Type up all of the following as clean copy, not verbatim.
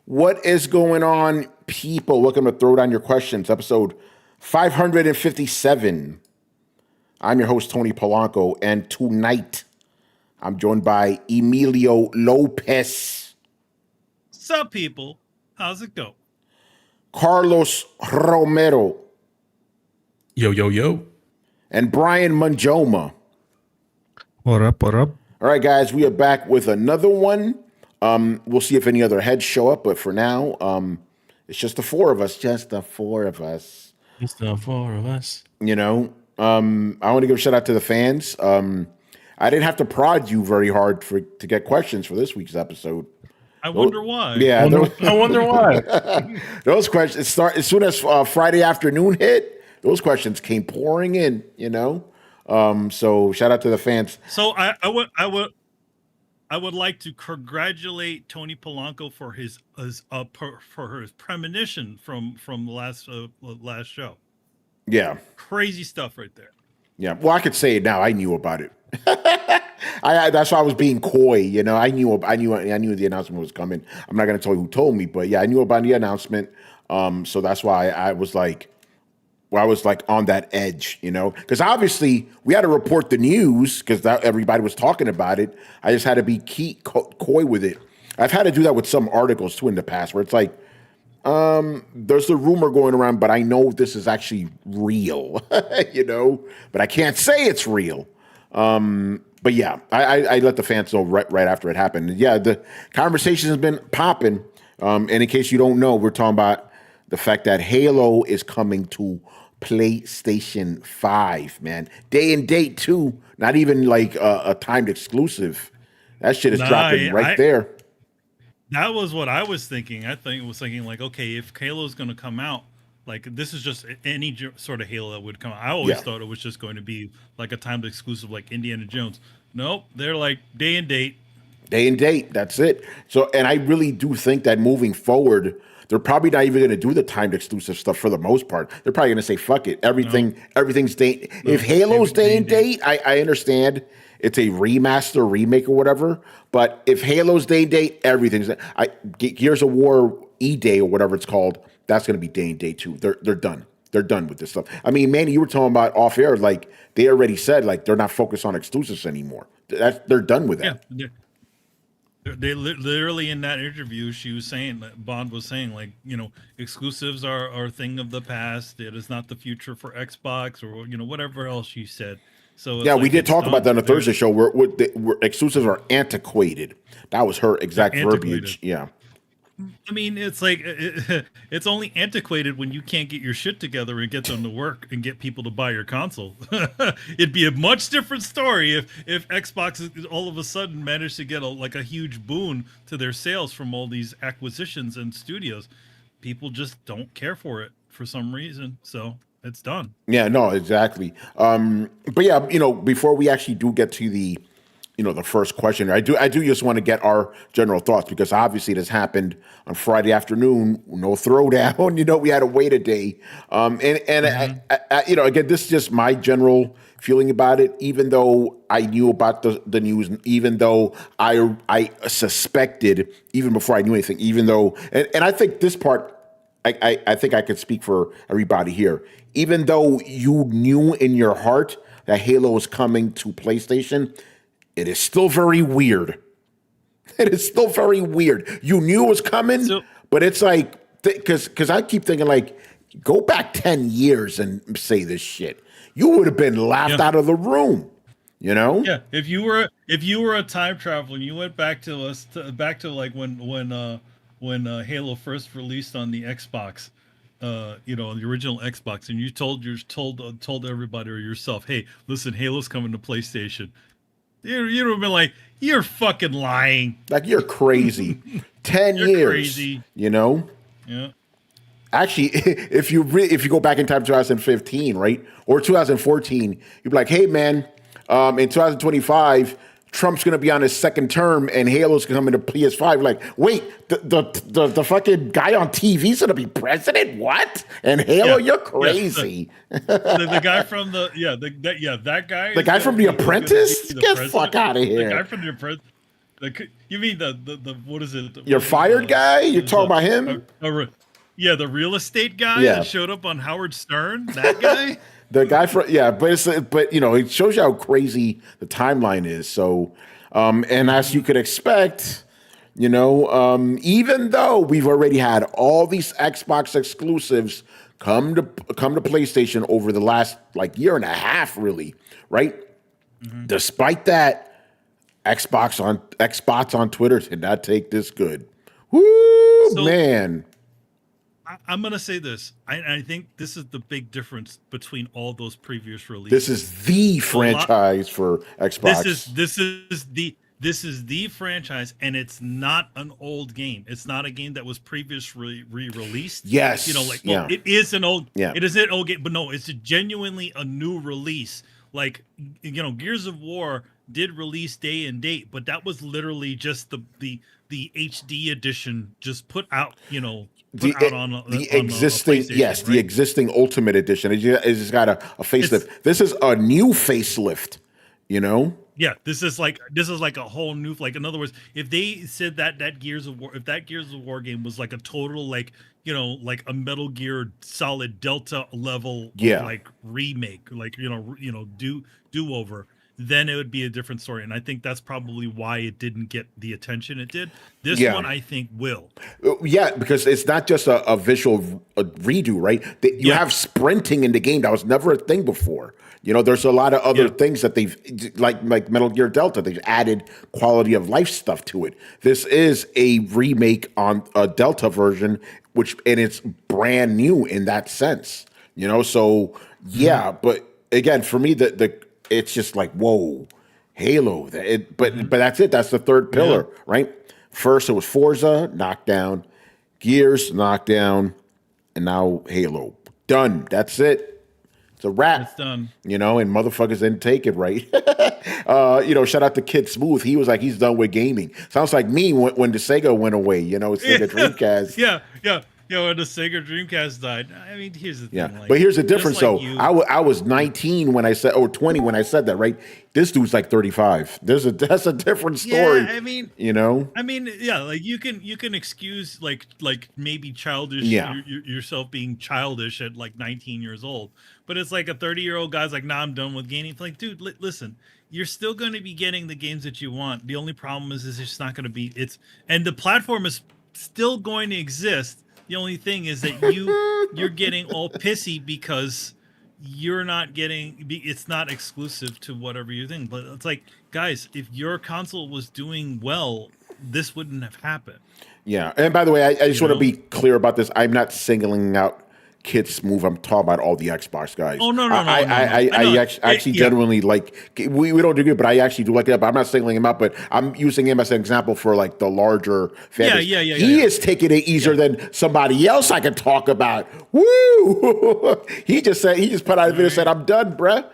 What is going on, people? Welcome to Throwdown Your Questions, episode 557. I'm your host, Tony Polanco, and tonight I'm joined by Emilio Lopez. Sup, people? How's it go? Carlos Romero. Yo, yo, yo. And Brian Manjoma. What up, what up? All right, guys, we are back with another one. We'll see if any other heads show up, but for now, it's just the four of us. Just the four of us. You know, I want to give a shout out to the fans. I didn't have to prod you very hard to get questions for this week's episode. I wonder why. Yeah, I wonder why. Those questions start as soon as Friday afternoon hit. Those questions came pouring in. You know, so shout out to the fans. So I would like to congratulate Tony Polanco for his premonition from the last show. Yeah, crazy stuff right there. Yeah, well, I could say it now. I knew about it. That's why I was being coy. You know, I knew the announcement was coming. I'm not going to tell you who told me, but yeah, I knew about the announcement. So that's why I was like on that edge, you know, because obviously we had to report the news because everybody was talking about it. I just had to be coy with it. I've had to do that with some articles too in the past where it's like, there's a rumor going around, but I know this is actually real, you know, but I can't say it's real. But yeah, I let the fans know right after it happened. And yeah, the conversation has been popping. And in case you don't know, we're talking about the fact that Halo is coming to PlayStation 5, man. Day and date too. Not even like a timed exclusive. That shit is dropping there. That was what I was thinking. I was thinking like, okay, if Halo's going to come out, like this is just any sort of Halo that would come out. I always thought it was just going to be like a timed exclusive like Indiana Jones. Nope, they're like day and date. Day and date, that's it. So, and I really do think that moving forward, they're probably not even going to do the timed exclusive stuff for the most part. They're probably going to say, fuck it. Everything's day. If Halo's day and date, I understand it's a remaster, remake, or whatever. But if Halo's day and date, everything's. Gears of War E-Day or whatever it's called, that's going to be day and date too. They're done. They're done with this stuff. I mean, Manny, you were talking about off air, like they already said, like they're not focused on exclusives anymore. They're done with that. Yeah. They literally in that interview, she was saying, Bond was saying, like, you know, exclusives are a thing of the past. It is not the future for Xbox or, you know, whatever else she said. So yeah, we did talk about that on the Thursday show where exclusives are antiquated. That was her exact verbiage. Yeah. I mean, it's like it's only antiquated when you can't get your shit together and get them to work and get people to buy your console. It'd be a much different story if Xbox all of a sudden managed to get a huge boon to their sales from all these acquisitions and studios. People just don't care for it for some reason, so it's done. Yeah, no, exactly. But yeah, you know, before we actually do get to the first question, I do just want to get our general thoughts because obviously this happened on Friday afternoon, no throwdown. You know, we had to wait a day. I, again, this is just my general feeling about it. Even though I knew about the news, even though I suspected even before I knew anything, even though, and I think this part, I think I could speak for everybody here. Even though you knew in your heart that Halo was coming to PlayStation, it is still very weird. It is still very weird. You knew it was coming, but it's like, because I keep thinking like, go back 10 years and say this shit. You would have been laughed out of the room, you know? Yeah, if you were a time traveler and you went back to like when Halo first released on the Xbox, the original Xbox, and you told everybody or yourself, hey, listen, Halo's coming to PlayStation. You'd have been like, you're fucking lying. Like, you're crazy. 10 you're years. Crazy. You know? Yeah. Actually, if you go back in time to 2015, right? Or 2014, you'd be like, hey, man, in 2025, Trump's going to be on his second term and Halo's coming to PS5. Like, wait, the fucking guy on TV's going to be president? What? And Halo, you're crazy. The guy from that guy. The guy from The Apprentice? Get the fuck out of here. The guy from The Apprentice. You mean the what is it? You're fired guy? You're talking about him? Yeah, the real estate guy Yeah. that showed up on Howard Stern. That guy. The guy for but you know, it shows you how crazy the timeline is. So, and as you could expect, you know, even though we've already had all these Xbox exclusives come to PlayStation over the last like year and a half, really, right? Mm-hmm. Despite that, Xbox on Twitter did not take this good. Woo, man. I'm going to say this. I think this is the big difference between all those previous releases. This is the franchise for Xbox. This is the franchise, and it's not an old game. It's not a game that was previously re-released. Yes. You know, like, well, it is an old it is an old game, but no, it's genuinely a new release. Like, you know, Gears of War did release day and date, but that was literally just the HD edition just put out, you know, the existing Ultimate Edition. It's just got a facelift. This is a new facelift, you know? Yeah, this is like a whole new, like, in other words, if they said that Gears of War game was like a total, like, you know, like a Metal Gear Solid Delta level like remake, like, you know, do over, then it would be a different story. And I think that's probably why it didn't get the attention it did. This one, I think, will. Yeah, because it's not just a visual redo, right? You have sprinting in the game. That was never a thing before. You know, there's a lot of other things that they've, like Metal Gear Delta, they've added quality of life stuff to it. This is a remake on a Delta version, and it's brand new in that sense. You know, so but again, for me, it's just like, whoa, Halo. But that's it. That's the third pillar, right? First, it was Forza, knockdown, Gears, knockdown, and now Halo. Done. That's it. It's a wrap. It's done. You know, and motherfuckers didn't take it right. You know, shout out to Kid Smooth. He was like, he's done with gaming. Sounds like me when the Sega went away, you know, Sega Dreamcast. Yeah. When the Sega Dreamcast died. I mean, here's the thing. Yeah, like, but here's the difference, though. I was 19 when I said, or 20 when I said that, right? This dude's like 35. That's a different story. Yeah, I mean, you know. I mean, yeah, like you can excuse like maybe childish yourself being childish at like 19 years old, but it's like a 30-year-old guy's like, nah, I'm done with gaming. It's like, dude, listen. You're still going to be getting the games that you want. The only problem is it's just not going to be. And the platform is still going to exist. The only thing is that you're getting all pissy because you're not getting, it's not exclusive to whatever you think. But it's like, guys, if your console was doing well, this wouldn't have happened. Yeah. And by the way, I just want to be clear about this. I'm not singling out Kid Smooth. I'm talking about all the Xbox guys. Oh, no. I actually genuinely like, we don't agree, but I actually do like that. But I'm not singling him out, but I'm using him as an example for like the larger fans. He is taking it easier than somebody else I can talk about. Woo! He just put out a video and said, I'm done, bruh.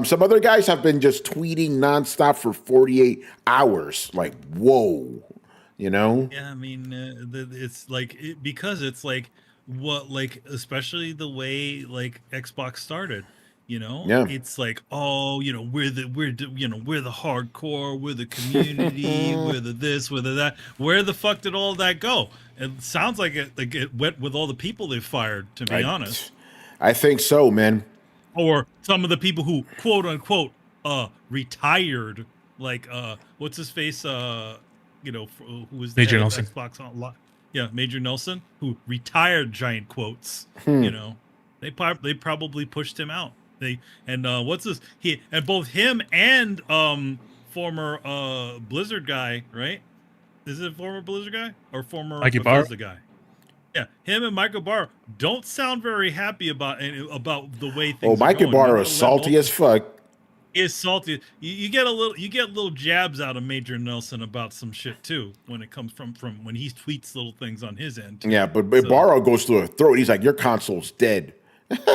Some other guys have been just tweeting nonstop for 48 hours. Like, whoa, you know? Yeah, I mean, it's like, because it's like, what, like, especially the way like Xbox started, you know, it's like, oh, you know, we're the hardcore, we're the community, we're the this, we're the that. Where the fuck did all that go? It sounds like it went with all the people they fired, to be honest. I think so, man. Or some of the people who quote unquote retired, like what's his face, you know, who was the Major head of Nelson. Xbox Online. Yeah, Major Nelson, who retired, giant quotes. You know, they probably pushed him out. Both him and former Blizzard guy, right? Is it former Blizzard guy or former Bethesda guy? Yeah, him and Michael Barr don't sound very happy about the way things. Oh, Michael Barr is salty as fuck. Is salty. You get little jabs out of Major Nelson about some shit too when it comes from when he tweets little things on his end. Yeah, but Barrow goes through the throat. He's like, your console's dead.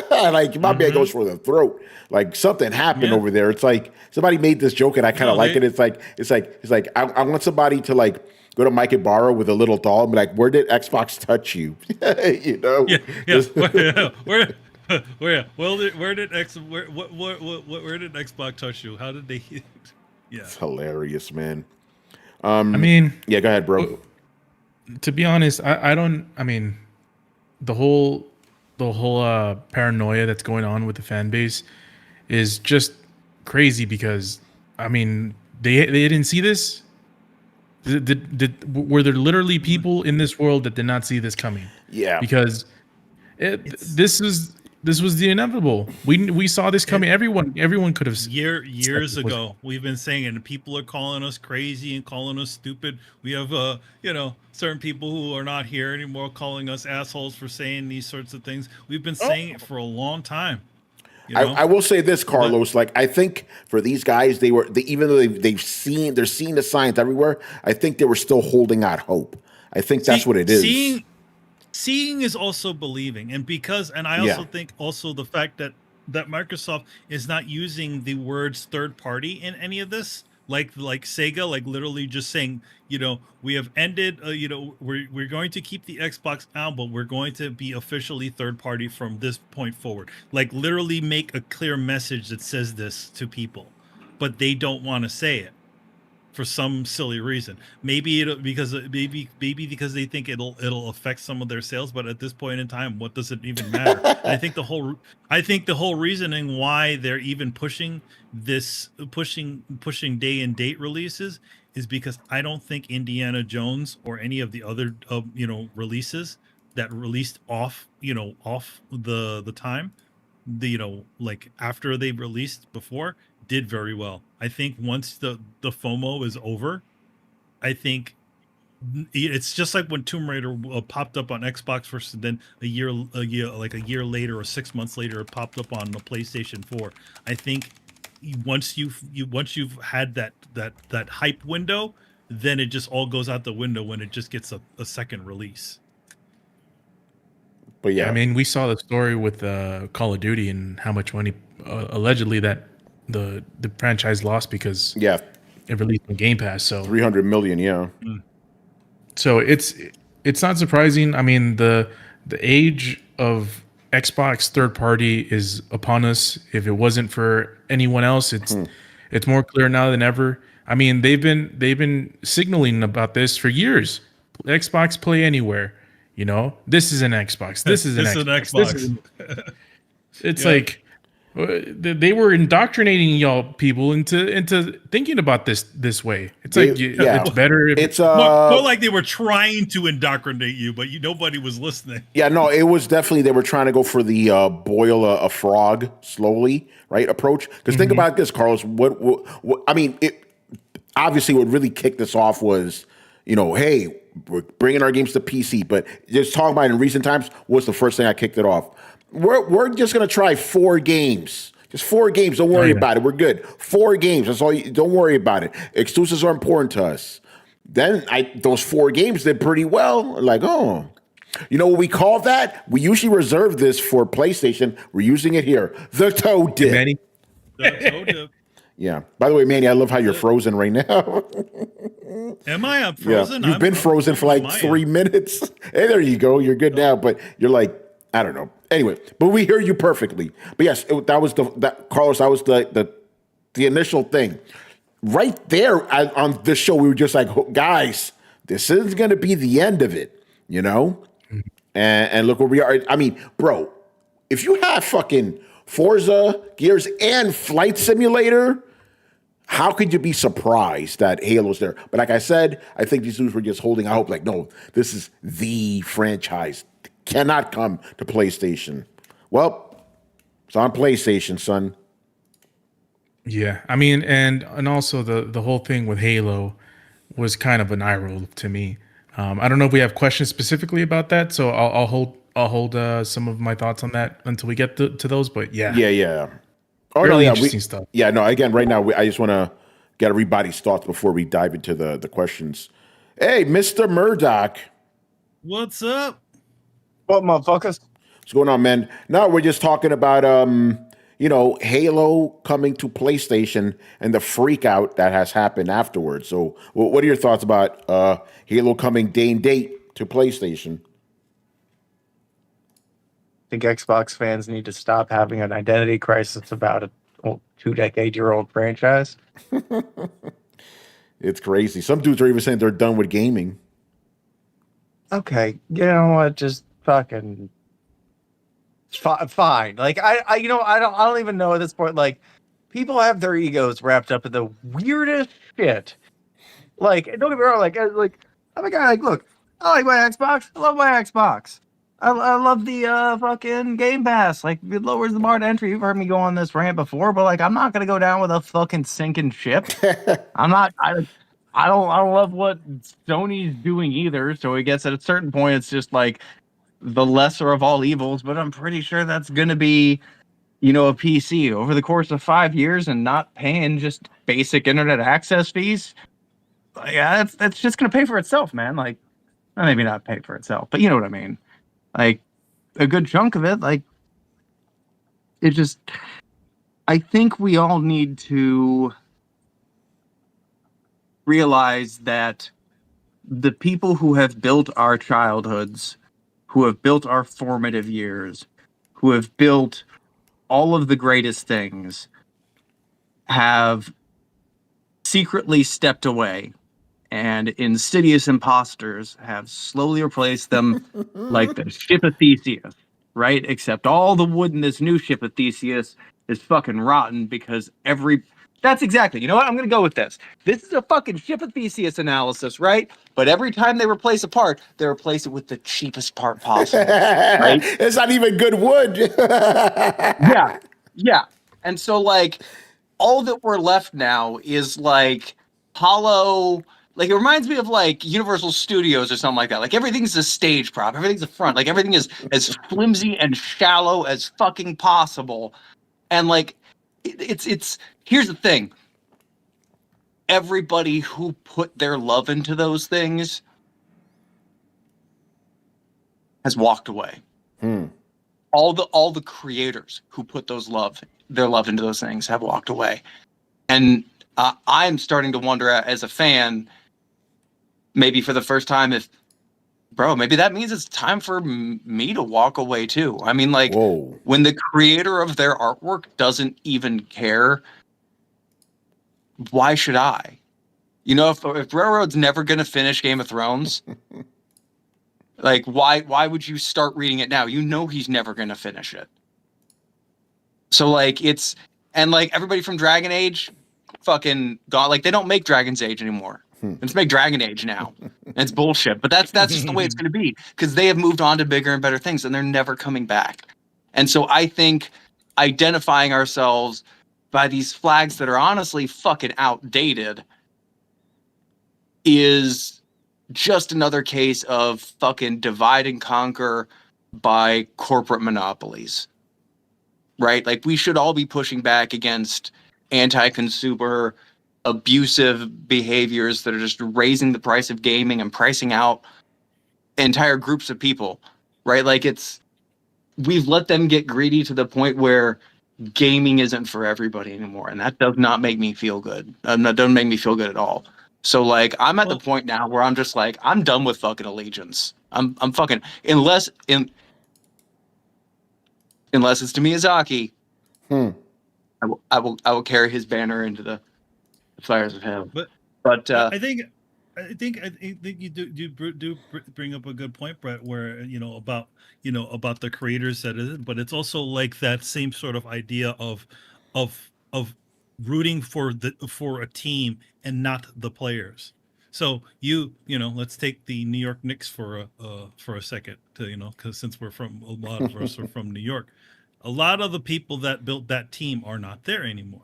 Like my man goes for the throat. Like something happened over there. It's like somebody made this joke and I kind of like it. It's like I want somebody to like go to Mike Ibarra with a little doll and be like, where did Xbox touch you? You know? Where did Xbox touch you? How did they? Yeah, it's hilarious, man. I mean, Yeah, go ahead, bro. to be honest, I don't. I mean, the whole paranoia that's going on with the fan base is just crazy because I mean they didn't see this. Were there literally people in this world that did not see this coming? Yeah. Because this was the inevitable. We saw this coming. Everyone could have years ago. We've been saying it, and people are calling us crazy and calling us stupid. We have certain people who are not here anymore calling us assholes for saying these sorts of things. We've been saying it for a long time. I will say this, Carlos. Like, I think for these guys, even though they're seeing the signs everywhere. I think they were still holding out hope. I think that's what it is. Seeing is also believing, and I also think also the fact that Microsoft is not using the words third party in any of this, like Sega, like literally just saying, we have ended, we're going to keep the Xbox out, but we're going to be officially third party from this point forward. Like literally make a clear message that says this to people, but they don't want to say it for some silly reason. Maybe because they think it'll affect some of their sales, but at this point in time, what does it even matter? And I think the whole reasoning why they're even pushing day and date releases is because I don't think Indiana Jones or any of the other releases that released off the time, like after they released before, did very well. I think once the FOMO is over, I think it's just like when Tomb Raider popped up on Xbox first, and then a year later or 6 months later, it popped up on the PlayStation 4. I think once you've had that hype window, then it just all goes out the window when it just gets a second release. But yeah, I mean, we saw the story with Call of Duty and how much money allegedly that the franchise lost because it released on Game Pass. So 300 million, yeah. So it's not surprising. I mean, the age of Xbox third party is upon us. If it wasn't for anyone else, it's more clear now than ever. I mean, they've been signaling about this for years. Xbox Play Anywhere. This is an Xbox. This is an Xbox. It's like they were indoctrinating y'all people into thinking about this way. It's it's better. It's more like they were trying to indoctrinate you, but nobody was listening. Yeah, no, it was definitely they were trying to go for the boil a frog slowly, right, approach. Because think about this, Carlos. What I mean, it obviously what really kicked this off was, hey, we're bringing our games to PC. But just talking about it in recent times was the first thing I kicked it off. We're just gonna try 4 games. Just 4 games. Don't worry about it. We're good. 4 games. That's all. Don't worry about it. Exclusives are important to us. Then those 4 games did pretty well. Like, oh, you know what we call that? We usually reserve this for PlayStation. We're using it here. The toe dip. Manny? The toe dip. Yeah. By the way, Manny, I love how you're frozen right now. Am I? I'm frozen. Yeah. You've been frozen for like 3 minutes. Hey, there you go. You're good now. But you're like, I don't know. Anyway, but we hear you perfectly. But yes, Carlos. That was the initial thing. Right there on this show, we were just like, guys, this is going to be the end of it, And look where we are. I mean, bro, if you have fucking Forza, Gears, and Flight Simulator, how could you be surprised that Halo's there? But like I said, I think these dudes were just holding out hope. Like, no, this is the franchise. Cannot come to PlayStation. Well, it's on PlayStation, son. Yeah, I mean, and also the whole thing with Halo was kind of an eye roll to me. I don't know if we have questions specifically about that, so I'll hold some of my thoughts on that until we get to those. But yeah. Oh, really interesting stuff. Yeah, no. Again, right now, I just want to get everybody's thoughts before we dive into the questions. Hey, Mr. Murdoch. What's up? What, motherfuckers? What's going on, man? No, we're just talking about Halo coming to PlayStation and the freak out that has happened afterwards. So, what are your thoughts about Halo coming day and date to PlayStation? I think Xbox fans need to stop having an identity crisis about a 2-decade-old franchise. It's crazy. Some dudes are even saying they're done with gaming. Okay, you know what? Just fucking fine. Like I don't even know at this point. Like, people have their egos wrapped up in the weirdest shit. Like, don't get me wrong. Like I'm a guy. Like, look, I like my Xbox. I love my Xbox. I love the fucking Game Pass. Like, it lowers the bar to entry. You've heard me go on this rant before, but like, I'm not gonna go down with a fucking sinking ship. I'm not. I don't love what Sony's doing either. So I guess at a certain point, it's just like the lesser of all evils. But I'm pretty sure that's gonna be, a PC over the course of 5 years and not paying just basic internet access fees. Yeah, that's just gonna pay for itself, man. Like, well, maybe not pay for itself, but you know what I mean. Like, a good chunk of it, like, it just. I think we all need to realize that the people who have built our childhoods, who have built our formative years, who have built all of the greatest things, have secretly stepped away, and insidious imposters have slowly replaced them like the ship of Theseus, right? Except all the wood in this new ship of Theseus is fucking rotten because that's exactly, you know what? I'm going to go with this. This is a fucking ship of Theseus analysis, right? But every time they replace a part, they replace it with the cheapest part possible, right? It's not even good wood. Yeah. Yeah. And so, like, all that we're left now is like hollow. Like, it reminds me of like Universal Studios or something like that. Like, everything's a stage prop, everything's a front, like everything is as flimsy and shallow as fucking possible. And like, it's here's the thing. Everybody who put their love into those things has walked away. All the creators who put their love into those things have walked away. And I'm starting to wonder, as a fan, maybe for the first time, maybe that means it's time for me to walk away too. I mean, like, Whoa. when the creator of their artwork doesn't even care, why should I? If Railroad's never going to finish Game of Thrones, like, why would you start reading it now? He's never going to finish it. So, like, and like, everybody from Dragon Age fucking gone. Like, they don't make Dragon's Age anymore. Let's make Dragon Age now. And it's bullshit. But that's just the way it's going to be, because they have moved on to bigger and better things, and they're never coming back. And so I think identifying ourselves by these flags that are honestly fucking outdated is just another case of fucking divide and conquer by corporate monopolies, right? Like, we should all be pushing back against anti-consumer, abusive behaviors that are just raising the price of gaming and pricing out entire groups of people, right? Like, we've let them get greedy to the point where gaming isn't for everybody anymore, and that does not make me feel good. That doesn't make me feel good at all. So, like, I'm at the point now where I'm just like, I'm done with fucking allegiance. I'm fucking, unless it's to Miyazaki, I will carry his banner into the fires of hell. But I think you do bring up a good point, Brett, where about the creators that is, but it's also like that same sort of idea of rooting for a team and not the players. So let's take the New York Knicks for a second, because since a lot of us are from New York, a lot of the people that built that team are not there anymore.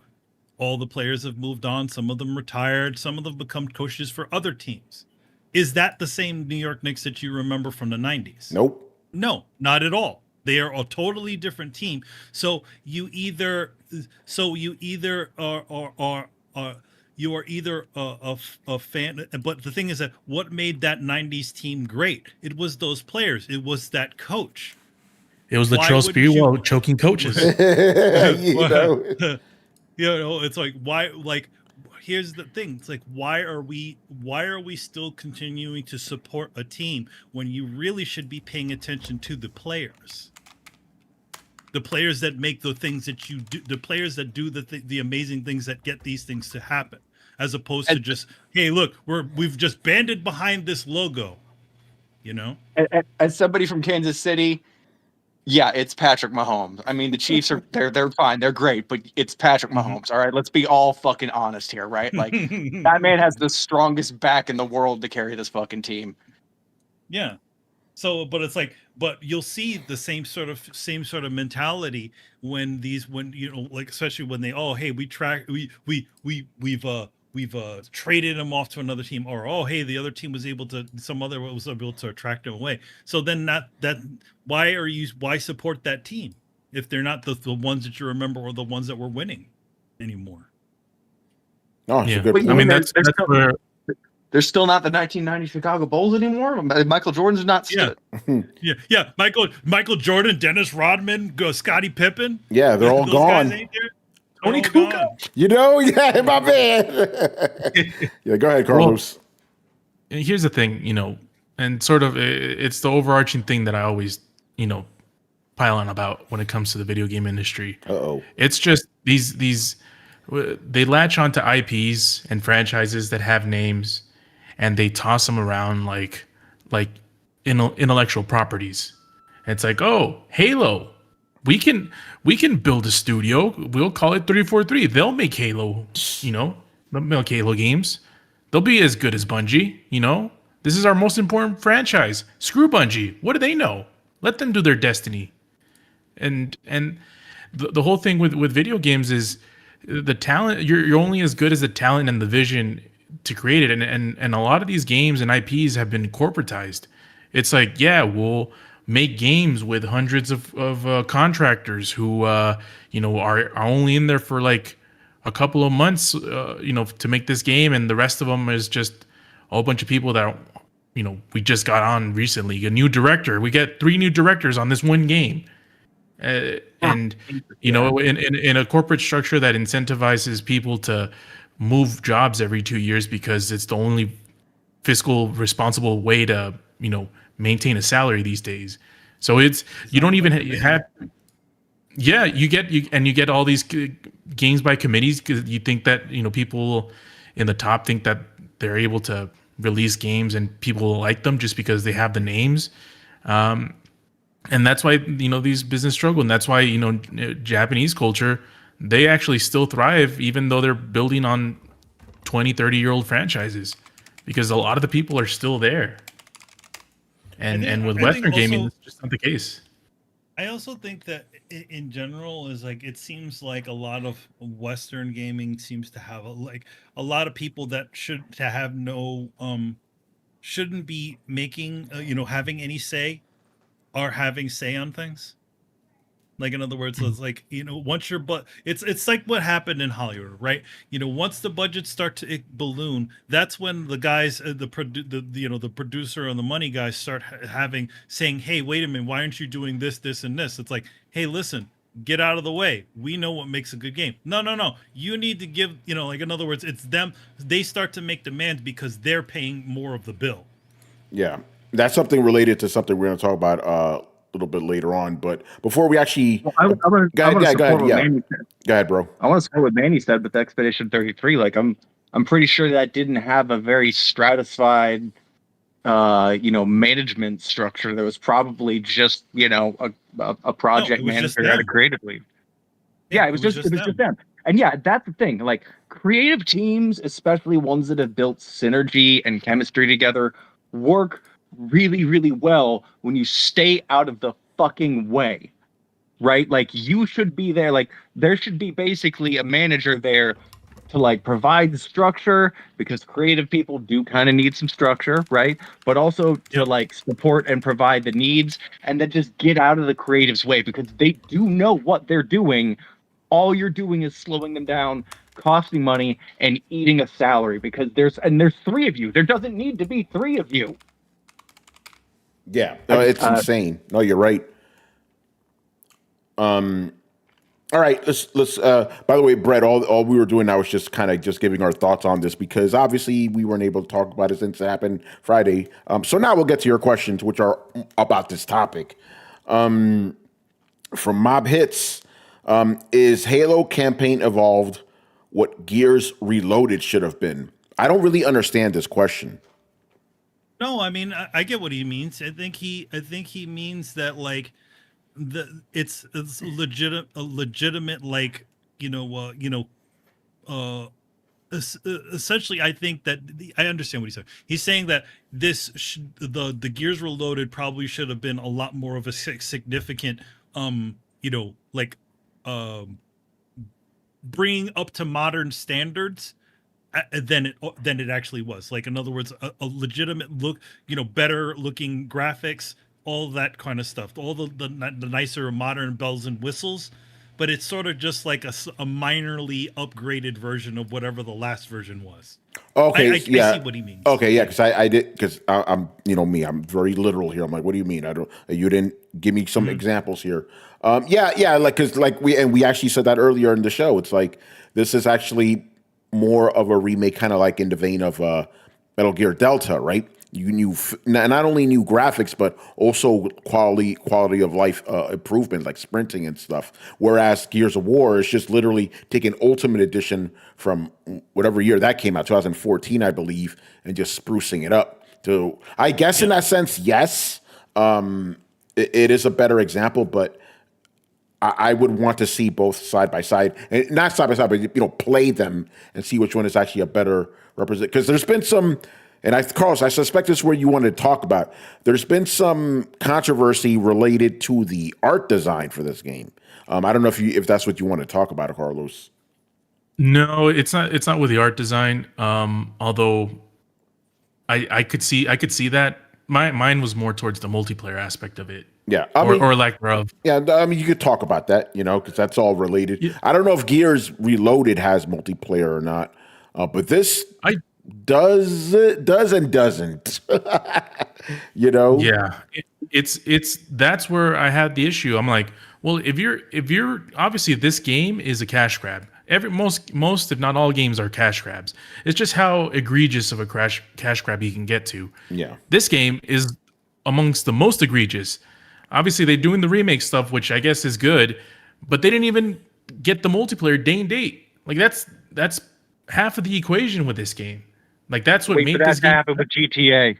All the players have moved on. Some of them retired. Some of them become coaches for other teams. Is that the same New York Knicks that you remember from the 90s? Nope. No, not at all. They are a totally different team. So you are either a fan, but the thing is that what made that 90s team great? It was those players. It was that coach. It was Latrell Sprewell choking coaches. It's like, why? Like, here's the thing. It's like, why are we still continuing to support a team when you really should be paying attention to the players? The players that make the things that you do, the players that do the amazing things that get these things to happen. as opposed to just, hey, look, we've just banded behind this logo, you know. As somebody from Kansas City, yeah, it's Patrick Mahomes. I mean, the Chiefs are they're fine, they're great, but it's Patrick Mahomes. All right, let's be all fucking honest here, right? Like that man has the strongest back in the world to carry this fucking team. Yeah. So, but it's like, but you'll see the same sort of mentality when you know, like, especially when they, oh, hey, we've traded him off to another team, or, oh, hey, the other team was able to attract him away. So then why support that team if they're not the ones that you remember or the ones that were winning anymore? Oh, Yeah. good point. I mean, that's where. They're still not the 1990 Chicago Bulls anymore. Michael Jordan's not. Yeah. Michael Jordan, Dennis Rodman, Scottie Pippen. Yeah, they're all Those gone. guys ain't there. Tony They're all Kukoc. gone. You know, yeah, my man. Yeah, go ahead, Carlos. And here's the thing, you know, and sort of it's the overarching thing that I always, you know, pile on about when it comes to the video game industry. Uh-oh. It's just these they latch onto IPs and franchises that have names, and they toss them around like intellectual properties. And it's like, oh, Halo, we can build a studio. We'll call it 343. They'll make Halo, you know, they'll make Halo games. They'll be as good as Bungie, you know. This is our most important franchise. Screw Bungie. What do they know? Let them do their destiny. And the whole thing with video games is the talent. You're only as good as the talent and the vision to create it. And a lot of these games and IPs have been corporatized. It's like, yeah, we'll make games with hundreds of contractors who you know, are only in there for like a couple of months, you know, to make this game, and the rest of them is just a whole bunch of people that, you know, we just got on recently. A new director. We get 3 new directors on this one game. And you know, in a corporate structure that incentivizes people to move jobs every 2 years because it's the only fiscal responsible way to, you know, maintain a salary these days. So it's you don't even have. Yeah, you get all these games by committees because you think that, you know, people in the top think that they're able to release games and people like them just because they have the names. And that's why, you know, these business struggle. And that's why, you know, Japanese culture, they actually still thrive even though they're building on 20, 30-year-old franchises because a lot of the people are still there. And with Western gaming, that's just not the case. I also think that in general is like, it seems like a lot of Western gaming seems to have a lot of people that shouldn't be making, you know, having any say are having say on things. Like, in other words, it's like, you know, once your it's like what happened in Hollywood, right? You know, once the budgets start to balloon, that's when the guys, the producer and the money guys start saying, hey, wait a minute, why aren't you doing this, this, and this? It's like, hey, listen, get out of the way. We know what makes a good game. No. You need to give, you know, like, in other words, it's them. They start to make demands because they're paying more of the bill. Yeah, that's something related to something we're going to talk about a little bit later on. But before we actually, go ahead, bro. I want to support what Manny said with Expedition 33. Like, I'm pretty sure that didn't have a very stratified, you know, management structure. There was probably just, you know, a project manager at a creative lead. Yeah, it was just them. And yeah, that's the thing. Like, creative teams, especially ones that have built synergy and chemistry together, work really, really well when you stay out of the fucking way, right? Like, you should be there. Like, there should be basically a manager there to, like, provide the structure, because creative people do kind of need some structure, right? But also to, like, support and provide the needs, and then just get out of the creative's way, because they do know what they're doing. All you're doing is slowing them down, costing money, and eating a salary, because there's 3 of you. There doesn't need to be 3 of you. Yeah, no, it's insane. No, you're right. All right, let's. By the way, Brett, all we were doing now was just kind of just giving our thoughts on this, because obviously we weren't able to talk about it since it happened Friday. So now we'll get to your questions, which are about this topic. From Mob Hits, is Halo campaign evolved what Gears Reloaded should have been? I don't really understand this question. No, I mean I get what he means. I think he means that like it's a legitimate like uh essentially I think that I understand what he's saying. He's saying that the Gears Reloaded probably should have been a lot more of a significant like um bringing up to modern standards than it actually was. Like in other words, a legitimate look, better looking graphics, all that kind of stuff, all the nicer modern bells and whistles. But it's sort of just like a minorly upgraded version of whatever the last version was. Okay, I yeah. see what he means. Okay, yeah, because I did because I'm me, I'm very literal here. I'm like, what do you mean? I don't. You didn't give me some examples here. Yeah, like because like we actually said that earlier in the show. It's like this is actually more of a remake, kind of like in the vein of Metal Gear Delta, right? You knew not only new graphics, but also quality of life improvement, like sprinting and stuff. Whereas Gears of War is just literally taking Ultimate Edition from whatever year that came out, 2014, I believe, and just sprucing it up. So I guess in that sense, yes, it is a better example, but I would want to see both side by side, and not side by side, but play them and see which one is actually a better represent. Because there's been some, and Carlos, I suspect this is where you wanted to talk about. There's been some controversy related to the art design for this game. I don't know if that's what you want to talk about, Carlos. No, it's not. It's not with the art design. Although I could see that. Mine was more towards the multiplayer aspect of it. Yeah, or lack thereof. Yeah, I mean, you could talk about that, because that's all related. Yeah. I don't know if Gears Reloaded has multiplayer or not, but this does and doesn't. Yeah, it's that's where I had the issue. I'm like, well, if you're obviously this game is a cash grab. Most if not all games are cash grabs. It's just how egregious of a cash grab you can get to. Yeah, this game is amongst the most egregious. Obviously, they're doing the remake stuff, which I guess is good, but they didn't even get the multiplayer day and date. Like that's half of the equation with this game. Like that's what made this game happen with GTA.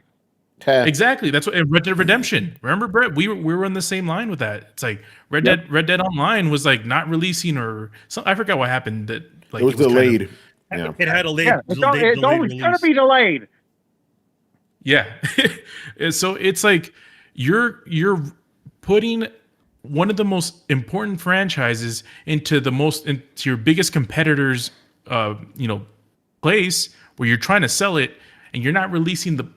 Exactly. That's what Red Dead Redemption. Remember, Brett? We were on the same line with that. It's like Red Dead Online was like not releasing or I forgot what happened. That like it was delayed. It had a it's always gonna be delayed. Yeah. So it's like you're putting one of the most important franchises into your biggest competitor's place where you're trying to sell it, and you're not releasing the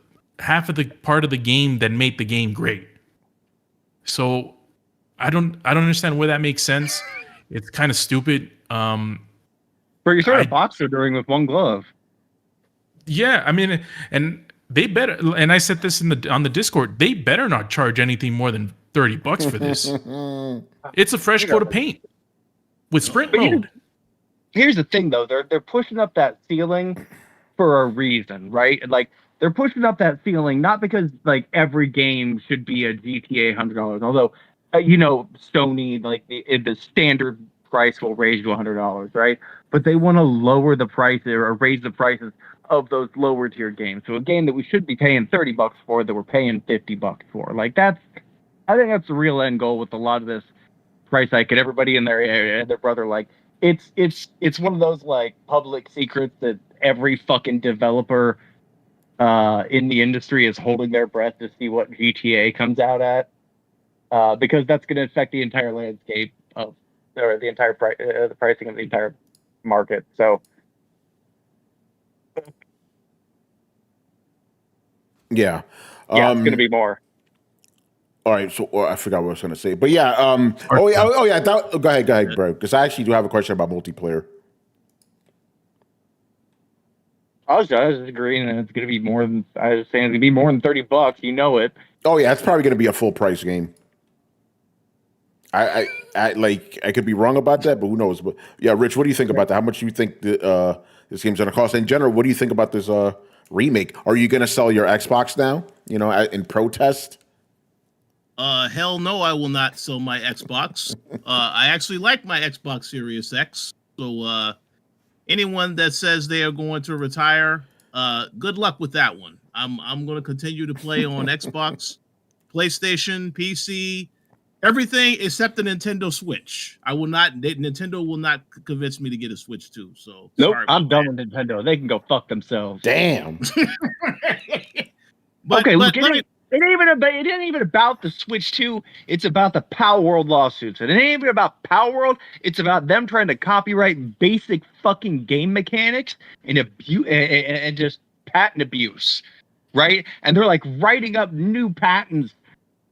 half of the part of the game that made the game great. So I don't understand where that makes sense. It's kind of stupid. But you started boxer during with one glove. Yeah, I mean, and they better. And I said this on the Discord. They better not charge anything more than $30 for this. It's a fresh coat of paint with sprint mode. Here's the thing, though. They're pushing up that ceiling for a reason, right? Like they're pushing up that ceiling not because like every game should be a GTA $100. Although, Sony like the standard price will raise to $100, right? But they want to lower the price or raise the prices of those lower tier games. So a game that we should be paying $30 for, that we're paying $50 for. Like I think that's the real end goal with a lot of this price hike. And everybody in their brother, like it's one of those like public secrets that every fucking developer in the industry is holding their breath to see what GTA comes out at, because that's going to affect the entire landscape of or the entire the pricing of the entire market. So. Yeah, it's going to be more. All right, so I forgot what I was going to say, but yeah. Go ahead, bro. Because I actually do have a question about multiplayer. I was just agreeing that it's going to be more than I was saying. It's going to be more than $30. You know it. Oh yeah, it's probably going to be a full price game. I could be wrong about that, but who knows? But yeah, Rich, what do you think about that? How much do you think this game's going to cost? In general, what do you think about this remake? Are you going to sell your Xbox now? In protest? Hell no, I will not sell my Xbox. I actually like my Xbox Series X, so anyone that says they are going to retire, good luck with that one. I'm going to continue to play on Xbox, PlayStation, PC, everything except the Nintendo Switch. Nintendo will not convince me to get a Switch too. So Nope, sorry I'm about done with Nintendo. They can go fuck themselves. Damn. that. But, Okay, look, let me, it ain't even about the Switch 2. It's about the Power World lawsuits. And it ain't even about Power World. It's about them trying to copyright basic fucking game mechanics and and just patent abuse, right? And they're like writing up new patents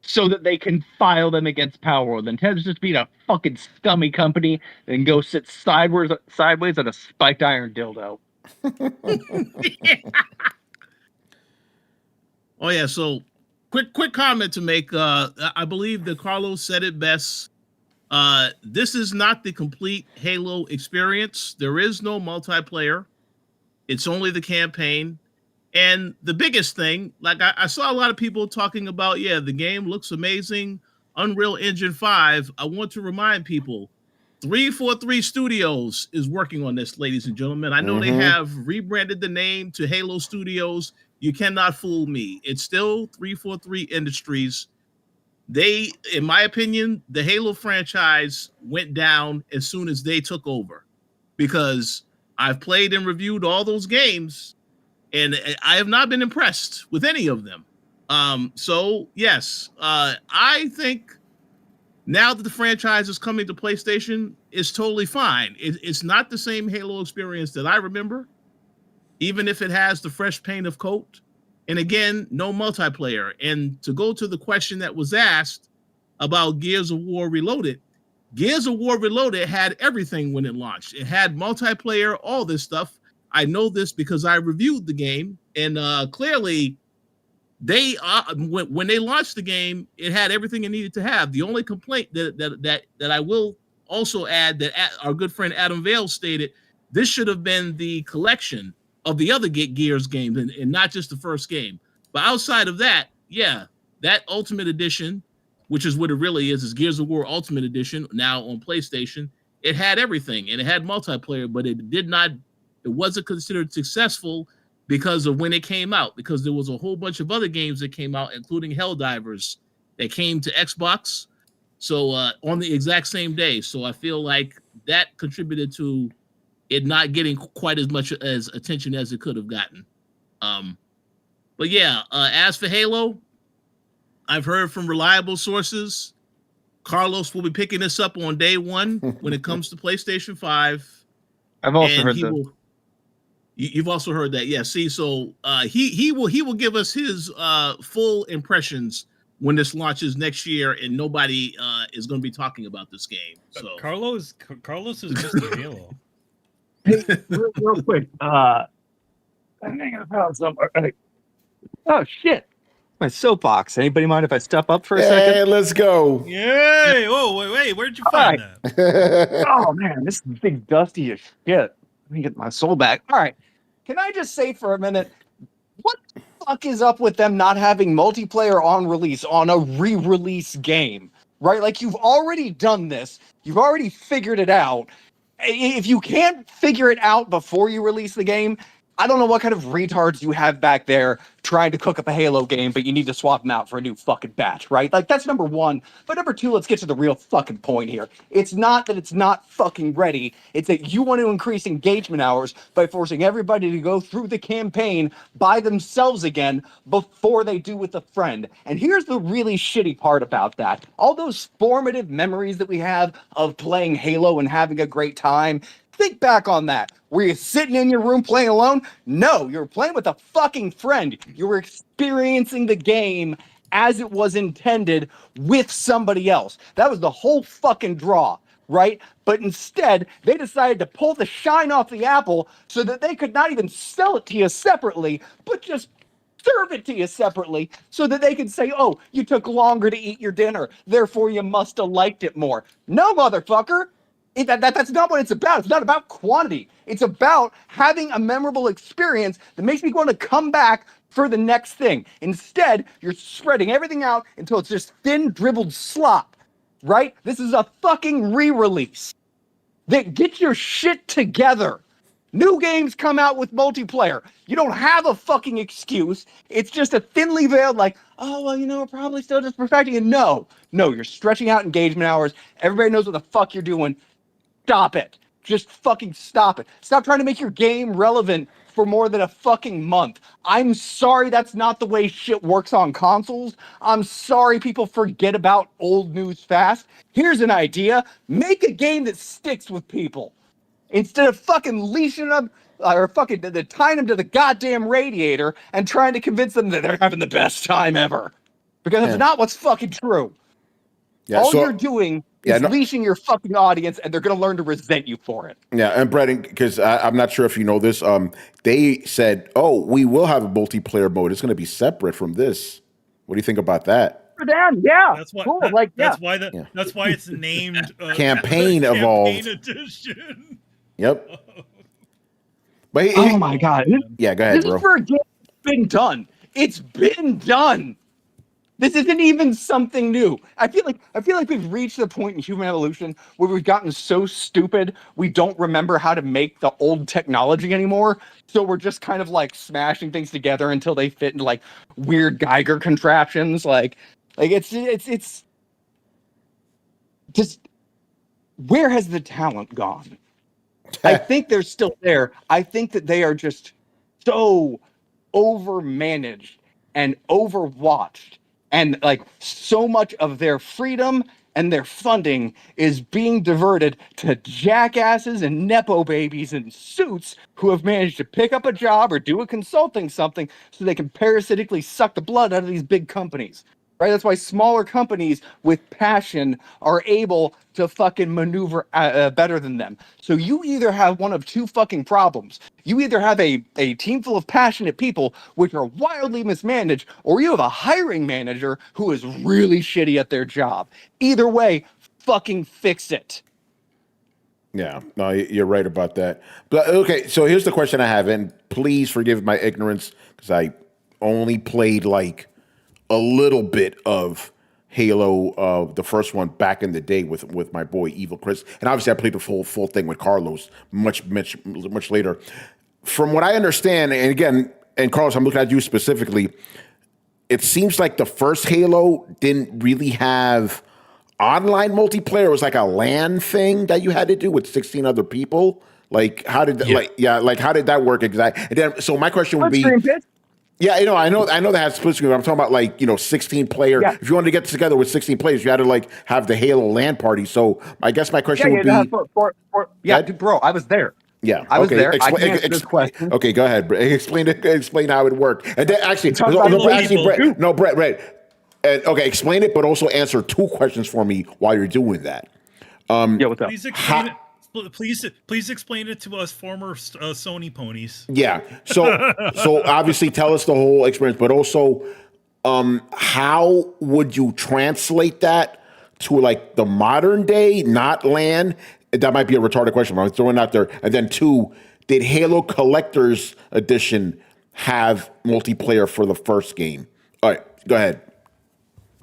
so that they can file them against Power World. Nintendo's just being a fucking scummy company and go sit sideways on a spiked iron dildo. Oh yeah, so quick comment to make. I believe that Carlos said it best. This is not the complete Halo experience. There is no multiplayer. It's only the campaign. And the biggest thing, like I saw a lot of people talking about, yeah, the game looks amazing. Unreal Engine 5. I want to remind people, 343 Studios is working on this, ladies and gentlemen. I know they have rebranded the name to Halo Studios. You cannot fool me. It's still 343 Industries. They, in my opinion, the Halo franchise went down as soon as they took over, because I've played and reviewed all those games, and I have not been impressed with any of them. So yes, I think now that the franchise is coming to PlayStation, it's totally fine. It's not the same Halo experience that I remember, even if it has the fresh paint of coat. And again, no multiplayer. And to go to the question that was asked about Gears of War Reloaded, Gears of War Reloaded had everything when it launched. It had multiplayer, all this stuff. I know this because I reviewed the game, and clearly they when they launched the game, it had everything it needed to have. The only complaint that I will also add, that our good friend Adam Vale stated, this should have been the collection of the other Gears games and not just the first game. But outside of that, yeah, that Ultimate Edition, which is what it really is Gears of War Ultimate Edition now on PlayStation, it had everything, and it had multiplayer, but it wasn't considered successful because of when it came out, because there was a whole bunch of other games that came out, including Helldivers, that came to Xbox, so on the exact same day. So I feel like that contributed to it not getting quite as much as attention as it could have gotten. But yeah, as for Halo, I've heard from reliable sources, Carlos will be picking this up on day one when it comes to PlayStation 5. I've also heard that. You've also heard that, yeah. See, so he will give us his full impressions when this launches next year, and nobody is going to be talking about this game. So Carlos is Mr. Halo. Hey, real quick. I think I found somewhere. Oh shit! My soapbox. Anybody mind if I step up for a Hey, second? let's go. Yay! Whoa, wait, where'd you find that? Oh man, this is big dusty as shit. Let me get my soul back. All right. Can I just say for a minute, what the fuck is up with them not having multiplayer on release on a re-release game? Right? Like, you've already done this. You've already figured it out. If you can't figure it out before you release the game, I don't know what kind of retards you have back there trying to cook up a Halo game, but you need to swap them out for a new fucking batch, right? Like, that's number one. But number two, let's get to the real fucking point here. It's not that it's not fucking ready. It's that you want to increase engagement hours by forcing everybody to go through the campaign by themselves again before they do with a friend. And here's the really shitty part about that. All those formative memories that we have of playing Halo and having a great time, think back on that. Were you sitting in your room playing alone? No, you were playing with a fucking friend. You were experiencing the game as it was intended with somebody else. That was the whole fucking draw, right? But instead, they decided to pull the shine off the apple so that they could not even sell it to you separately, but just serve it to you separately so that they could say, oh, you took longer to eat your dinner, therefore you must have liked it more. No, motherfucker. That's not what it's about. It's not about quantity. It's about having a memorable experience that makes me want to come back for the next thing. Instead, you're spreading everything out until it's just thin, dribbled slop, right? This is a fucking re-release. Get your shit together. New games come out with multiplayer. You don't have a fucking excuse. It's just a thinly veiled, like, oh, well, we're probably still just perfecting it. No, you're stretching out engagement hours. Everybody knows what the fuck you're doing. Stop it. Just fucking stop it. Stop trying to make your game relevant for more than a fucking month. I'm sorry that's not the way shit works on consoles. I'm sorry people forget about old news fast. Here's an idea. Make a game that sticks with people. Instead of fucking leashing them or fucking tying them to the goddamn radiator and trying to convince them that they're having the best time ever. Because it's not what's fucking true. Yeah, All you're doing is no, leashing your fucking audience, and they're going to learn to resent you for it. Yeah, and Brett, because I'm not sure if you know this, they said, "Oh, we will have a multiplayer mode. It's going to be separate from this." What do you think about that? Yeah, that's why. cool. That's why it's named Campaign Evolved Edition. Yep. But oh my god! Yeah, go ahead, this bro. Is for a game that's been done. It's been done. This isn't even something new. I feel like we've reached the point in human evolution where we've gotten so stupid we don't remember how to make the old technology anymore. So we're just kind of like smashing things together until they fit into like weird Geiger contraptions. Like it's just, where has the talent gone? I think they're still there. I think that they are just so overmanaged and overwatched. And like so much of their freedom and their funding is being diverted to jackasses and nepo babies in suits who have managed to pick up a job or do a consulting something so they can parasitically suck the blood out of these big companies. Right? That's why smaller companies with passion are able to fucking maneuver better than them. So you either have one of two fucking problems. You either have a team full of passionate people, which are wildly mismanaged, or you have a hiring manager who is really shitty at their job. Either way, fucking fix it. Yeah, no, you're right about that. But okay, so here's the question I have, and please forgive my ignorance because I only played like a little bit of Halo, the first one back in the day with my boy Evil Chris, and obviously I played the full thing with Carlos much later. From what I understand, and again, and Carlos, I'm looking at you specifically. It seems like the first Halo didn't really have online multiplayer. It was like a LAN thing that you had to do with 16 other people. Like how did how did that work exactly? And then, so my question would be. Yeah, I know they have split screen. I'm talking about like 16 player. Yeah. If you wanted to get together with 16 players, you had to like have the Halo LAN party. So I guess my question would be, bro, I was there. Yeah, I was there. I can answer this question. Okay, go ahead. Explain how it worked. And then Brett. Okay, explain it, but also answer two questions for me while you're doing that. What's up? Please explain it. Please explain it to us former Sony ponies. Yeah. So obviously tell us the whole experience, but also how would you translate that to like the modern day, not LAN? That might be a retarded question, but I'm throwing it out there. And then two, did Halo Collector's Edition have multiplayer for the first game? All right, go ahead.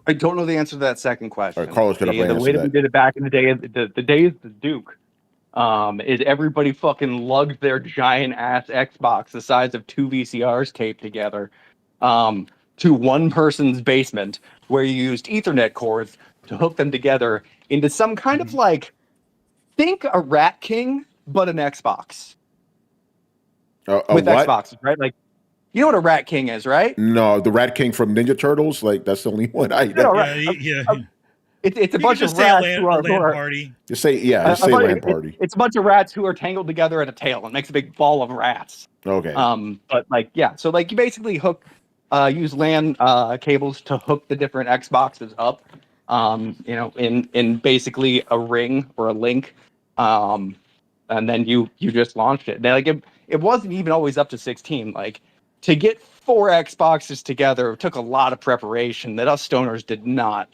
I don't know the answer to that second question. All right, Carlos, could the way that we did it back in the day, the days of the Duke. Is everybody fucking lugged their giant ass Xbox the size of two VCRs taped together to one person's basement where you used Ethernet cords to hook them together into some kind of like, think a Rat King, but an Xbox. With what? Xboxes, right? Like, you know what a Rat King is, right? No, the Rat King from Ninja Turtles. Like, that's the only one I know. Yeah. It's a bunch of rats who are party. Just say LAN party. It's a bunch of rats who are tangled together at a tail and makes a big ball of rats. Okay. But like, yeah, so like you basically use LAN cables to hook the different Xboxes up, in basically a ring or a link, and then you just launched it. Now, like it wasn't even always up to 16. Like to get 4 Xboxes together took a lot of preparation that us stoners did not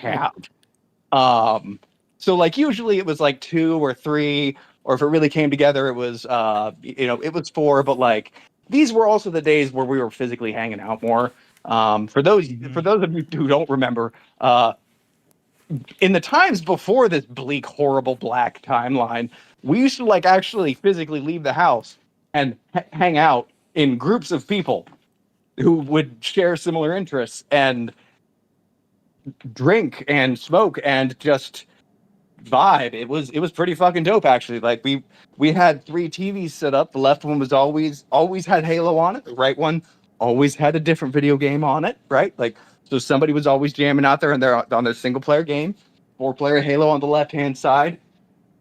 have. So like usually it was like 2 or 3, or if it really came together, it was it was 4. But like these were also the days where we were physically hanging out more. For those of you who don't remember, in the times before this bleak, horrible black timeline, we used to like actually physically leave the house and hang out in groups of people who would share similar interests and drink and smoke and just vibe. It was pretty fucking dope actually. Like we had 3 TVs set up. The left one was always had Halo on it. The right one always had a different video game on it, right? Like so somebody was always jamming out there and they're on their single player game. 4-player Halo on the left-hand side,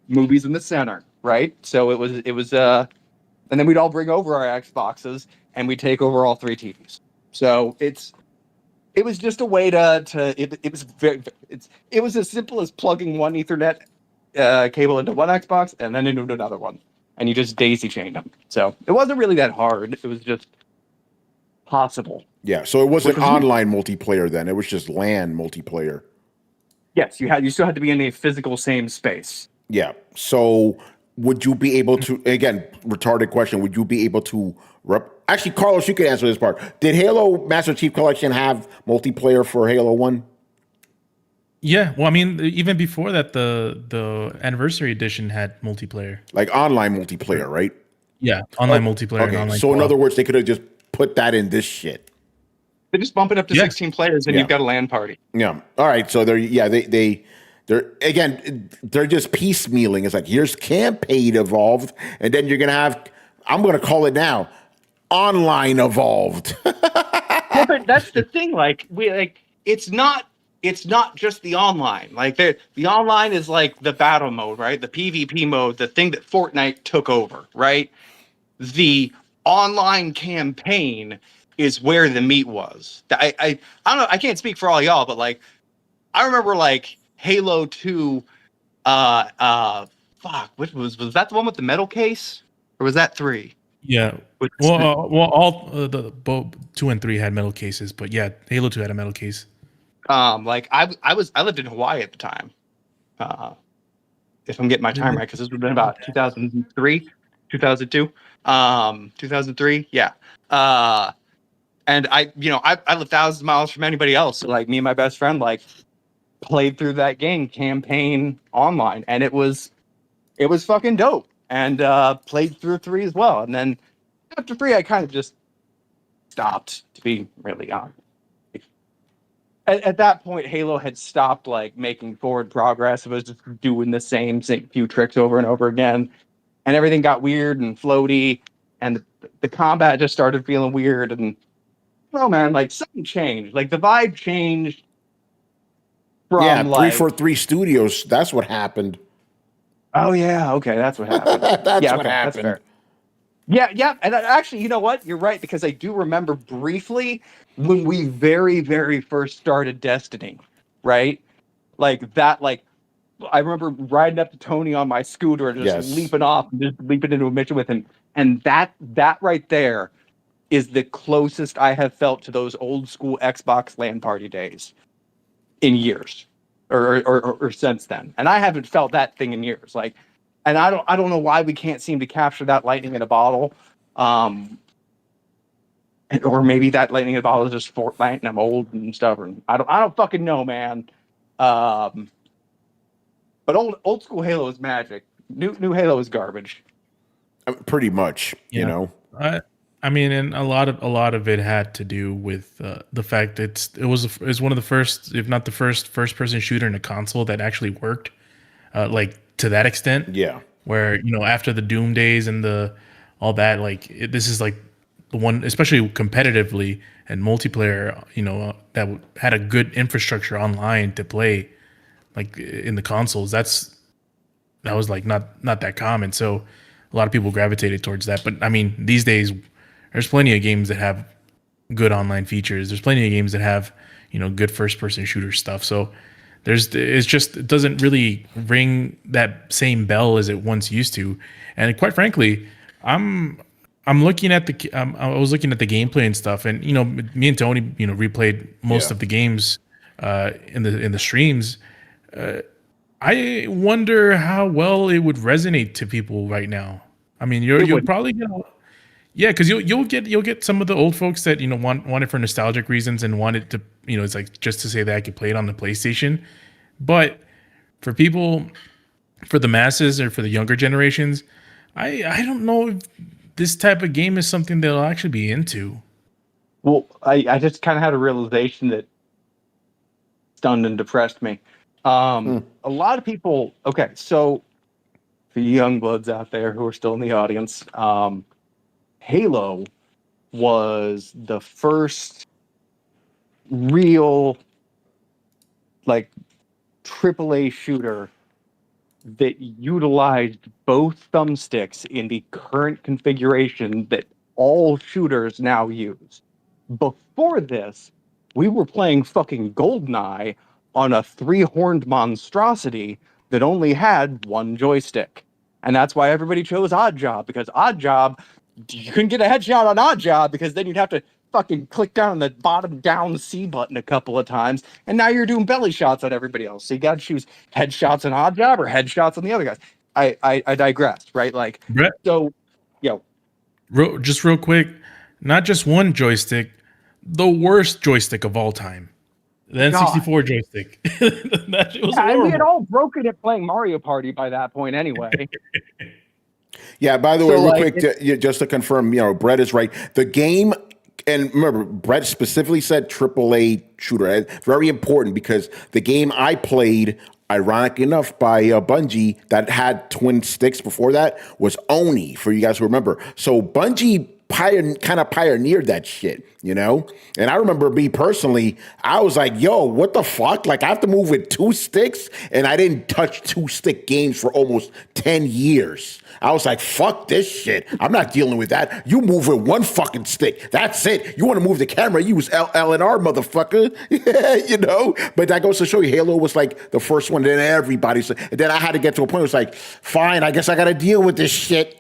movies in the center, right? So it was and then we'd all bring over our Xboxes and we'd take over all 3 TVs. So it was just a way it was as simple as plugging one Ethernet cable into one Xbox and then into another one, and you just daisy chained them. So it wasn't really that hard. It was just possible. Yeah, so it wasn't online multiplayer then. It was just LAN multiplayer. Yes, you still had to be in a physical same space. Yeah. So would you be able to, again, retarded question, would you be able to actually, Carlos, you could answer this part. Did Halo Master Chief Collection have multiplayer for Halo 1? Yeah, well, I mean, even before that, the Anniversary Edition had multiplayer. Like online multiplayer, right? Yeah, online multiplayer. Okay, and online so in co-op. other words, they could have just put that in this shit. They just bump it up to 16 players and you've got a LAN party. Yeah. All right. So they're again, they're just piecemealing. It's like, here's campaign evolved, and then you're gonna have, I'm gonna call it now, online evolved. Yeah, but that's the thing. Like it's not just the online. Like the online is like the battle mode, right? The PvP mode, the thing that Fortnite took over, right? The online campaign is where the meat was. I don't know. I can't speak for all y'all, but like I remember like Halo 2. What was that the one with the metal case, or was that 3? Yeah. All both 2 and 3 had metal cases, but yeah, Halo 2 had a metal case. Like I lived in Hawaii at the time. If I'm getting my time right, because this would have been about 2003, 2002, 2003. Yeah. And I live thousands of miles from anybody else. So like me and my best friend like played through that game campaign online, and it was fucking dope. And played through 3 as well. And then after 3, I kind of just stopped, to be really honest. At that point, Halo had stopped like making forward progress. It was just doing the same few tricks over and over again, and everything got weird and floaty, and the combat just started feeling weird. And oh man, like something changed. Like the vibe changed from 343 Studios. That's what happened. Oh yeah, okay, that's what happened. That's yeah, what happened. That's fair. Yeah, and actually, you know what? You're right, because I do remember briefly when we very, very first started Destiny, right? Like that, like I remember riding up to Tony on my scooter and just leaping off and just leaping into a mission with him, and that right there is the closest I have felt to those old school Xbox LAN party days in years, or since then, and I haven't felt that thing in years, like. And I don't know why we can't seem to capture that lightning in a bottle, or maybe that lightning in a bottle is just Fortnite and I'm old and stubborn. I don't fucking know, man. But old school Halo is magic. New Halo is garbage. Pretty much, you know. I mean, and a lot of it had to do with the fact that it was one of the first, if not the first person shooter in a console that actually worked. Like to that extent, where after the Doom days and all that, like this is like the one, especially competitively and multiplayer, that had a good infrastructure online to play, like in the consoles. That was like not that common, so a lot of people gravitated towards that. But I mean, these days, there's plenty of games that have good online features. There's plenty of games that have good first person shooter stuff. So. It doesn't really ring that same bell as it once used to, and quite frankly, I'm looking at I was looking at the gameplay and stuff, and me and Tony replayed most of the games in the streams. I wonder how well it would resonate to people right now. I mean, you'll probably because you'll get some of the old folks that want it for nostalgic reasons and want it to it's like just to say that I could play it on the PlayStation. But for people for the masses or for the younger generations, I don't know if this type of game is something they'll actually be into. Well, I just kind of had a realization that stunned and depressed me. A lot of people. Okay, so for you young bloods out there who are still in the audience, Halo was the first real like AAA shooter that utilized both thumbsticks in the current configuration that all shooters now use. Before this, we were playing fucking GoldenEye on a three-horned monstrosity that only had one joystick. And that's why everybody chose Oddjob, because Oddjob, you couldn't get a headshot on Oddjob because then you'd have to fucking click down on the bottom down C button a couple of times, and now you're doing belly shots on everybody else. So you got to choose headshots on Oddjob or headshots on the other guys. I digressed, right? Like, Brett, so, yo, just real quick, not just one joystick, the worst joystick of all time. The N64 joystick. That shit was we horrible. had all broken at playing Mario Party by that point anyway. Yeah, by the way, So, real like, quick, just to confirm, Brett is right. The game, and remember, Brett specifically said AAA shooter. Very important because the game I played, ironic enough, by Bungie that had twin sticks before that was Oni, for you guys who remember. So Bungie kind of pioneered that shit, And I remember me personally, I was like, yo, what the fuck? Like, I have to move with two sticks, and I didn't touch two-stick games for almost 10 years. I was like, fuck this shit. I'm not dealing with that. You move with one fucking stick. That's it. You want to move the camera, use L and R, motherfucker. But that goes to show you, Halo was like the first one. Then everybody said, and then I had to get to a point where it's like, fine, I guess I got to deal with this shit,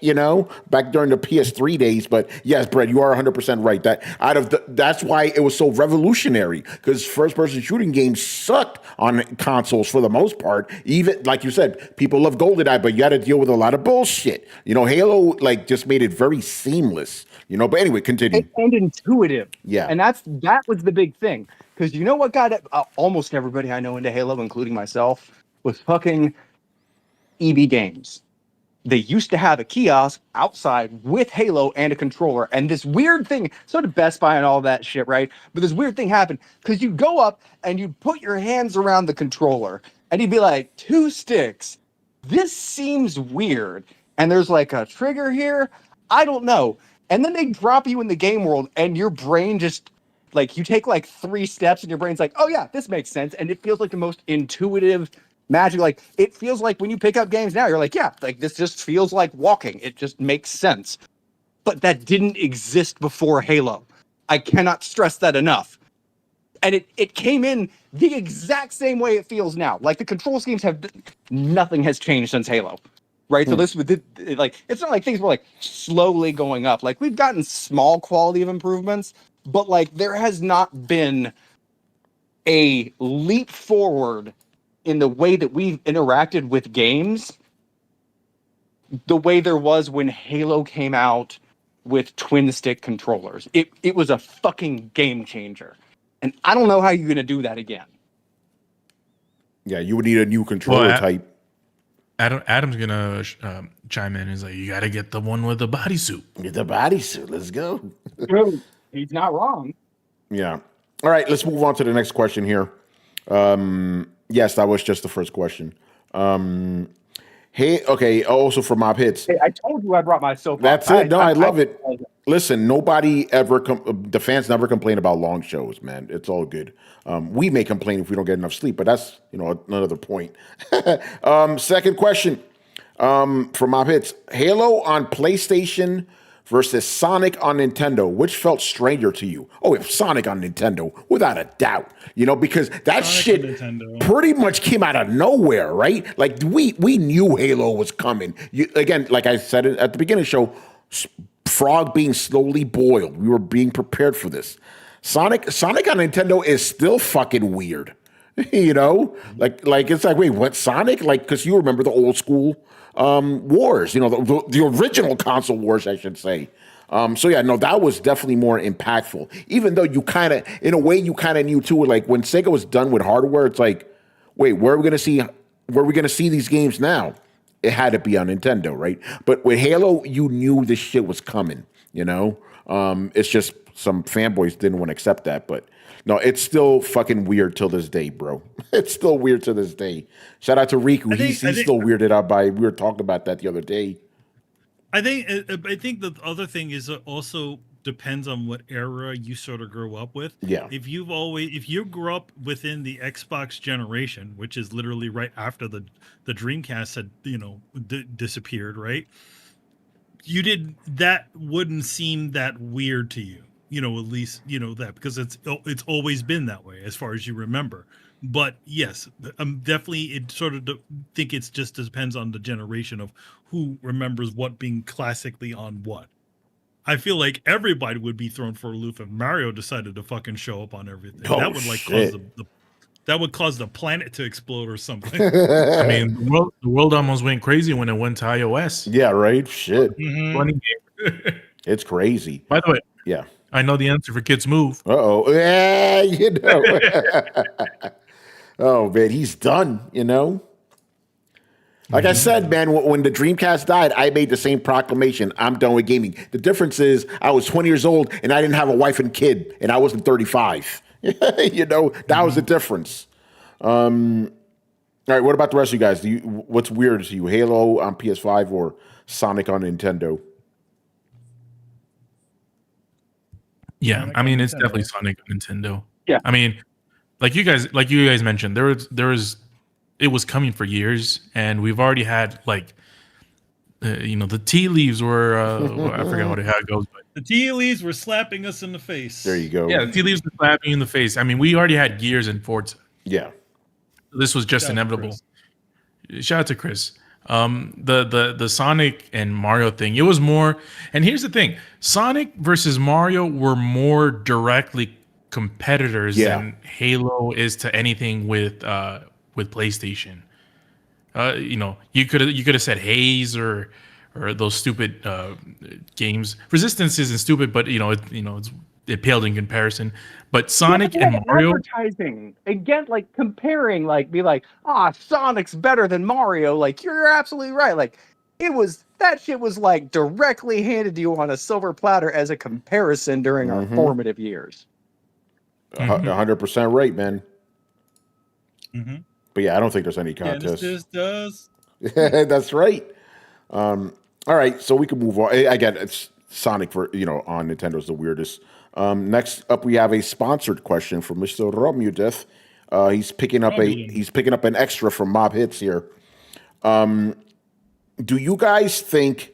back during the PS3 days. But yes, Brett, you are 100% right. That's why it was so revolutionary, because first-person shooting games sucked on consoles for the most part. Even, like you said, people love GoldenEye, but you got to deal with a lot of bullshit. Halo just made it very seamless. But anyway, continue. And intuitive. Yeah. And that was the big thing. Because you know what got almost everybody I know into Halo, including myself, was fucking EB Games. They used to have a kiosk outside with Halo and a controller. And this weird thing, so did Best Buy and all that shit, right? But this weird thing happened because you'd go up and you'd put your hands around the controller and you'd be like, 2 sticks. This seems weird. And there's like a trigger here. I don't know. And then they drop you in the game world and your brain just, like, you take like 3 steps and your brain's like, oh yeah, this makes sense. And it feels like the most intuitive magic. Like, it feels like when you pick up games now, you're like, yeah, like this just feels like walking. It just makes sense. But that didn't exist before Halo. I cannot stress that enough. And it came in the exact same way it feels now. Like, the control schemes nothing has changed since Halo. Right, so this it's not like things were like slowly going up. Like, we've gotten small quality of improvements, but like there has not been a leap forward in the way that we've interacted with games the way there was when Halo came out with twin stick controllers. It was a fucking game changer, and I don't know how you're gonna do that again. Yeah, you would need a new controller type. Adam's gonna chime in. He's like, you got to get the one with the bodysuit. Get the bodysuit. Let's go. He's not wrong. Yeah. All right, let's move on to the next question here. Yes, that was just the first question. Hey, okay. Also for Mob Hits. Hey, I told you I brought my soap. That's it. No, I love it. Listen, nobody ever, the fans never complain about long shows, man. It's all good. We may complain if we don't get enough sleep, but that's, another point. Second question for Mob Hits. Halo on PlayStation versus Sonic on Nintendo. Which felt stranger to you? Oh, if Sonic on Nintendo, without a doubt. Because that shit pretty much came out of nowhere, right? Like, we knew Halo was coming. Again, like I said at the beginning of the show, frog being slowly boiled. We were being prepared for this. Sonic on Nintendo is still fucking weird. Like it's like, wait, what, Sonic? Like, because you remember the old school wars, the original console wars, I should say. So yeah, no, that was definitely more impactful. Even though you kind of, in a way, you kind of knew too. Like when Sega was done with hardware, it's like, wait, where are we gonna see these games now? it had to be on Nintendo, right? But with Halo, you knew this shit was coming, you know? It's just some fanboys didn't want to accept that, but no, it's still fucking weird till this day, bro. It's still weird to this day. Shout out to Riku. He's still weirded out by, we were talking about that the other day. I think the other thing is it also depends on what era you sort of grew up with. Yeah. If you grew up within the Xbox generation, which is literally right after the Dreamcast had, you know, disappeared, right? That wouldn't seem that weird to you. You know, at least, you know, that because it's always been that way as far as you remember. But yes, definitely it sort of think it's just depends on the generation of who remembers what being classically on what. I feel like everybody would be thrown for a loop if Mario decided to fucking show up on everything. Oh, that would like shit. cause the planet to explode or something. I mean, the world almost went crazy when it went to iOS. Yeah, right? Shit. Funny game. It's crazy. By the way, Yeah. I know the answer for Kids Move. Uh-oh. Yeah, you know. Oh, man, he's done, you know? Like I said, man, when the Dreamcast died, I made the same proclamation. I'm done with gaming. The difference is I was 20 years old and I didn't have a wife and kid, and I wasn't 35. You know, that was the difference. All right, what about the rest of you guys? What's weird to you, Halo on PS5 or Sonic on Nintendo? Yeah, Sonic I mean on it's Nintendo. definitely Sonic on Nintendo. Yeah. I mean, like you guys mentioned, there was it was coming for years, and we've already had like you know, the tea leaves were I forgot how it goes, but The tea leaves were slapping us in the face. There you go. yeah, the tea leaves were slapping you in the face. I mean, we already had Gears and Forza. Yeah. This was just Shout out to inevitable. Shout out to Chris. The Sonic and Mario thing, it was more, and here's the thing, Sonic versus Mario were more directly competitors than Halo is to anything with PlayStation. You know, you could have said Haze or those stupid games. Resistance isn't stupid, but it paled in comparison. But Sonic and Mario, advertising again, like comparing, like be like, Sonic's better than Mario. Like you're absolutely right. Like that shit was like directly handed to you on a silver platter as a comparison during our formative years. 100% right, man. Mm-hmm. But yeah, I don't think there's any contest. Genesis does. That's right. All right, so we can move on. Again, it's Sonic on Nintendo's the weirdest. Next up, we have a sponsored question from Mr. Romudith. He's picking up an extra from Mob Hits here. Do you guys think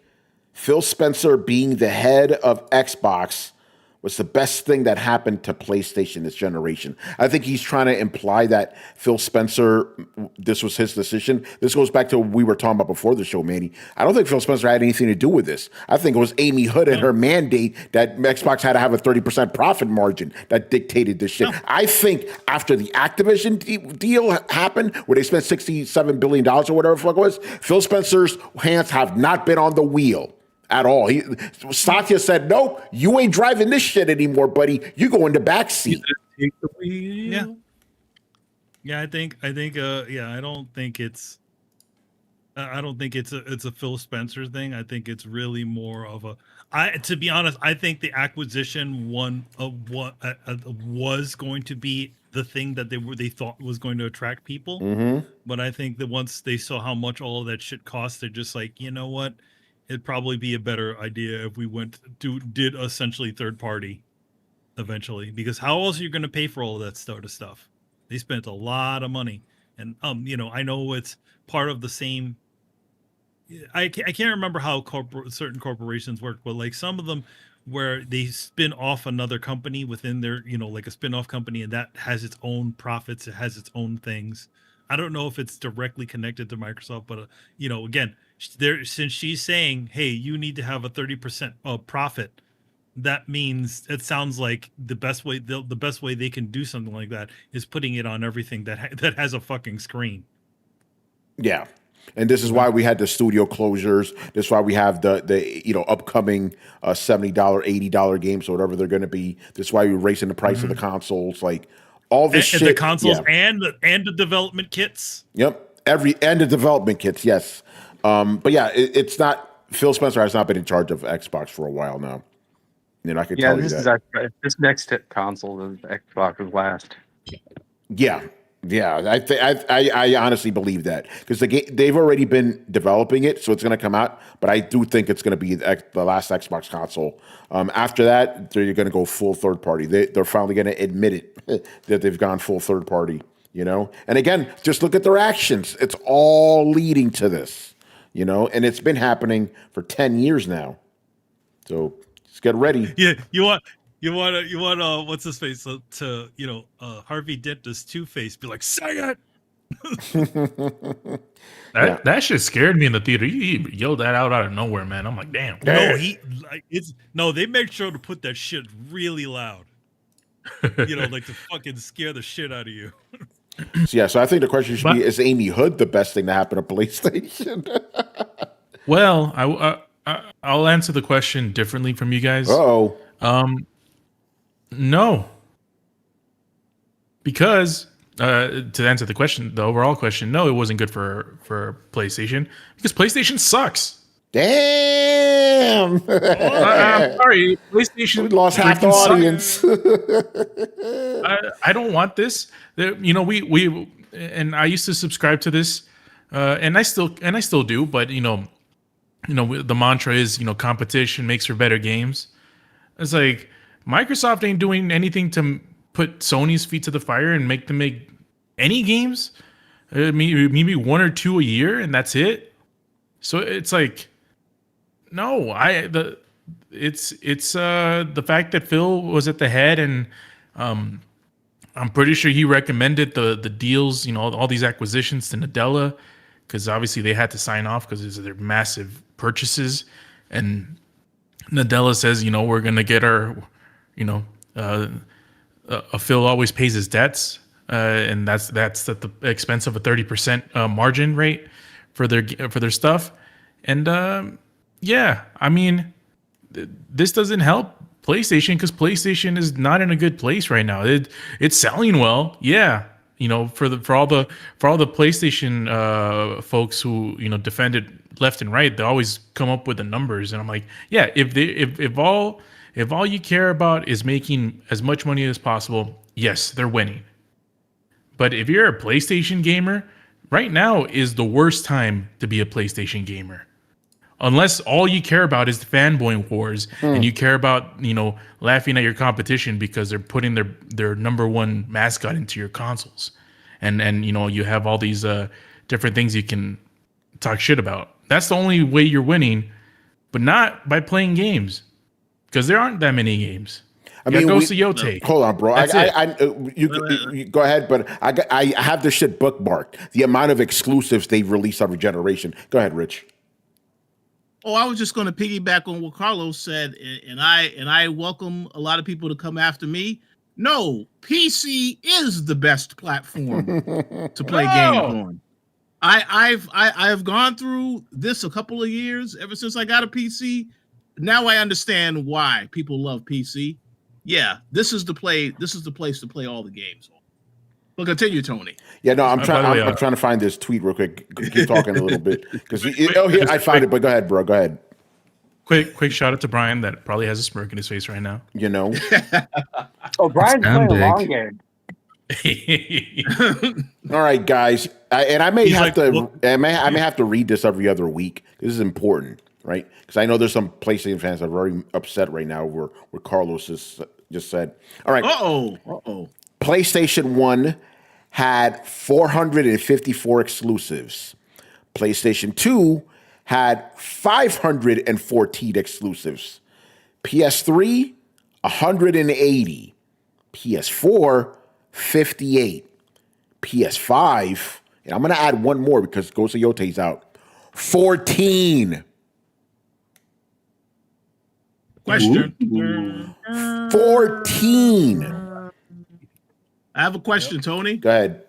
Phil Spencer being the head of Xbox was the best thing that happened to PlayStation this generation? I think he's trying to imply that Phil Spencer, this was his decision. This goes back to what we were talking about before the show, Manny. I don't think Phil Spencer had anything to do with this. I think it was Amy Hood and her mandate that Xbox had to have a 30% profit margin that dictated this shit. I think after the Activision deal happened, where they spent $67 billion or whatever the fuck it was, Phil Spencer's hands have not been on the wheel at all. Satya said, "Nope, you ain't driving this shit anymore, buddy. You go in the back seat." Yeah. I think. I don't think it's. I don't think it's a Phil Spencer thing. I think it's really more of a. To be honest, I think the acquisition was going to be the thing that they thought was going to attract people. But I think that once they saw how much all of that shit cost, they're just like, you know what? It'd probably be a better idea if we did essentially third party eventually, because how else are you going to pay for all of that sort of stuff? They spent a lot of money, and I know it's part of the same. I can't remember how certain corporations work, but like some of them where they spin off another company within their, like a spin-off company, and that has its own profits, it has its own things. I don't know if it's directly connected to Microsoft, but again, since she's saying, hey, you need to have a 30% profit, that means it sounds like the best way they can do something like that is putting it on everything that has a fucking screen. Yeah. And this is why we had the studio closures. This is why we have the upcoming $70, $80 games or whatever they're going to be. This is why we're raising the price of the consoles. Like all this shit. The consoles and the development kits. Yep. And the development kits, yes. But yeah, it's not. Phil Spencer has not been in charge of Xbox for a while now. And I could Yeah, tell you this is that. this next console is Xbox's last. Yeah, I honestly believe that because they've already been developing it, so it's going to come out. But I do think it's going to be the last Xbox console. After that, they're going to go full third party. They're finally going to admit it that they've gone full third party. And again, just look at their actions. It's all leading to this. And it's been happening for 10 years now. So just get ready. Yeah, you want what's his face to Harvey Dent's Two-Face be like, say it. That shit scared me in the theater. He yelled that out of nowhere, man. I'm like, damn. No, they made sure to put that shit really loud. Like to fucking scare the shit out of you. So I think the question should be: is Amy Hood the best thing to happen to PlayStation? Well, I'll answer the question differently from you guys. No, because to answer the question, the overall question, no, it wasn't good for PlayStation because PlayStation sucks. Damn! I'm sorry, PlayStation. We lost half the audience. I don't want this. We and I used to subscribe to this, and I still do. But the mantra is competition makes for better games. It's like Microsoft ain't doing anything to put Sony's feet to the fire and make them make any games. Maybe one or two a year, and that's it. So it's like, no, it's the fact that Phil was at the head, and I'm pretty sure he recommended the deals, all these acquisitions to Nadella, because obviously they had to sign off because these are their massive purchases, and Nadella says, we're gonna get our, Phil always pays his debts, and that's at the expense of a 30% margin rate for their stuff, and yeah, I mean, this doesn't help PlayStation because PlayStation is not in a good place right now. It's selling well, yeah. For all the PlayStation folks who defend it left and right, they always come up with the numbers, and I'm like, yeah, if all you care about is making as much money as possible, yes, they're winning. But if you're a PlayStation gamer, right now is the worst time to be a PlayStation gamer. Unless all you care about is the fanboy wars and you care about, laughing at your competition because they're putting their number one mascot into your consoles. And you have all these different things you can talk shit about. That's the only way you're winning, but not by playing games because there aren't that many games. I mean, go see Yote. Hold on, bro. You go ahead, but I have this shit bookmarked. The amount of exclusives they release every generation. Go ahead, Rich. Oh, I was just going to piggyback on what Carlos said, and I welcome a lot of people to come after me. No, PC is the best platform to play games on. I've gone through this a couple of years ever since I got a PC. Now I understand why people love PC. Yeah, this is the place to play all the games on. Well, continue, Tony. Yeah, no, I'm trying to find this tweet real quick. Keep talking a little bit because here I found it. But go ahead, bro. Go ahead. Quick shout out to Brian that probably has a smirk in his face right now. Oh, Brian's playing a long game. All right, guys, I may have to read this every other week. This is important, right? Because I know there's some PlayStation fans that are very upset right now over what Carlos just said. All right. Uh-oh. PlayStation 1 had 454 exclusives. PlayStation 2 had 514 exclusives. PS3, 180. PS4, 58. PS5, and I'm going to add one more because Ghost of Yote's out. 14. Question. 14. I have a question, Tony. Go ahead.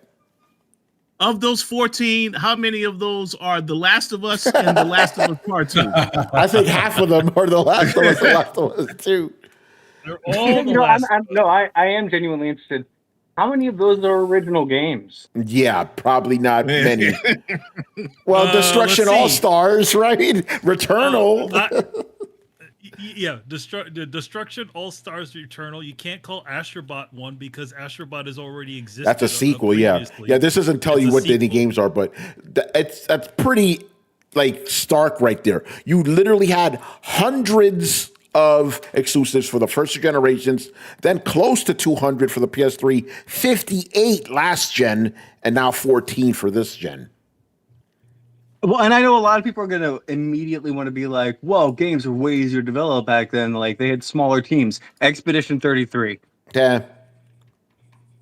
Of those 14, how many of those are The Last of Us and The Last of Us Part 2? I think half of them are The Last of Us, The Last of Us 2. They're all the last. I am genuinely interested. How many of those are original games? Yeah, probably not many. Well, Destruction let's see. All Stars, right? Returnal. The Destruction All Stars Returnal. You can't call Astrobot one because Astrobot has already existed. That's a sequel, yeah. previously. Yeah, this doesn't tell It's you a what the sequel. games are, but that's pretty like stark right there. You literally had hundreds of exclusives for the first generations, then close to 200 for the PS3, 58 last gen, and now 14 for this gen. Well, and I know a lot of people are going to immediately want to be like, well, games were way easier to develop back then. Like, they had smaller teams. Expedition 33. Yeah.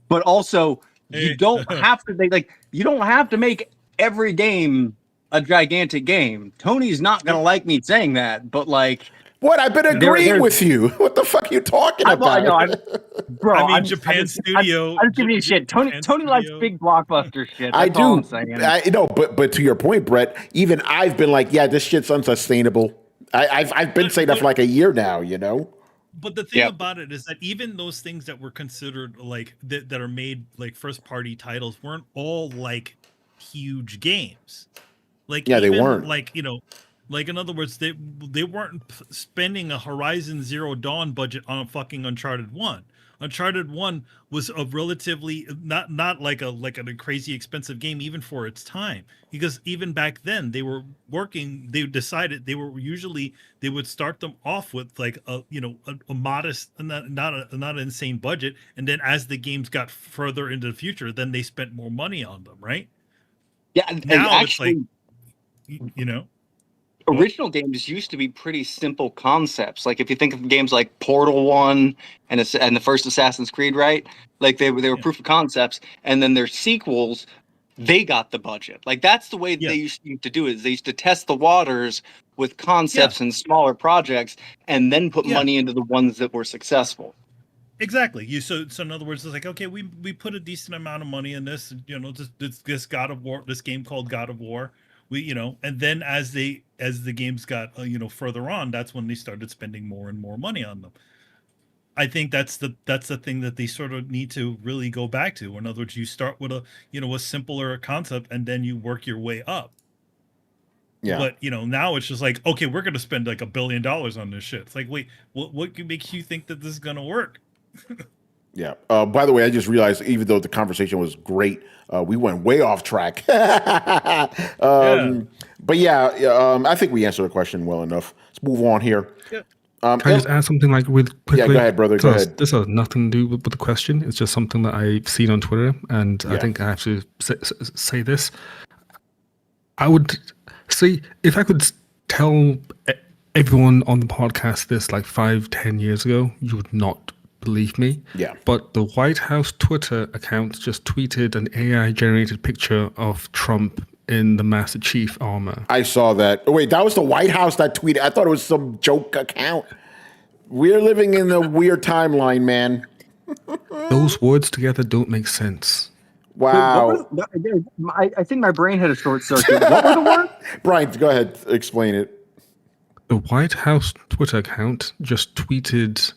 But also, you don't have to you don't have to make every game a gigantic game. Tony's not going to like me saying that, but like... What? I've been agreeing with you. What the fuck are you talking about? I mean, Japan Studio. I'm giving you shit. Tony likes big blockbuster shit. That's I all I'm do. saying. But to your point, Brett, even I've been like, yeah, this shit's unsustainable. I've been saying that for like a year now, you know? But the thing about it is that even those things that were considered like that are made like first party titles weren't all like huge games. Like, yeah, they weren't. Like, you know, like in other words, they weren't spending a Horizon Zero Dawn budget on a fucking Uncharted 1. Uncharted 1 was a relatively not like a crazy expensive game even for its time, because even back then they were working. They decided they would start them off with like a modest, not an insane budget, and then as the games got further into the future, then they spent more money on them, right? Yeah, and now actually, it's like, you know. Original games used to be pretty simple concepts. Like if you think of games like Portal 1 and the first Assassin's Creed, right? Like they were proof of concepts, and then their sequels, they got the budget. Like that's the way they used to do it. They used to test the waters with concepts and smaller projects, and then put money into the ones that were successful. Exactly. So in other words, it's like, okay, we put a decent amount of money in this, this God of War, this game called God of War. And then as the games got further on, that's when they started spending more and more money on them. I think that's the thing that they sort of need to really go back to. In other words, you start with a simpler concept and then you work your way up. Yeah. But now it's just like, okay, we're gonna spend like $1 billion on this shit. It's like, wait, what makes you think that this is gonna work? Yeah. By the way, I just realized, even though the conversation was great, we went way off track. But I think we answered the question well enough. Let's move on here. Yeah. Can I just add something quickly? Yeah, go ahead, brother. Go ahead. This has nothing to do with the question. It's just something that I've seen on Twitter, and I think I have to say this. I would say, if I could tell everyone on the podcast this like 5-10 years ago, you would not believe me. Yeah. But the White House Twitter account just tweeted an AI-generated picture of Trump in the Master Chief armor. I saw that. Oh, wait, that was the White House that tweeted. I thought it was some joke account. We're living in a weird timeline, man. Those words together don't make sense. Wow. I think my brain had a short circuit. What were the words? Brian, go ahead. Explain it. The White House Twitter account just tweeted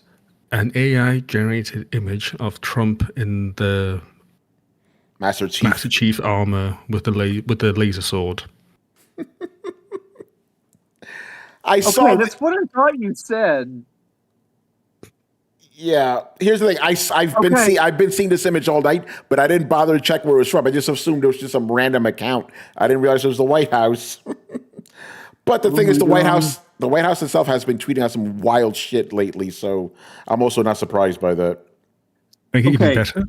an AI-generated image of Trump in the Master Chief armor with the laser sword. That's what I thought you said. Yeah. Here's the thing. I've been seeing this image all night, but I didn't bother to check where it was from. I just assumed it was just some random account. I didn't realize it was the White House. But the thing is, the White House itself has been tweeting out some wild shit lately, so I'm also not surprised by that. Make it even better.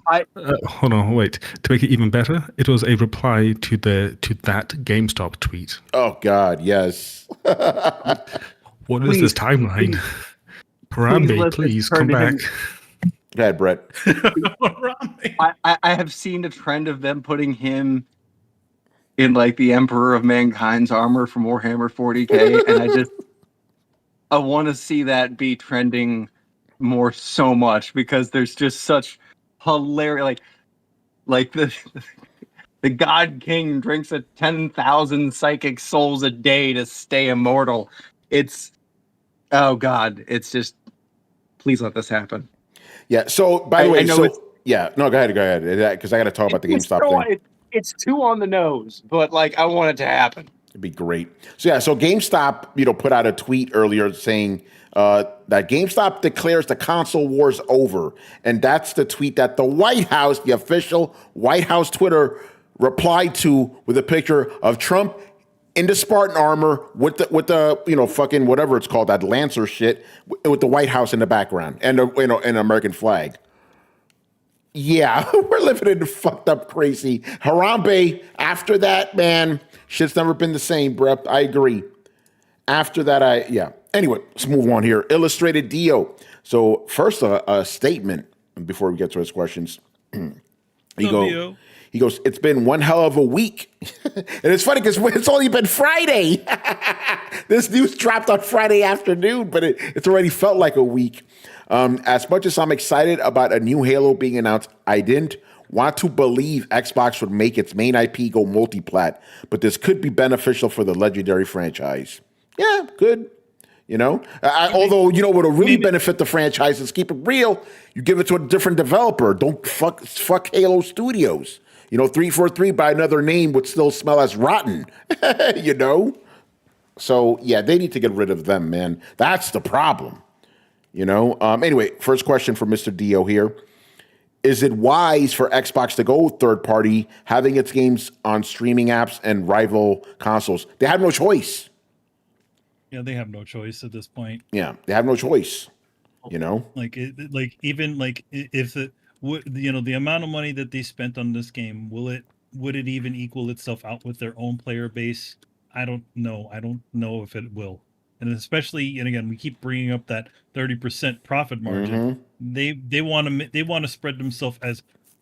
Hold on, wait. To make it even better, it was a reply to that GameStop tweet. Oh God, yes. What is this timeline? Harambe, please come back. Go ahead, Brett. I have seen a trend of them putting him in like the Emperor of Mankind's armor from Warhammer 40K, and I want to see that be trending more so much, because there's just such hilarious, like the God King drinks 10,000 psychic souls a day to stay immortal. It's, oh God, it's just, please let this happen. Yeah. So by the way, Yeah, no, go ahead, because I got to talk about the GameStop thing. It's too on the nose, but like I want it to happen. It'd be great. So GameStop, put out a tweet earlier saying that GameStop declares the console war's over, and that's the tweet that the White House, the official White House Twitter, replied to with a picture of Trump in the Spartan armor with the fucking whatever it's called, that Lancer shit, with the White House in the background and an American flag. Yeah, we're living in the fucked up crazy. Harambe, after that, man, shit's never been the same, bro. I agree. After that, yeah. Anyway, let's move on here. Illustrated Dio. So first, a statement before we get to his questions. He goes, it's been one hell of a week. And it's funny because it's only been Friday. This news dropped on Friday afternoon, but it's already felt like a week. As much as I'm excited about a new Halo being announced, I didn't want to believe Xbox would make its main IP go multi-plat, but this could be beneficial for the legendary franchise. Yeah, good. Although, what will really benefit the franchise is, keep it real, you give it to a different developer. Don't fuck Halo Studios. 343 by another name would still smell as rotten, So, yeah, they need to get rid of them, man. That's the problem. Anyway, first question from Mr. Dio here. Is it wise for Xbox to go third party, having its games on streaming apps and rival consoles? They have no choice. Yeah, they have no choice at this point. Yeah, they have no choice. If the amount of money that they spent on this game, would it even equal itself out with their own player base? I don't know. I don't know if it will. And especially, and again, we keep bringing up that 30% profit margin. Mm-hmm. They want to spread themselves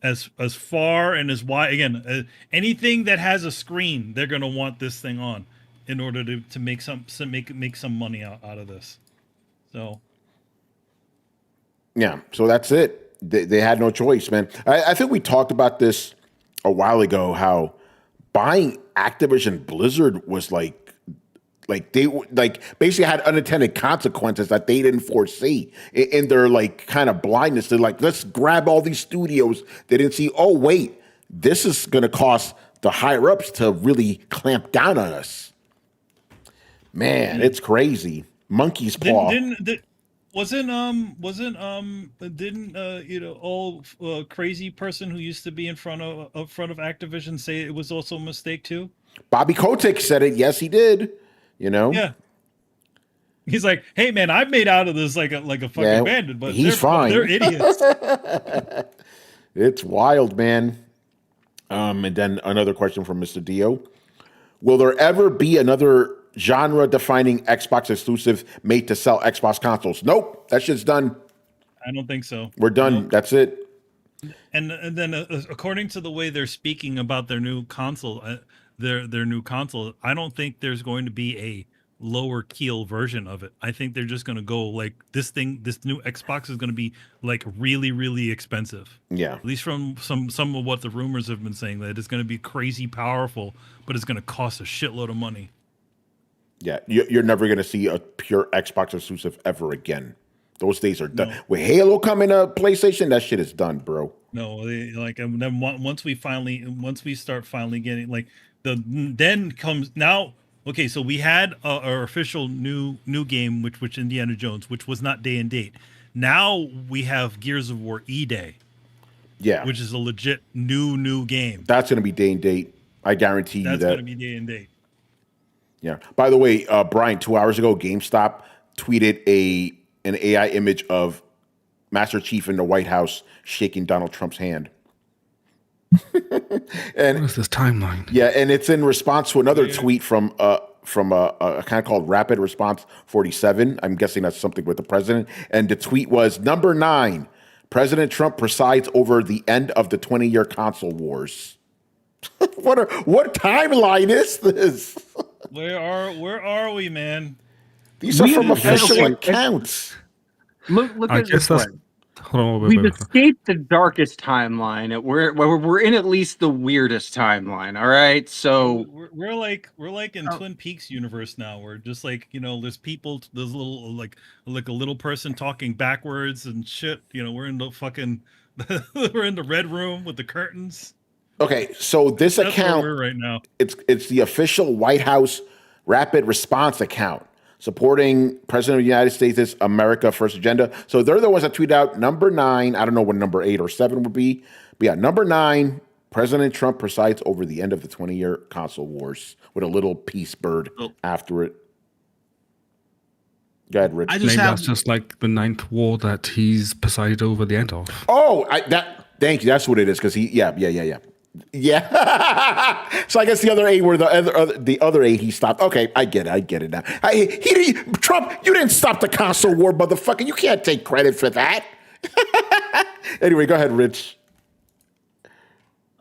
as far and as wide. Again, anything that has a screen, they're going to want this thing on in order to make some money out of this. So, yeah. So that's it. They had no choice, man. I think we talked about this a while ago. How buying Activision Blizzard was like they basically had unintended consequences that they didn't foresee in their kind of blindness. They're like, let's grab all these studios. They didn't see, oh wait, this is going to cost the higher ups to really clamp down on us. Man, it's crazy. Monkey's paw. Crazy person who used to be in front of Activision say it was also a mistake too? Bobby Kotick said it. Yes, he did. Yeah. He's like, hey man, I made out of this like a fucking bandit, but he's fine. They're idiots. It's wild, man. And then another question from Mr. Dio. Will there ever be another genre-defining Xbox exclusive made to sell Xbox consoles? Nope, that shit's done. I don't think so. We're done. Nope. That's it. And then according to the way they're speaking about their new console, their new console, I don't think there's going to be a lower keel version of it. I think they're just going to go like this new Xbox is going to be like really, really expensive. Yeah. At least from some of what the rumors have been saying, that it's going to be crazy powerful, but it's going to cost a shitload of money. Yeah, you're never going to see a pure Xbox exclusive ever again. Those days are done. No. With Halo coming to PlayStation, that shit is done, bro. No, and then once we start finally getting then comes now. Okay, so we had our official new game, which Indiana Jones, which was not day and date. Now we have Gears of War E-Day. Yeah, which is a legit new game. That's going to be day and date. I guarantee you that. That's going to be day and date. Yeah. By the way, Brian, 2 hours ago, GameStop tweeted an AI image of Master Chief in the White House shaking Donald Trump's hand. And what is this timeline? Yeah, and it's in response to another tweet from a kind of called Rapid Response 47. I'm guessing that's something with the president. And the tweet was, number 9, President Trump presides over the end of the 20-year console wars. What timeline is this? Where are we, man? These are from official accounts. Look at this one. Hold on, We've escaped the darkest timeline. We're in at least the weirdest timeline. All right, so we're like in Twin Peaks universe now. We're just there's people, there's little like a little person talking backwards and shit. We're in the fucking We're in the red room with the curtains. Okay, so this That's where account, we're right now. it's the official White House rapid response account supporting President of the United States' America First agenda. So they're the ones that tweet out number 9. I don't know what number 8 or 7 would be, but yeah, number 9. President Trump presides over the end of the 20-year console wars with a little peace bird after it. Go ahead, Rich. Maybe that's just like the 9th war that he's presided over the end of. Oh, thank you. That's what it is. Because yeah. So I guess the other 8 were the other 8 he stopped. Okay, I get it now. Trump, you didn't stop the console war, motherfucker. You can't take credit for that. Anyway, go ahead, Rich.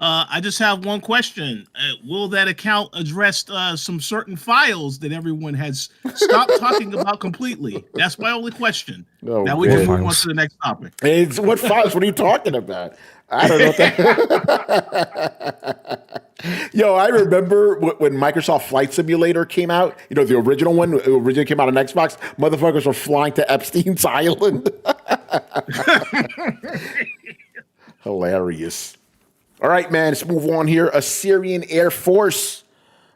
I just have one question. Will that account address some certain files that everyone has stopped talking about completely? That's my only question. Oh, now we can move on to the next topic. It's what files? What are you talking about? I don't know what that. Yo, I remember when Microsoft Flight Simulator came out. You know, the original one originally came out on Xbox. Motherfuckers were flying to Epstein's Island. Hilarious. All right, man, let's move on here. Assyrian Air Force.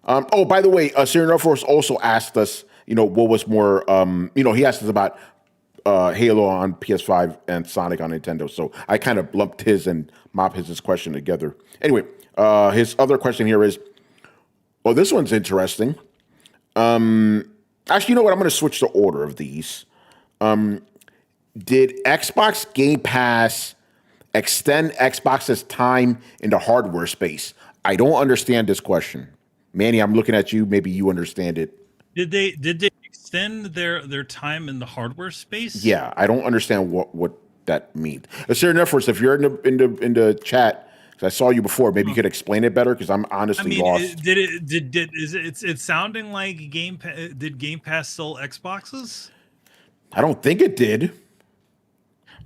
Oh, by the way, Assyrian Air Force also asked us, what was more, he asked us about Halo on PS5 and Sonic on Nintendo. So I kind of lumped his and Mob his question together. Anyway, his other question here is, well, this one's interesting. Actually, you know what? I'm going to switch the order of these. Did Xbox Game Pass extend Xbox's time in the hardware space? I don't understand this question. Manny, I'm looking at you. Maybe you understand it. Did they extend their time in the hardware space? Yeah, I don't understand what that means. Assyrian Air Force, if you're in the chat, because I saw you before, maybe you could explain it better because I'm honestly lost. It's sounding like did Game Pass sell Xboxes? I don't think it did.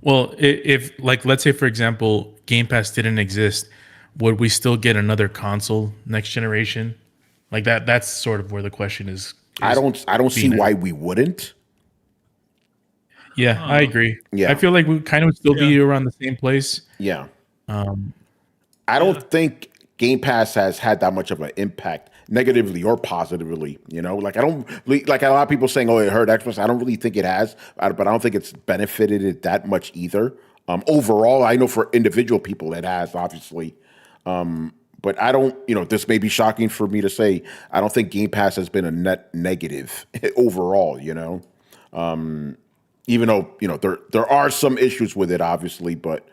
Well, if like, let's say, for example, Game Pass didn't exist, would we still get another console next generation? Like that's sort of where the question is I don't see why we wouldn't. Yeah, I agree. Yeah. I feel like we kind of would still be around the same place. Yeah. I don't think Game Pass has had that much of an impact, negatively or positively. Like I don't like a lot of people saying, "Oh, it hurt Xbox." I don't really think it has, but I don't think it's benefited it that much either. Overall, I know for individual people it has, obviously, but I don't. This may be shocking for me to say. I don't think Game Pass has been a net negative overall. Even though there are some issues with it, obviously, but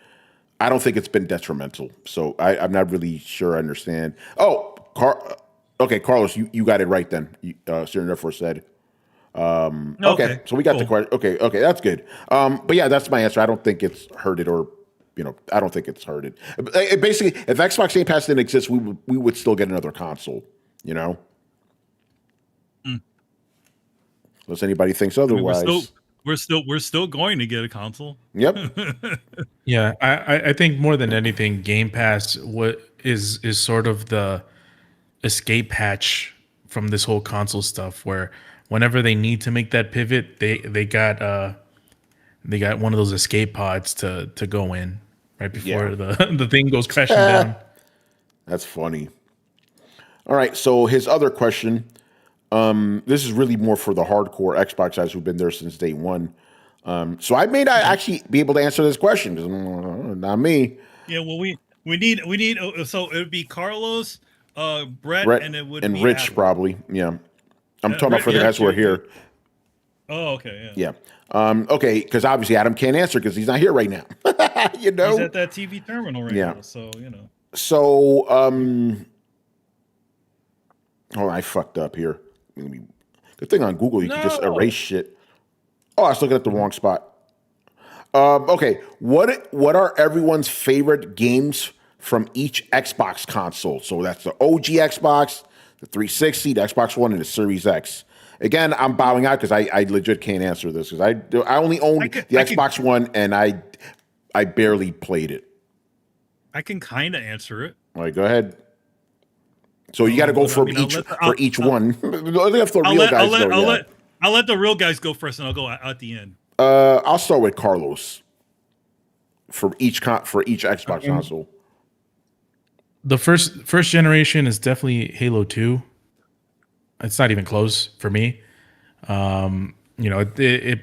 I don't think it's been detrimental. So I'm not really sure I understand. Oh, okay, Carlos, you got it right then. Assyrian Air Force said. Okay, so we got the question. Okay, that's good. But yeah, that's my answer. I don't think it's hurted or, I don't think it's hurted. Basically, if Xbox Game Pass didn't exist, we would still get another console, Unless anybody thinks otherwise. We're still going to get a console. Yep. Yeah, I think more than anything, Game Pass is sort of the escape hatch from this whole console stuff. Where whenever they need to make that pivot, they got one of those escape pods to go in right before the thing goes crashing down. That's funny. All right, so his other question. This is really more for the hardcore Xbox guys who've been there since day one. So I may not actually be able to answer this question because not me. Yeah, well, we need. So it would be Carlos, Brett, and it would be Rich Adam. probably. Yeah, I'm talking about for the guys who are here. Oh, okay. Yeah. Okay, because obviously Adam can't answer because he's not here right now. He's at that TV terminal right now. So So oh, I fucked up here. Good thing on Google you can just erase shit. Oh, I was looking at the wrong spot. Okay, what are everyone's favorite games from each Xbox console? So that's the OG Xbox, the 360, the Xbox One, and the Series X. Again, I'm bowing out because I legit can't answer this because I only own the Xbox One and I barely played it. I can kind of answer it. All right, go ahead. So you got to go for each one. I'll let the real guys go first, and I'll go at the end. I'll start with Carlos. for each Xbox console. The first generation is definitely Halo 2. It's not even close for me. It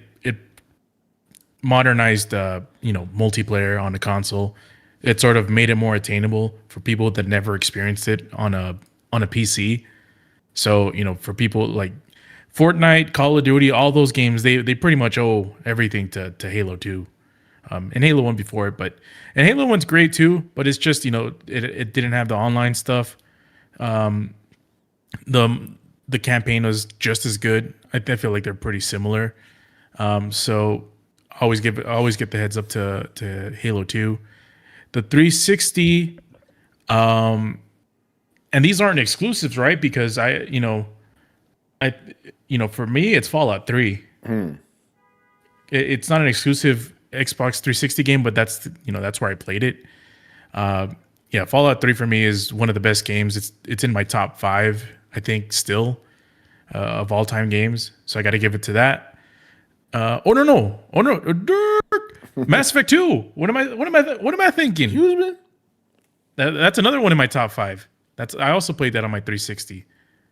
modernized multiplayer on the console. It sort of made it more attainable for people that never experienced it on a PC. So, for people like Fortnite, Call of Duty, all those games, they pretty much owe everything to Halo 2. And Halo 1 before it, and Halo 1's great too, but it's just, it didn't have the online stuff. The campaign was just as good. I feel like they're pretty similar. So always get the heads up to Halo 2. The 360, and these aren't exclusives, right? Because for me, it's Fallout 3. It's not an exclusive Xbox 360 game, but that's where I played it. Fallout 3 for me is one of the best games. It's in my top 5, I think, still of all time games. So I got to give it to that. Mass Effect 2. What am I thinking? Excuse me? That's another one in my top 5. I also played that on my 360.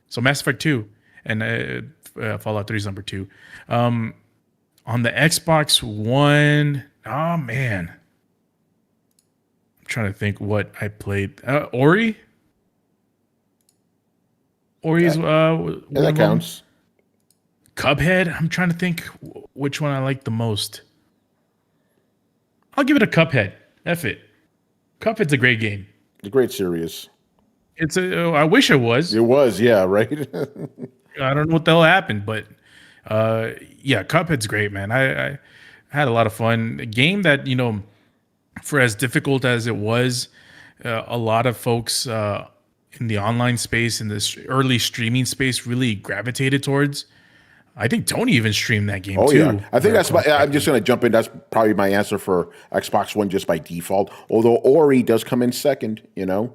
So Mass Effect 2 and Fallout 3 is number 2. On the Xbox One, oh man, I'm trying to think what I played. Ori. Ori's that counts. Cuphead. I'm trying to think which one I like the most. I'll give it a Cuphead. F it. Cuphead's a great game. The great series. I wish it was. It was, yeah, right. I don't know what the hell happened, but Cuphead's great, man. I had a lot of fun. A game that, for as difficult as it was, a lot of folks in the online space, in this early streaming space, really gravitated towards. I think Tony even streamed that game too. Yeah. I think I'm just going to jump in. That's probably my answer for Xbox One just by default. Although Ori does come in second, I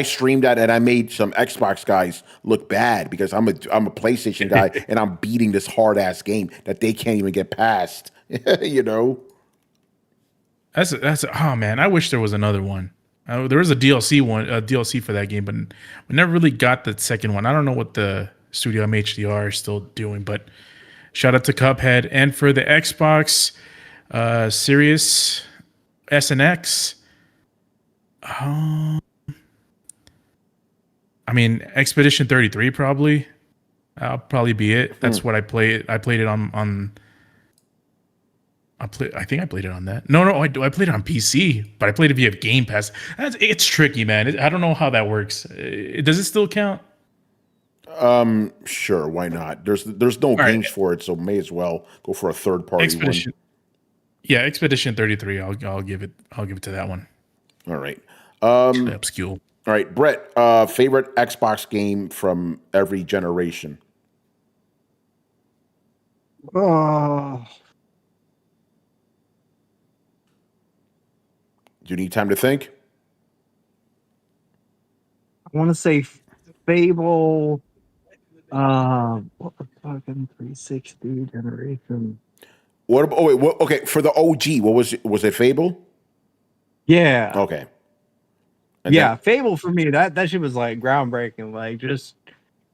streamed that and I made some Xbox guys look bad because I'm a PlayStation guy and I'm beating this hard ass game that they can't even get past. That's oh man, I wish there was another one. There was a DLC for that game, but we never really got the second one. I don't know what the Studio MHDR is still doing, but shout out to Cuphead. And for the Xbox Series S and X. Expedition 33 probably. I'll probably be it. That's what I played. I played it on. I think I played it on that. No, I played it on PC, but I played it via Game Pass. It's tricky, man. I don't know how that works. Does it still count? Sure. Why not? There's no games for it, so may as well go for a third party Expedition. One. Yeah, Expedition 33. I'll give it to that one. All right. Obscure. All right, Brett. Favorite Xbox game from every generation? Oh. Do you need time to think? I want to say Fable. What the fucking 360 generation? What? Okay, for the OG, what was it? Was it Fable? Yeah. Okay. And Fable for me, that shit was like groundbreaking. Like just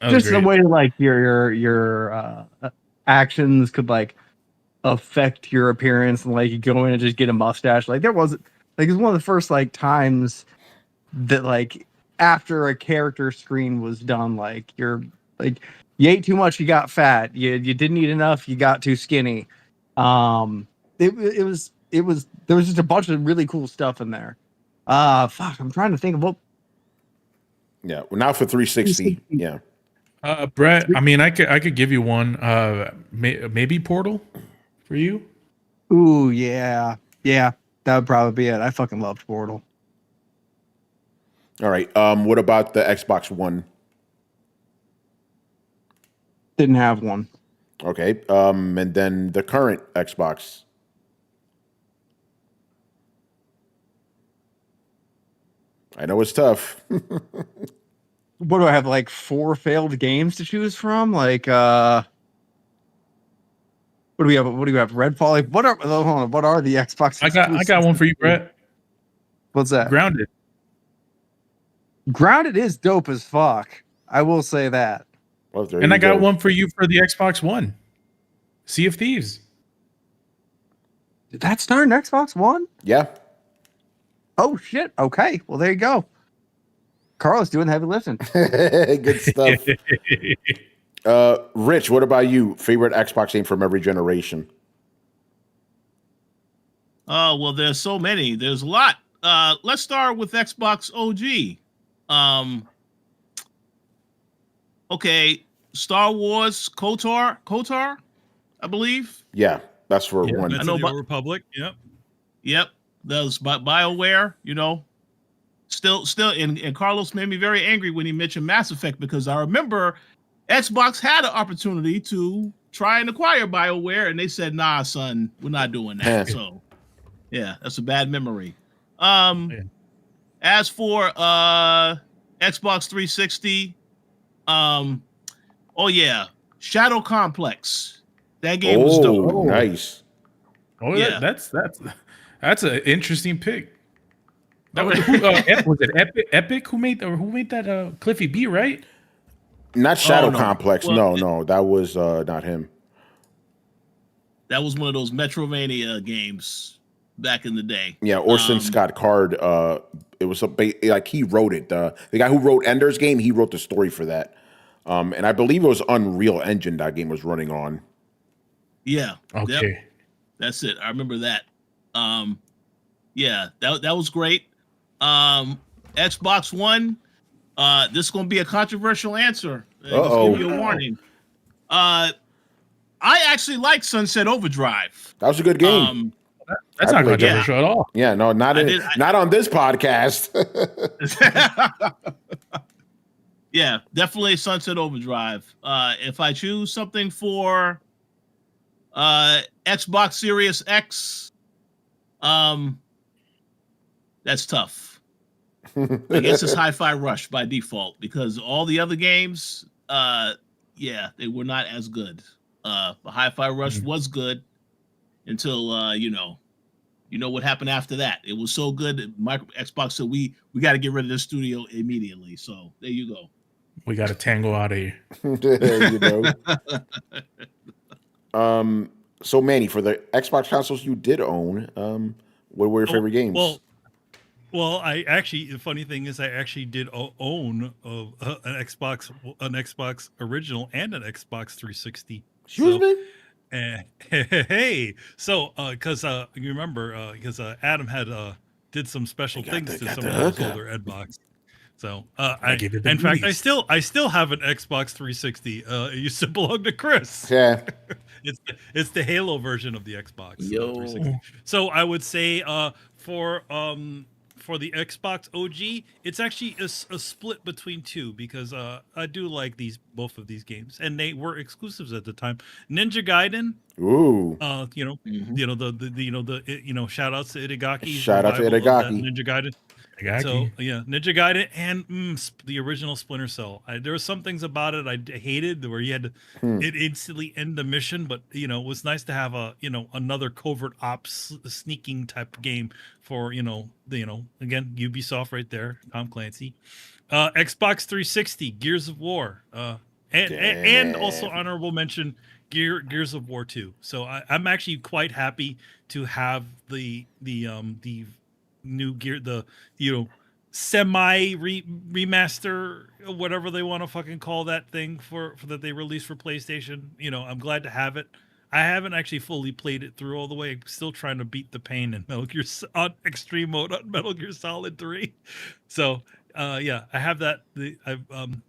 great. the way like your actions could like affect your appearance, and like you go in and just get a mustache. Like there wasn't like it was one of the first like times that like after a character screen was done, like you're like you ate too much, you got fat. You didn't eat enough, you got too skinny. It was there was just a bunch of really cool stuff in there. I'm trying to think of what. Yeah, well, now for 360. Yeah. Brett, I could give you one. Maybe Portal for you. Ooh, yeah, that would probably be it. I fucking loved Portal. All right. What about the Xbox One? Didn't have one. Okay. And then the current Xbox. I know it's tough. What do I have? Like 4 failed games to choose from? Like, what What do we have? What do you have? Redfall. Like, what are? Hold on. What are the Xbox? I got one for you, Brett. What's that? Grounded. Grounded is dope as fuck. I will say that. Well, there And you I got go. one for you for the Xbox One. Sea of Thieves. Did that start in Xbox One? Yeah. Oh shit. Okay. Well, there you go. Carlos doing the heavy lifting. Good stuff. Rich, what about you? Favorite Xbox game from every generation? Oh, well, there's so many. There's a lot. Let's start with Xbox OG. Okay, Star Wars KOTOR, I believe. Yeah, that's for one. Knights I know of the about- Old Republic. Yep. Yep, that was BioWare. You know, still, and Carlos made me very angry when he mentioned Mass Effect because I remember Xbox had an opportunity to try and acquire BioWare, and they said, "Nah, son, we're not doing that." So, yeah, that's a bad memory. As for Xbox 360, oh yeah, Shadow Complex. That game was dope. Oh, nice. Oh, Yeah. that's an interesting pick. That was, was it Epic who made that Cliffy B, right? Not Shadow no. Complex. Well, no, that was not him. That was one of those Metrovania games back in the day. Yeah, Orson Scott Card. It was like he wrote it. The guy who wrote Ender's Game, he wrote the story for that. And I believe it was Unreal Engine that game was running on. Yeah. Okay. Yep, that's it. I remember that. Yeah, that was great. Xbox One. This is gonna be a controversial answer. Just give you a warning. I actually like Sunset Overdrive. That was a good game. That's I not played that. controversial at all. Yeah, no, not on this podcast. Yeah, definitely Sunset Overdrive. If I choose something for Xbox Series X, that's tough. I guess it's Hi-Fi Rush by default because all the other games, yeah, they were not as good. The Hi-Fi Rush was good until you know what happened after that. It was so good that Xbox said we got to get rid of this studio immediately. So there you go. We got to tango out of here. You know. So Manny, for the Xbox consoles you did own, what were your favorite games? Well, I actually, the funny thing is, I actually did own an Xbox original and an Xbox 360. Excuse me? Hey, so because you remember, because Adam had did some special things to some of those older Xbox. So I give it the in fact, goodies. I still have an Xbox 360. It used to belong to Chris. Yeah. It's the Halo version of the Xbox 360. Yo. So I would say for the Xbox OG, it's actually a split between two because I do like both of these games, and they were exclusives at the time. Ninja Gaiden, Ooh. shout outs to Itagaki. Shout out to revival of that Itagaki. Ninja Gaiden. So yeah, Ninja Gaiden and the original Splinter Cell. There were some things about it I hated where you had to it instantly end the mission, but it was nice to have another covert ops sneaking type game for again Ubisoft right there, Tom Clancy. Xbox 360, Gears of War, and also honorable mention Gears of War 2. So I'm actually quite happy to have the new gear, the semi remaster, whatever they want to fucking call that thing for that they released for PlayStation. I'm glad to have it. I haven't actually fully played it through all the way. I'm still trying to beat the pain in Metal Gear on extreme mode on Metal Gear Solid 3. So yeah, I have that. I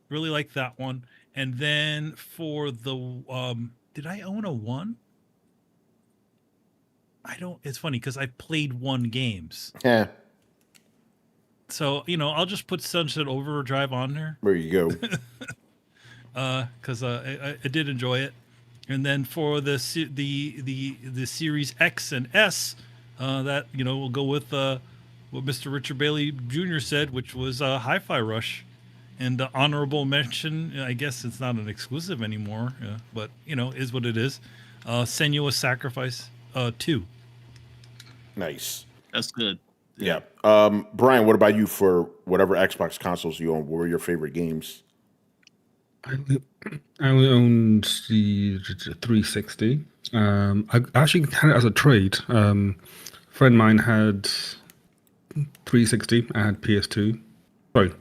really like that one. And then for the did I own a 1? I don't. It's funny because I played 1 games. Yeah. So I'll just put Sunset Overdrive on there. There you go. Because I did enjoy it. And then for the Series X and S, that we'll go with what Mr. Richard Bailey Jr. said, which was Hi-Fi Rush, and honorable mention. I guess it's not an exclusive anymore, but is what it is. Senua's Sacrifice 2. Nice. That's good. Yeah. Brian, what about you for whatever Xbox consoles you own? What were your favorite games? I only owned the 360. I actually had it as a trade. Friend of mine had 360. I had PS2. Sorry,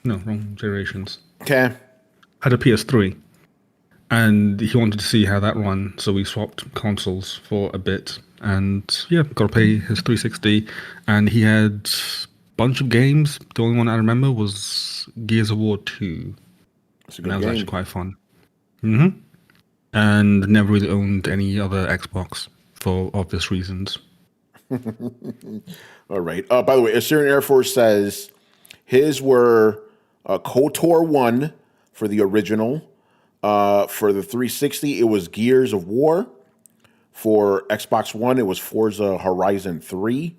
no, wrong generations. Okay. I had a PS3, and he wanted to see how that ran, so we swapped consoles for a bit. And yeah, got to pay his 360, and he had a bunch of games. The only one I remember was Gears of War 2. It's a And good that was game. actually quite fun. And never really owned any other Xbox for obvious reasons. All right. By the way, Assyrian Air Force says his were KOTOR 1 for the original. For the 360, it was Gears of War. For Xbox One, it was Forza Horizon 3.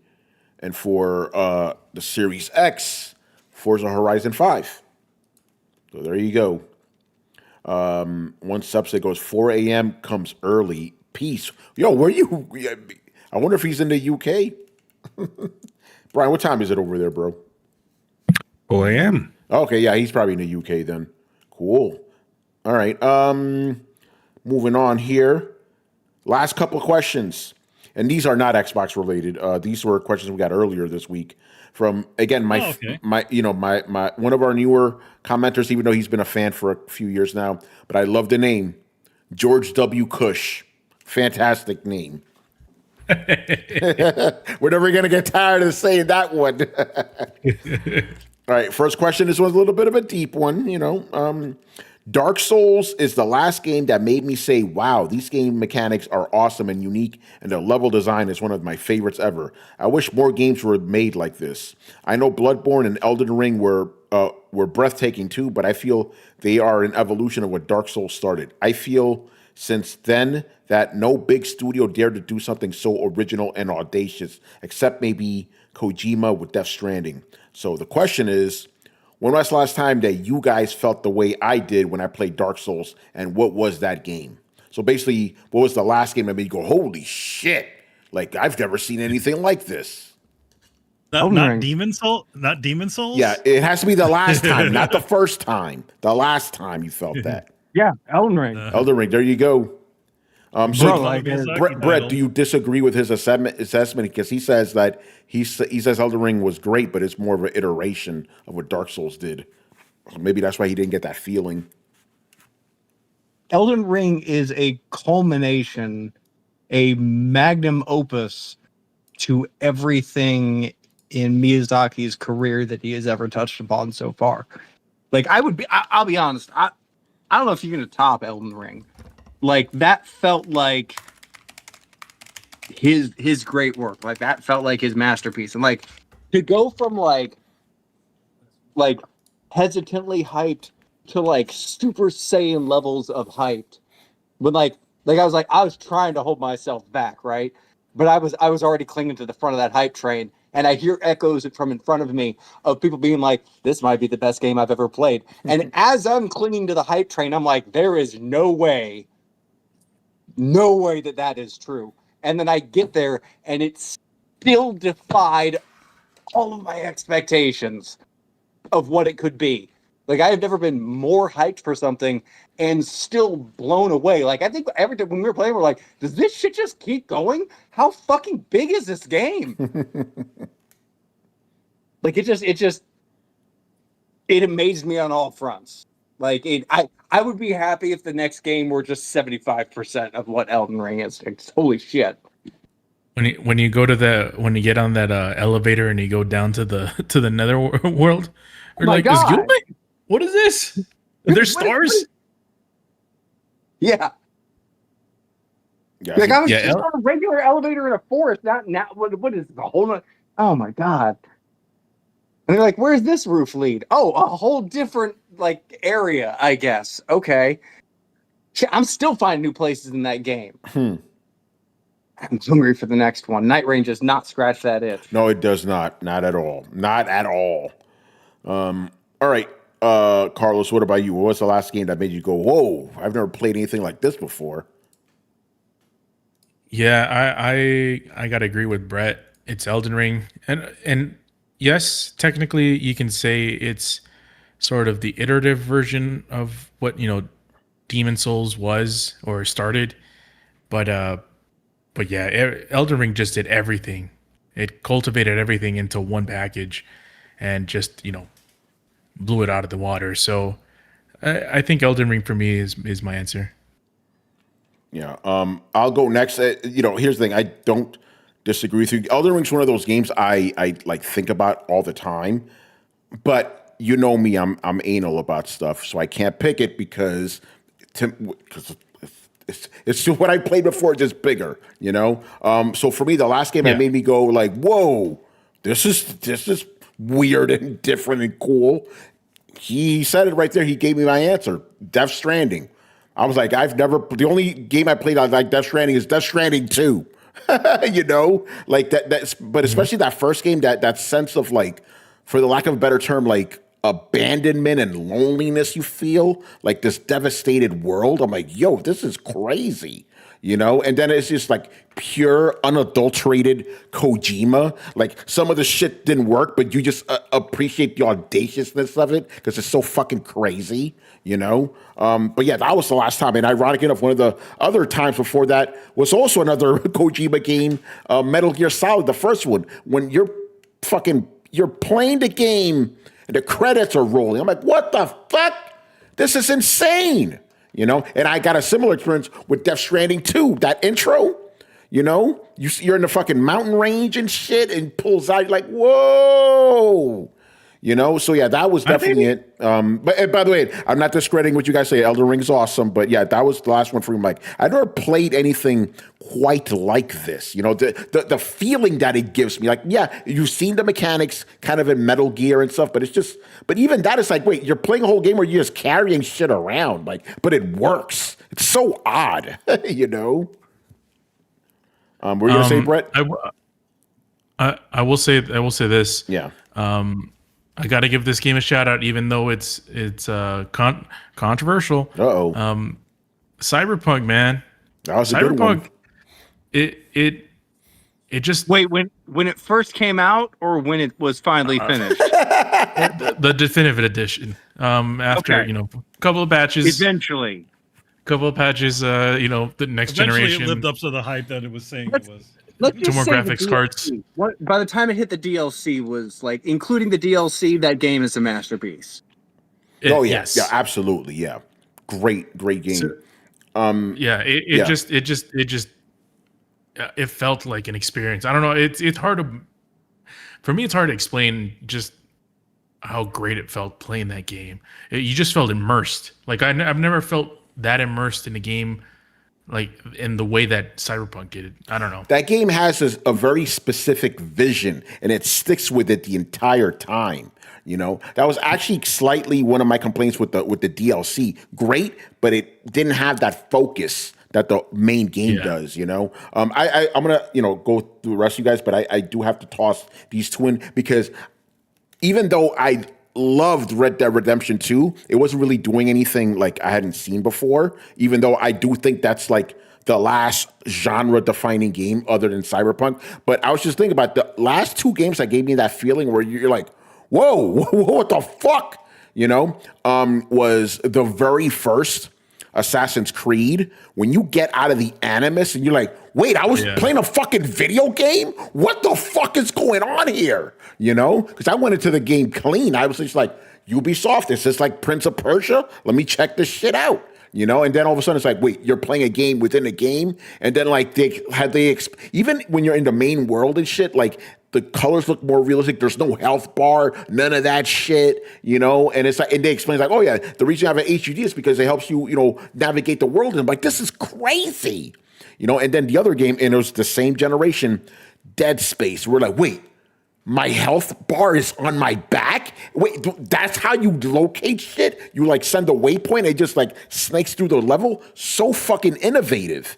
And for the Series X, Forza Horizon 5. So there you go. One subset goes 4 a.m. comes early. Peace. Yo, where you? I wonder if he's in the UK. Brian, what time is it over there, bro? 4 a.m. Okay, yeah, he's probably in the UK then. Cool. All right. Moving on here. Last couple of questions. And these are not Xbox related. These were questions we got earlier this week from again my one of our newer commenters, even though he's been a fan for a few years now. But I love the name George W. Cush. Fantastic name. We're never gonna get tired of saying that one. All right, first question. This one's a little bit of a deep one. Dark Souls is the last game that made me say, wow, these game mechanics are awesome and unique, and the level design is one of my favorites ever. I wish more games were made like this. I know Bloodborne and Elden Ring were breathtaking too, but I feel they are an evolution of what Dark Souls started. I feel since then that no big studio dared to do something so original and audacious, except maybe Kojima with Death Stranding. So the question is, when was the last time that you guys felt the way I did when I played Dark Souls, and what was that game? So basically, what was the last game that made you go, holy shit, like I've never seen anything like this? Not Demon Soul? Not Demon Souls? Yeah, it has to be the last time, not the first time. The last time you felt that. Yeah, Elden Ring. Elden Ring, there you go. Brett, do you disagree with his assessment? Because he says that he says Elden Ring was great, but it's more of an iteration of what Dark Souls did. So maybe that's why he didn't get that feeling. Elden Ring is a culmination, a magnum opus to everything in Miyazaki's career that he has ever touched upon so far. Like I'll be honest, I don't know if you're gonna top Elden Ring. Like that felt like his great work. Like that felt like his masterpiece. And like to go from like hesitantly hyped to like Super Saiyan levels of hyped. But I was trying to hold myself back, right? But I was already clinging to the front of that hype train, and I hear echoes from in front of me of people being like, this might be the best game I've ever played. And as I'm clinging to the hype train, I'm like, there is no way that is true. And then I get there, and it still defied all of my expectations of what it could be. Like, I have never been more hyped for something and still blown away. Like, I think every time when we were playing, we're like, does this shit just keep going? How fucking big is this game? Like, it amazed me on all fronts. Like, I would be happy if the next game were just 75% of what Elden Ring is. It's, holy shit. When you get on that elevator and you go down to the nether world, you're like, God. is Gilbert? What is this? Are there stars? Yeah. Yeah, Like I was just on a regular elevator in a forest, not what is the whole? Oh my god! And they're like, "Where's this roof lead?" Oh, a whole different like area, I guess. Okay, I'm still finding new places in that game. I'm hungry for the next one. Night Range does not scratch that itch. No, it does not. Not at all. Not at all. All right, Carlos, what about you? What was the last game that made you go, whoa, I've never played anything like this before? Yeah, I gotta agree with Brett. It's Elden Ring, and yes, technically you can say it's sort of the iterative version of what Demon Souls was or started, but yeah, Elden Ring just did everything. It cultivated everything into one package, and just blew it out of the water. So I think Elden Ring for me is my answer. Yeah. I'll go next. Here's the thing. I don't disagree with you. Elden Ring's one of those games I like think about all the time. But you know me, I'm anal about stuff, so I can't pick it because it's just what I played before, just bigger. So for me, the last game that made me go like, "Whoa, this is weird and different and cool." He said it right there. He gave me my answer. Death Stranding. I was like, the only game I played like Death Stranding is Death Stranding 2. Like that's, but especially that first game, that sense of like, for the lack of a better term, like abandonment and loneliness you feel, like this devastated world. I'm like, yo, this is crazy. And then it's just like pure, unadulterated Kojima. Like some of the shit didn't work, but you just appreciate the audaciousness of it because it's so fucking crazy, But yeah, that was the last time. And ironic enough, one of the other times before that was also another Kojima game, Metal Gear Solid, the first one, when you're playing the game and the credits are rolling. I'm like, what the fuck? This is insane. And I got a similar experience with Death Stranding 2, that intro, you're in the fucking mountain range and shit and pulls out, you're like, whoa, so yeah, that was definitely it. But by the way, I'm not discrediting what you guys say. Elden Ring is awesome, but yeah, that was the last one for me. Like, I've never played anything quite like this. The feeling that it gives me. Like, yeah, you've seen the mechanics kind of in Metal Gear and stuff, but but even that is like, wait, you're playing a whole game where you're just carrying shit around, like, but it works. It's so odd, Were you gonna say, Brett? I will say this. Yeah. I got to give this game a shout out, even though it's controversial. Uh-oh. Cyberpunk, man. That was a good one. It just Wait, when it first came out or when it was finally finished? the definitive edition. After a couple of patches. Eventually. The next Eventually, generation. it lived up to the hype that it was saying it was. Let's Two just more say the graphics cards. By the time it hit the DLC, was like, including the DLC, that game is a masterpiece. Oh yeah, Yes. yeah, absolutely, yeah. Great game. So, it felt like an experience. I don't know. It's hard for me. It's hard to explain just how great it felt playing that game. You just felt immersed. Like I've never felt that immersed in a game, like in the way that Cyberpunk did. I don't know. That game has a very specific vision, and it sticks with it the entire time. That was actually slightly one of my complaints with the DLC. Great, but it didn't have that focus that the main game does. I'm gonna go through the rest of you guys, but I do have to toss these two in because even though I loved Red Dead Redemption 2, it wasn't really doing anything like I hadn't seen before, even though I do think that's like the last genre-defining game other than Cyberpunk. But I was just thinking about the last two games that gave me that feeling where you're like, whoa, what the fuck? Was the very first Assassin's Creed, when you get out of the Animus and you're like, wait, I was playing a fucking video game? What the fuck is going on here? Because I went into the game clean. I was just like, Ubisoft, is this like Prince of Persia? Let me check this shit out. And then all of a sudden it's like, wait, you're playing a game within a game? And then like even when you're in the main world and shit, like the colors look more realistic. There's no health bar, none of that shit, and it's like, and they explain like, oh yeah, the reason you have an HUD is because it helps you, navigate the world. And I'm like, this is crazy, and then the other game, and it was the same generation, Dead Space. We're like, wait, my health bar is on my back? Wait, that's how you locate shit? You like send a waypoint, it just like snakes through the level? So fucking innovative,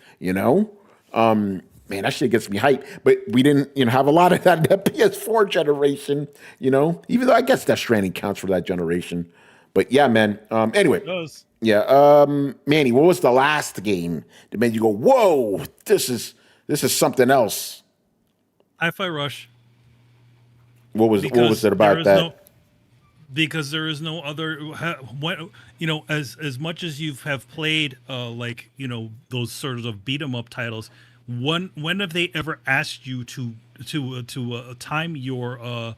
Man, that shit gets me hyped. But we didn't, have a lot of that in the PS4 generation, even though I guess Death Stranding counts for that generation. But yeah, man. Anyway. Yeah. Manny, what was the last game that made you go, whoa, this is This is something else. Hi-Fi Rush. What was it about that? Because there is no other. As much as you have played, those sort of beat 'em up titles. When have they ever asked you to time your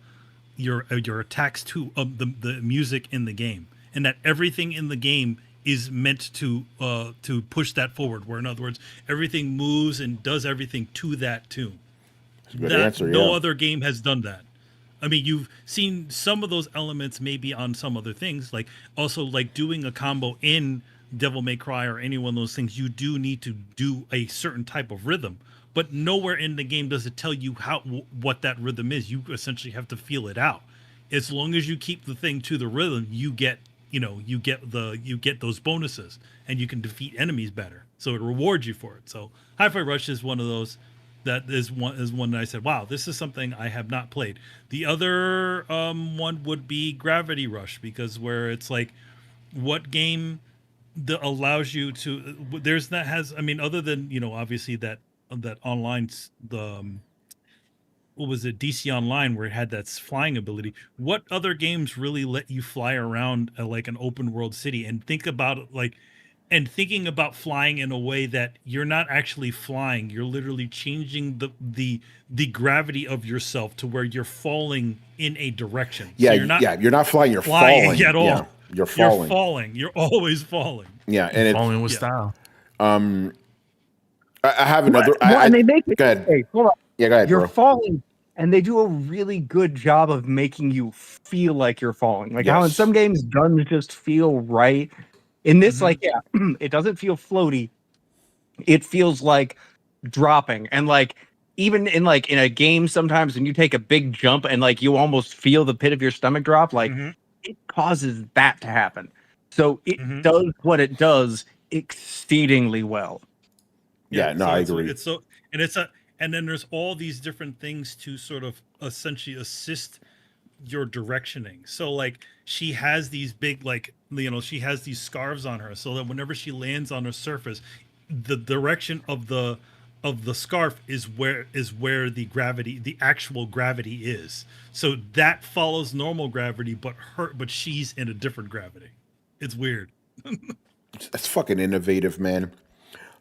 attacks to the music in the game, and that everything in the game is meant to push that forward? Where, in other words, everything moves and does everything to that tune. Good answer, no other game has done that. I mean, you've seen some of those elements maybe on some other things, like also like doing a combo in Devil May Cry or any one of those things. You do need to do a certain type of rhythm, but nowhere in the game does it tell you what that rhythm is. You essentially have to feel it out. As long as you keep the thing to the rhythm, you get those bonuses, and you can defeat enemies better. So it rewards you for it. So Hi-Fi Rush is one of those. That is one that I said, wow, this is something I have not played. The other one would be Gravity Rush, because where it's like, what game that allows you to, other than, obviously that online, what was it, DC Online, where it had that flying ability. What other games really let you fly around like an open world city and think about it like, and thinking about flying in a way that you're not actually flying, you're literally changing the gravity of yourself to where you're falling in a direction. Yeah, so you're not flying, you're falling at all. Yeah, you're falling. You're falling. You're always falling. Yeah, and Falling with style. I have another. And they make it. Go ahead. Hey, hold on. Yeah, go ahead, You're bro. falling, and they do a really good job of making you feel like you're falling. Like how in Yes. some games guns just feel right. In this, it doesn't feel floaty. It feels like dropping. And like even in a game, sometimes when you take a big jump and like you almost feel the pit of your stomach drop, like it causes that to happen. So it does what it does exceedingly well. I agree. And then there's all these different things to sort of essentially assist your directioning. So like she has these big, she has these scarves on her, so that whenever she lands on a surface, the direction of the scarf is where the actual gravity is. So that follows normal gravity, but she's in a different gravity. It's weird. That's fucking innovative, man.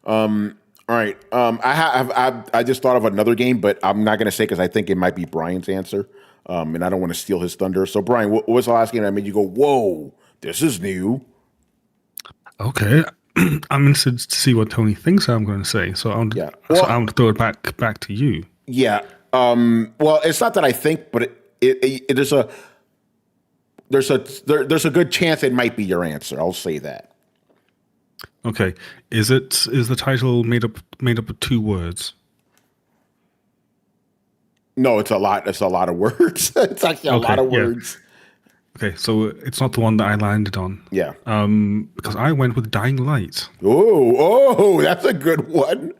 All right. I just thought of another game, but I'm not gonna say because I think it might be Brian's answer. And I don't want to steal his thunder. So, Brian, what was the last game that made you go, whoa, this is new? Okay. I'm interested to see what Tony thinks I'm going to say. So I'm going to throw it back to you. Yeah. Well, it's not that I think, but there's a good chance it might be your answer. I'll say that. Okay. Is the title made up of 2 words? No, it's a lot. It's a lot of words. It's actually a lot of words. Okay, so it's not the one that I landed on. Yeah. Because I went with Dying Light. Oh, that's a good one.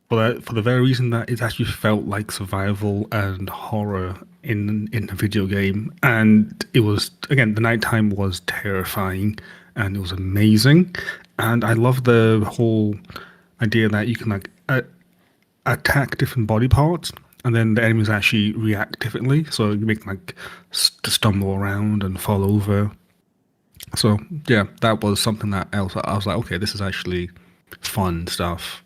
For the very reason that it actually felt like survival and horror in a video game, and it was, again, the nighttime was terrifying, and it was amazing, and I love the whole idea that you can attack different body parts, and then the enemies actually react differently. So you make them stumble around and fall over. So yeah, that was something that I was like, okay, this is actually fun stuff.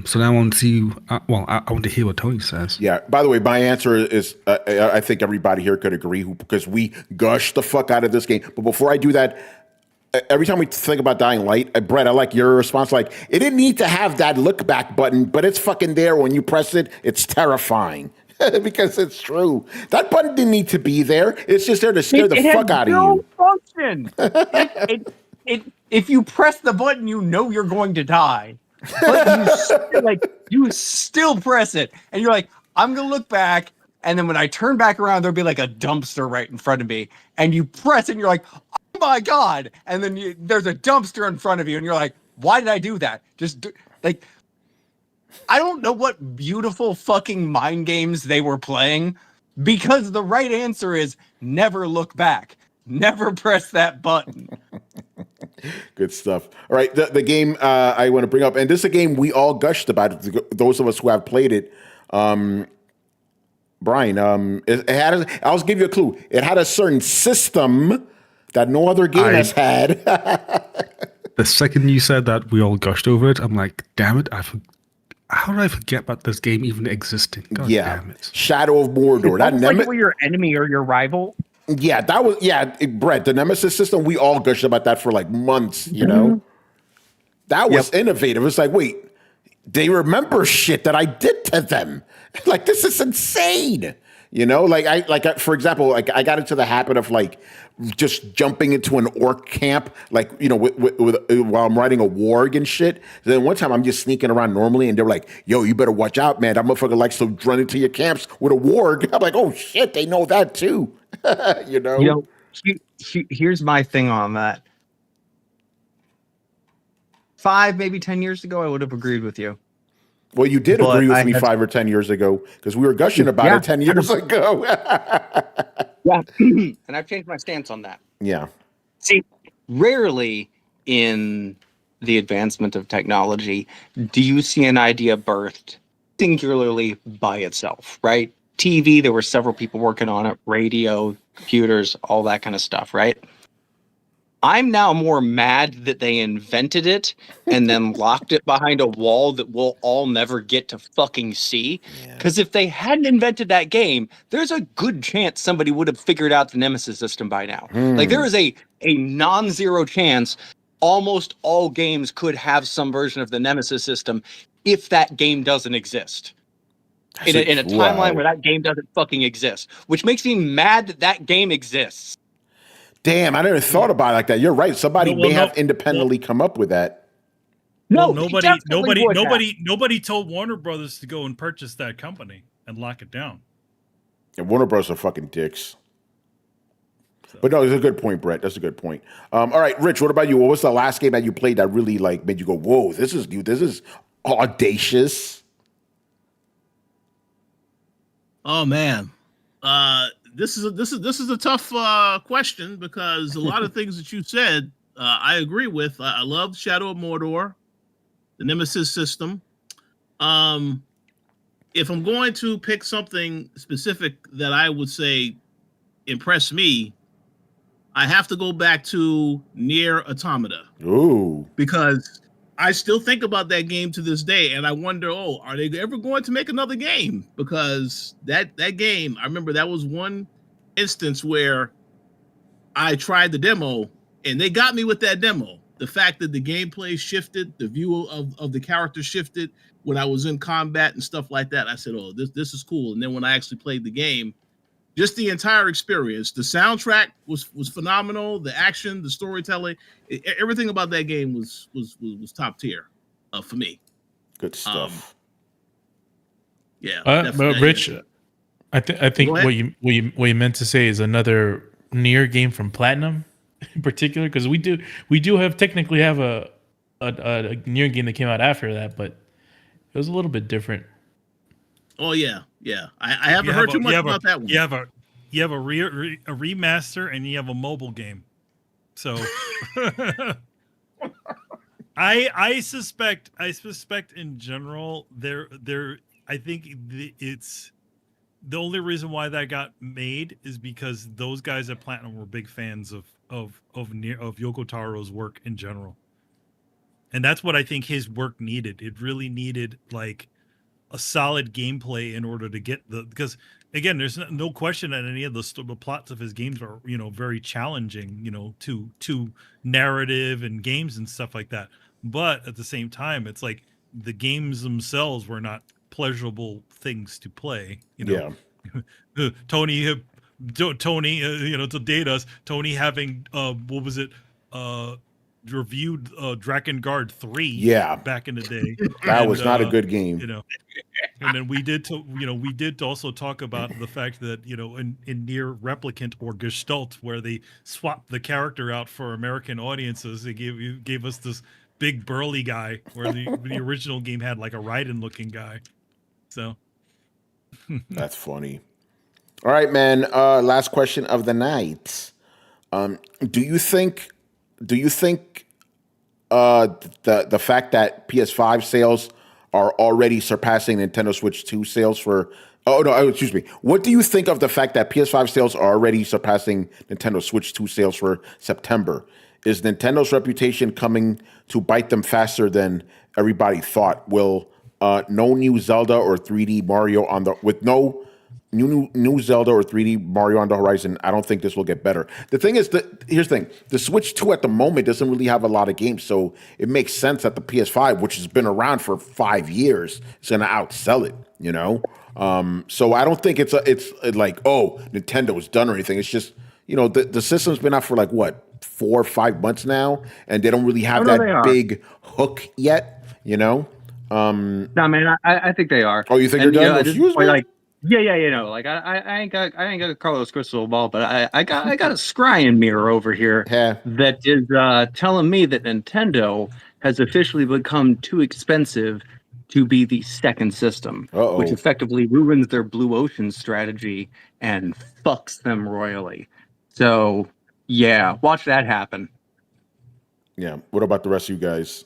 So now I want to see. I want to hear what Tony says. Yeah. By the way, my answer is I think everybody here could agree because we gush the fuck out of this game. But before I do that, every time we think about Dying Light, Brett, I like your response. Like, it didn't need to have that look back button, but it's fucking there. When you press it, it's terrifying because it's true. That button didn't need to be there. It's just there to scare the fuck out of you. Function. If you press the button, you know you're going to die. But you still press it, and you're like, I'm gonna look back, and then when I turn back around, there'll be like a dumpster right in front of me, and you press it, and you're like, oh my god, and then there's a dumpster in front of you, and you're like, why did I do that? I don't know what beautiful fucking mind games they were playing, because the right answer is never look back, never press that button. Good stuff. All right, the game I want to bring up, and this is a game we all gushed about. Those of us who have played it. Brian, it had. I'll give you a clue. It had a certain system that no other game has had. The second you said that, we all gushed over it. I'm like, damn it! How did I forget about this game even existing? God damn it! Shadow of Mordor. That like were your enemy or your rival. Yeah, that was Brett. The Nemesis system. We all gushed about that for like months. You know, that was innovative. It's like, wait, they remember shit that I did to them. Like, this is insane. You know, for example, like I got into the habit of like just jumping into an orc camp, like, you know, while I'm riding a warg and shit. Then one time I'm just sneaking around normally, and they're like, "Yo, you better watch out, man. That motherfucker likes to run into your camps with a warg." I'm like, "Oh shit, they know that too." You know. Here's my thing on that. 5, maybe 10 years ago, I would have agreed with you. Well, you did agree with me 5 or 10 years ago, because we were gushing about it 10 years ago. Yeah, and I've changed my stance on that. Yeah. See, rarely in the advancement of technology do you see an idea birthed singularly by itself, right? TV, there were several people working on it, radio, computers, all that kind of stuff, right? I'm now more mad that they invented it and then locked it behind a wall that we'll all never get to fucking see. Because if they hadn't invented that game, there's a good chance somebody would have figured out the Nemesis system by now. Like, there is a non-zero chance almost all games could have some version of the Nemesis system if that game doesn't exist. In a timeline where that game doesn't fucking exist. Which makes me mad that that game exists. Damn, I never thought about it like that. You're right. Somebody may have independently come up with that. No, nobody told Warner Brothers to go and purchase that company and lock it down. And Warner Brothers are fucking dicks. So. But no, it's a good point, Brett. That's a good point. All right, Rich, what about you? What was the last game that you played that really like made you go, "Whoa, this is new. This is audacious"? Oh man. This is a tough question, because a lot of things that you said I agree with. I love Shadow of Mordor, the Nemesis system. If I'm going to pick something specific that I would say impressed me, I have to go back to Nier Automata. Ooh, because I still think about that game to this day, and I wonder, are they ever going to make another game? Because that game, I remember that was one instance where I tried the demo, and they got me with that demo. The fact that the gameplay shifted, the view of the character shifted when I was in combat and stuff like that. I said, this is cool. And then when I actually played the game, just the entire experience, the soundtrack was phenomenal, the action, the storytelling, everything about that game was top tier for me. Good stuff. But Rich, I think what you meant to say is another Nier game from Platinum, in particular, because we do technically have a Nier game that came out after that, but it was a little bit different. Oh yeah. I haven't heard too much about that one. You have a remaster, and you have a mobile game. So I suspect in general I think it's the only reason why that got made is because those guys at Platinum were big fans of Yoko Taro's work in general. And that's what I think his work needed. It really needed like a solid gameplay in order to get because again, there's no question that any of the plots of his games are, very challenging, to narrative and games and stuff like that. But at the same time, it's like the games themselves were not pleasurable things to play. Yeah. Tony, to date us, Tony having what was it? Reviewed Drakengard 3 back in the day. That was not a good game. And then we did also talk about the fact that, in Nier Replicant or Gestalt, where they swapped the character out for American audiences, they gave us this big burly guy, where the original game had like a Raiden looking guy. So that's funny. All right, man. Last question of the night. Do you think the fact that PS5 sales are already surpassing Nintendo Switch 2 sales for. Oh no, excuse me. What do you think of the fact that PS5 sales are already surpassing Nintendo Switch 2 sales for September? Is Nintendo's reputation coming to bite them faster than everybody thought? Will no new Zelda or 3D Mario on the with no new Zelda or 3D Mario on the horizon, I don't think this will get better. The thing is that here's the thing: the Switch 2 at the moment doesn't really have a lot of games, so it makes sense that the PS5, which has been around for 5 years, is going to outsell it. You know, so I don't think it's like, oh, Nintendo's done or anything. It's just, you know, the system's been out for like what, 4 or 5 months now, and they don't really have they that are. big hook yet. You know. No, man, I think they are. Oh, you think And, they're you know, done? at this Excuse me? point, like, yeah, you know, like I ain't got a Carlos crystal ball, but I got a scrying mirror over here Yeah. that is telling me that Nintendo has officially become too expensive to be the second system, which Uh-oh. effectively ruins their blue ocean strategy and fucks them royally. So yeah, watch that happen. Yeah. What about the rest of you guys?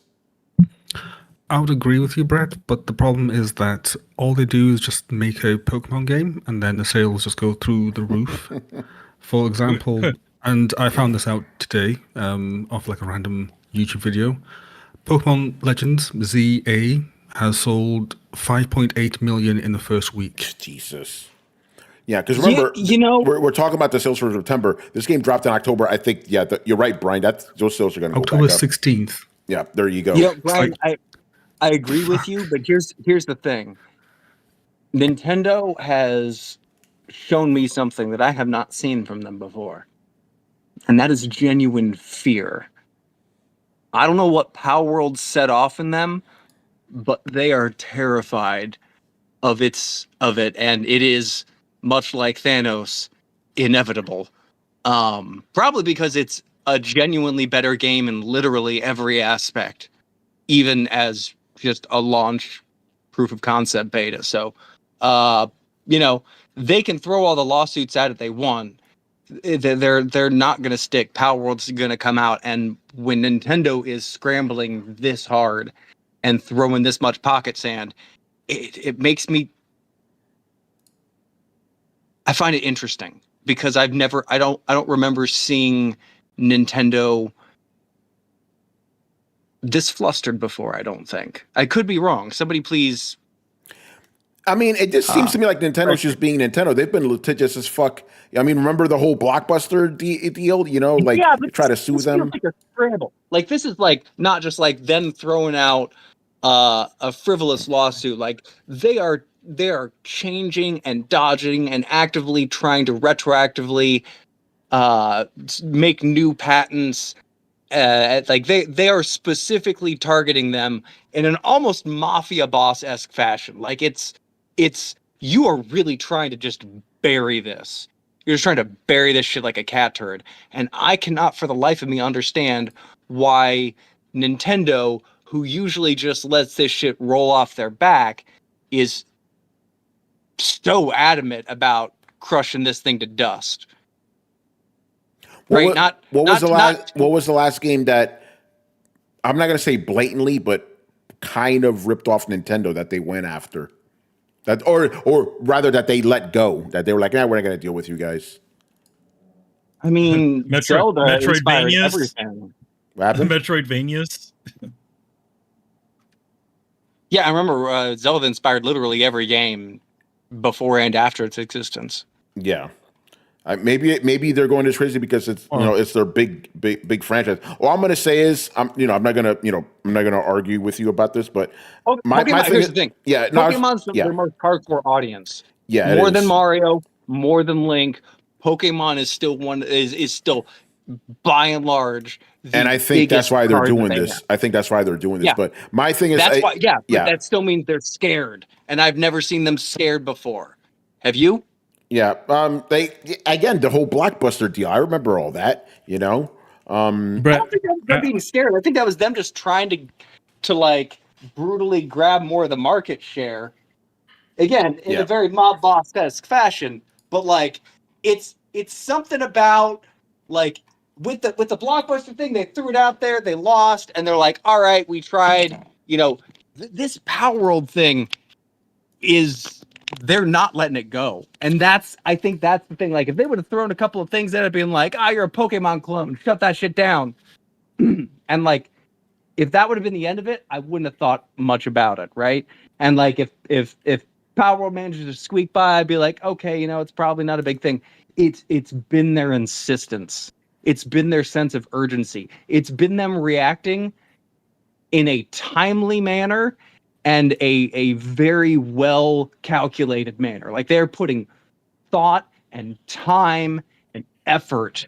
I would agree with you, Brett, but the problem is that all they do is just make a Pokemon game and then the sales just go through the roof. For example, and I found this out today off like a random YouTube video. Pokemon Legends ZA has sold 5.8 million in the first week. Jesus. Yeah, because remember, you know, we're talking about the sales for September. This game dropped in October. I think, yeah, you're right, Brian. Those sales are going to go October back up. 16th. Yeah, there you go. you know, Brian, like- I agree with you, but here's the thing. Nintendo has shown me something that I have not seen from them before, and that is genuine fear. I don't know what Power World set off in them, but they are terrified of it, and it is much like Thanos, inevitable. Probably because it's a genuinely better game in literally every aspect, even as just a launch proof of concept beta. So, you know, they can throw all the lawsuits at it they want. They're not going to stick. Power World's going to come out, and when Nintendo is scrambling this hard and throwing this much pocket sand, it makes me. I find it interesting because I don't remember seeing Nintendo this flustered before. I don't think. I could be wrong. Somebody please. I mean, it just seems to me like Nintendo's just being Nintendo. They've been litigious as fuck. I mean, remember the whole Blockbuster deal? You know, like try to sue them. Like a scramble. Like this is like not just like them throwing out a frivolous lawsuit. Like they are changing and dodging and actively trying to retroactively make new patents. Like they are specifically targeting them in an almost mafia boss-esque fashion. Like it's you are really trying to just bury this. You're just trying to bury this shit like a cat turd. And I cannot for the life of me understand why Nintendo, who usually just lets this shit roll off their back, is so adamant about crushing this thing to dust. Right? What was the last game that I'm not going to say blatantly, but kind of ripped off Nintendo that they went after? That or rather that they let go, that they were like, "Nah, we're not going to deal with you guys." I mean, Zelda inspired Metroidvanias? everything. What happened? Metroidvanias. Yeah, I remember Zelda inspired literally every game before and after its existence. Yeah. Maybe they're going this crazy because it's it's their big franchise. All I'm going to say is I'm not going to argue with you about this, but my thing here's is, the thing. yeah, Pokemon's their most hardcore audience. Yeah, more than Mario, more than Link. Pokemon is still is still by and large. And I think that's why they're doing this. I think that's why they're doing this. Yeah. But my thing is, that's why. Yeah, but that still means they're scared, and I've never seen them scared before. Have you? Yeah. They again the whole Blockbuster deal. I remember all that. Brett, I don't think that was them being scared. I think that was them just trying to like brutally grab more of the market share. Again, in a very mob boss-esque fashion, but like it's something about like with the Blockbuster thing, they threw it out there, they lost, and they're like, all right, we tried. This Power World thing is, they're not letting it go. And I think that's the thing. Like, if they would have thrown a couple of things at it, being like, you're a Pokemon clone, shut that shit down. And like, if that would have been the end of it, I wouldn't have thought much about it, right? And like, if Power World manages to squeak by, I'd be like, okay, it's probably not a big thing. It's been their insistence. It's been their sense of urgency. It's been them reacting in a timely manner and a very well calculated manner. Like, they're putting thought and time and effort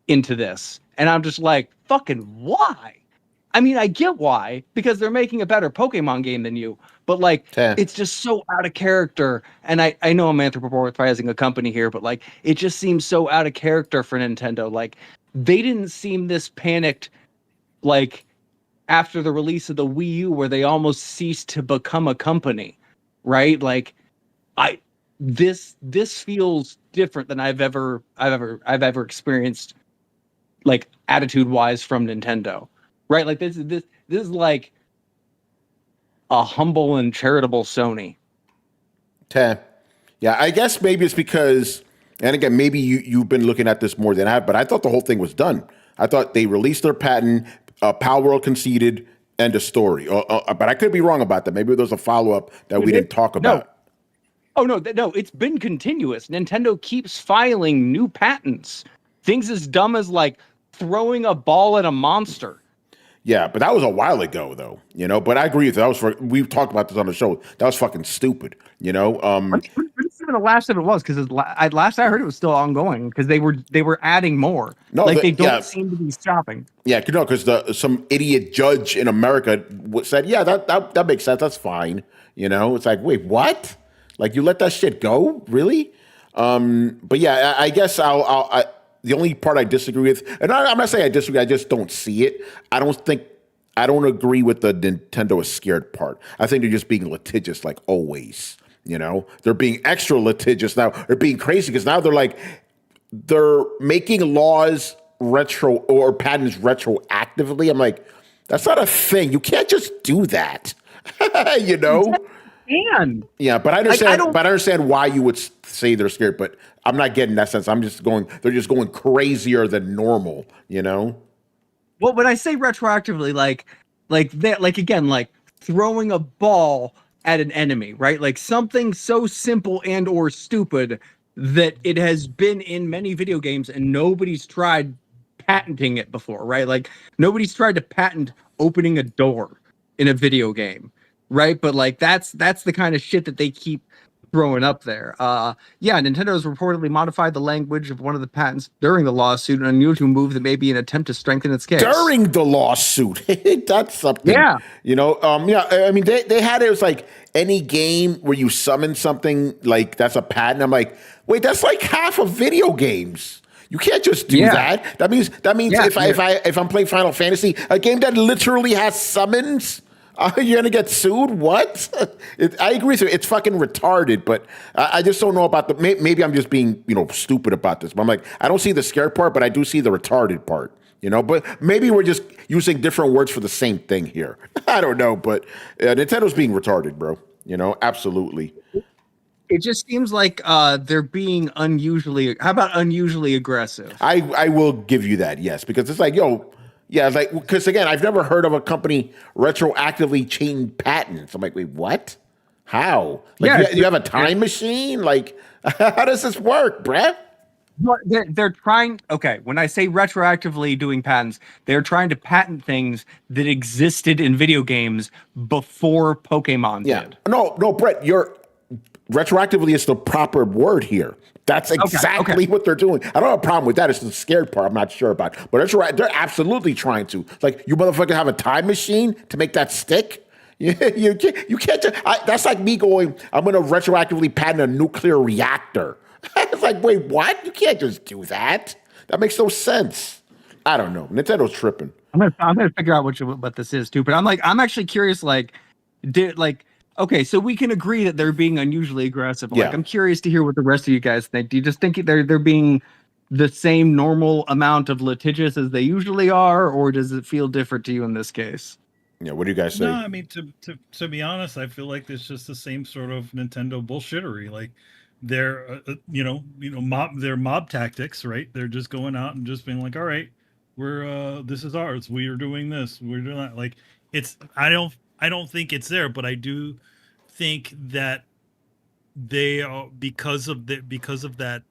into this. And I'm just like, fucking why? I mean, I get why, because they're making a better Pokemon game than you, but like, it's just so out of character. And I know I'm anthropomorphizing a company here, but like, it just seems so out of character for Nintendo. Like, they didn't seem this panicked, like, after the release of the Wii U, where they almost ceased to become a company, right? Like, this feels different than I've ever experienced, like, attitude wise from Nintendo, right? Like, this is like a humble and charitable Sony. Yeah, I guess maybe it's because, and again, maybe you've been looking at this more than I have, but I thought the whole thing was done. I thought they released their patent, Power World conceded, end of story. But I could be wrong about that. Maybe there's a follow-up that we didn't talk about. No, it's been continuous. Nintendo keeps filing new patents. Things as dumb as like throwing a ball at a monster. Yeah, but that was a while ago, though. But I agree with you. We've talked about this on the show. That was fucking stupid. It's even the last of it was, because last I heard it was still ongoing, because they were adding more. No, they don't seem to be stopping. Yeah, because some idiot judge in America said, yeah, that makes sense. That's fine. It's like, wait, what? Like, you let that shit go? Really? But yeah, I guess the only part I disagree with, and I'm not saying I disagree, I just don't see it. I don't agree with the Nintendo is scared part. I think they're just being litigious, like always. They're being extra litigious now. They're being crazy because now they're making laws retro or patents retroactively. I'm like, that's not a thing. You can't just do that. And yeah, but I understand. But I understand why you would say they're scared. But I'm not getting that sense. They're just going crazier than normal. Well, when I say retroactively, like throwing a ball at an enemy, right? Like something so simple and or stupid that it has been in many video games and nobody's tried patenting it before, right? Like, nobody's tried to patent opening a door in a video game, right? But like, that's the kind of shit that they keep throwing up there. Nintendo has reportedly modified the language of one of the patents during the lawsuit, an unusual move that may be an attempt to strengthen its case. During the lawsuit, that's something. Yeah. I mean, they had it was like any game where you summon something, like that's a patent. I'm like, wait, that's like half of video games. You can't just do that. That means if I'm playing Final Fantasy, a game that literally has summons, you're gonna get sued? What? I agree with you. It's fucking retarded, but I just don't know about maybe I'm just being stupid about this. But I'm like, I don't see the scared part, but I do see the retarded part. But maybe we're just using different words for the same thing here. I don't know, but Nintendo's being retarded, bro. Absolutely. It just seems like they're being unusually. How about unusually aggressive? I will give you that, yes, because it's like, because again, I've never heard of a company retroactively changing patents. I'm like, wait, what? How? Like, you have a time machine? Like, how does this work, bruh? They're trying. Okay, when I say retroactively doing patents, they're trying to patent things that existed in video games before Pokemon did. No, Brett, retroactively is the proper word here. That's exactly what they're doing. I don't have a problem with that. It's the scared part I'm not sure about. But they're absolutely trying to. Like, you motherfucker have a time machine to make that stick? You can't just, that's like me going, I'm going to retroactively patent a nuclear reactor. It's like, wait, what? You can't just do that. That makes no sense. I don't know. Nintendo's tripping. I'm gonna figure out what this is too. But I'm actually curious. Okay, so we can agree that they're being unusually aggressive. Like, I'm curious to hear what the rest of you guys think. Do you just think they're being the same normal amount of litigious as they usually are, or does it feel different to you in this case? Yeah, what do you guys say? No, I mean to be honest, I feel like it's just the same sort of Nintendo bullshittery. Like they're their mob tactics, right? They're just going out and just being like, all right, we're this is ours. We are doing this. We're doing that. Like it's I don't think it's there, but I do think that they are because of that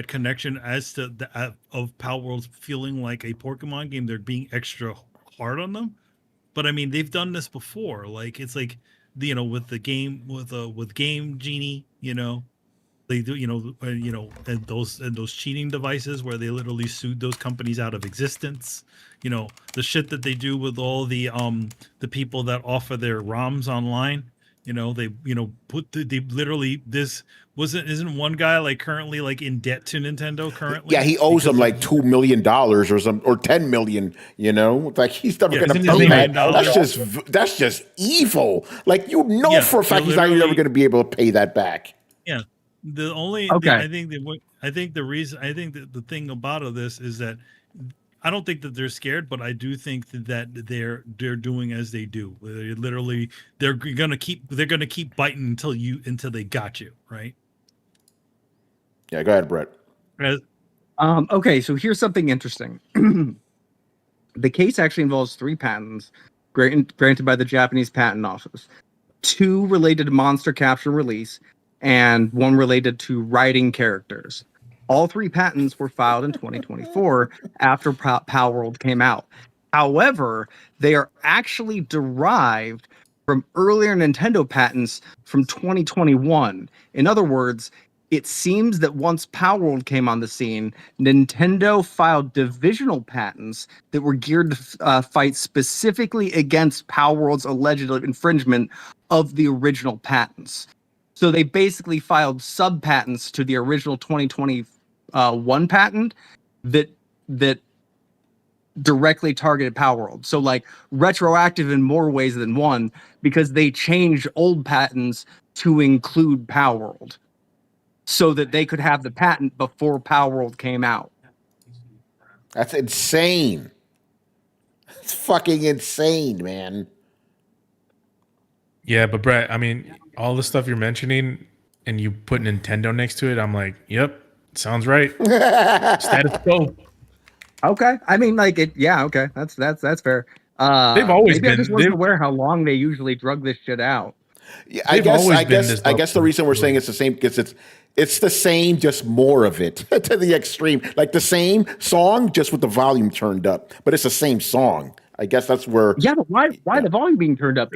connection as to the of Power Worlds feeling like a Pokemon game. They're being extra hard on them. But I mean, they've done this before. Like it's like with the game with Game Genie, they do and those cheating devices where they literally sued those companies out of existence. The shit that they do with all the people that offer their ROMs online. They they literally isn't one guy like currently like in debt to Nintendo currently? Yeah, he owes them like $2 million or $10 million. Like he's never going to isn't his pay name that. That's just evil. Like Yeah, for a fact he's not literally- ever going to be able to pay that back. Yeah. The only Okay. I think that the thing about this is that I don't think that they're scared, but I do think that they're doing as they do. They're gonna keep biting until they got you, right? Yeah, go ahead, Brett. Okay, so here's something interesting. The case actually involves 3 patents granted by the Japanese Patent Office. 2 related to monster capture release, and 1 related to writing characters. All 3 patents were filed in 2024 after Power World came out. However, they are actually derived from earlier Nintendo patents from 2021. In other words, it seems that once Power World came on the scene, Nintendo filed divisional patents that were geared to fight specifically against Power World's alleged infringement of the original patents. So they basically filed sub-patents to the original 2021 patent that directly targeted Power World. So like retroactive in more ways than one, because they changed old patents to include Power World so that they could have the patent before Power World came out. That's insane. It's fucking insane, man. Yeah, but Brett, I mean, all the stuff you're mentioning, and you put Nintendo next to it, I'm like, yep, sounds right. Status quo. Okay, I mean, like it. Yeah, okay, that's fair. They've always maybe I been- just wasn't they've- aware how long they usually drug this shit out. Yeah, I They've always been guess this I guess the up- reason we're saying it's the same because it's the same, just more of it to the extreme. Like the same song, just with the volume turned up, but it's the same song. I guess that's where. Yeah, but why the volume being turned up?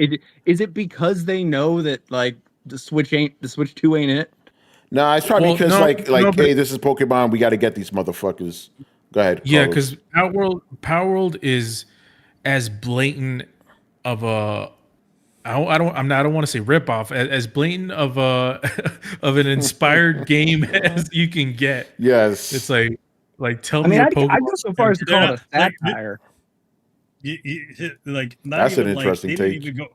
Is it because they know that like the Switch 2 ain't it? No, it's probably Well, because no, but- hey, this is Pokemon. We got to get these motherfuckers. Go ahead. Yeah, Carlos. because Power World is as blatant of a I don't want to say ripoff, as blatant of a of an inspired game as you can get. Yes, It's like tell I me mean, a I Pokemon. go so far as to call it a Like, satire. Like not That's an even, like, interesting they take. didn't even go.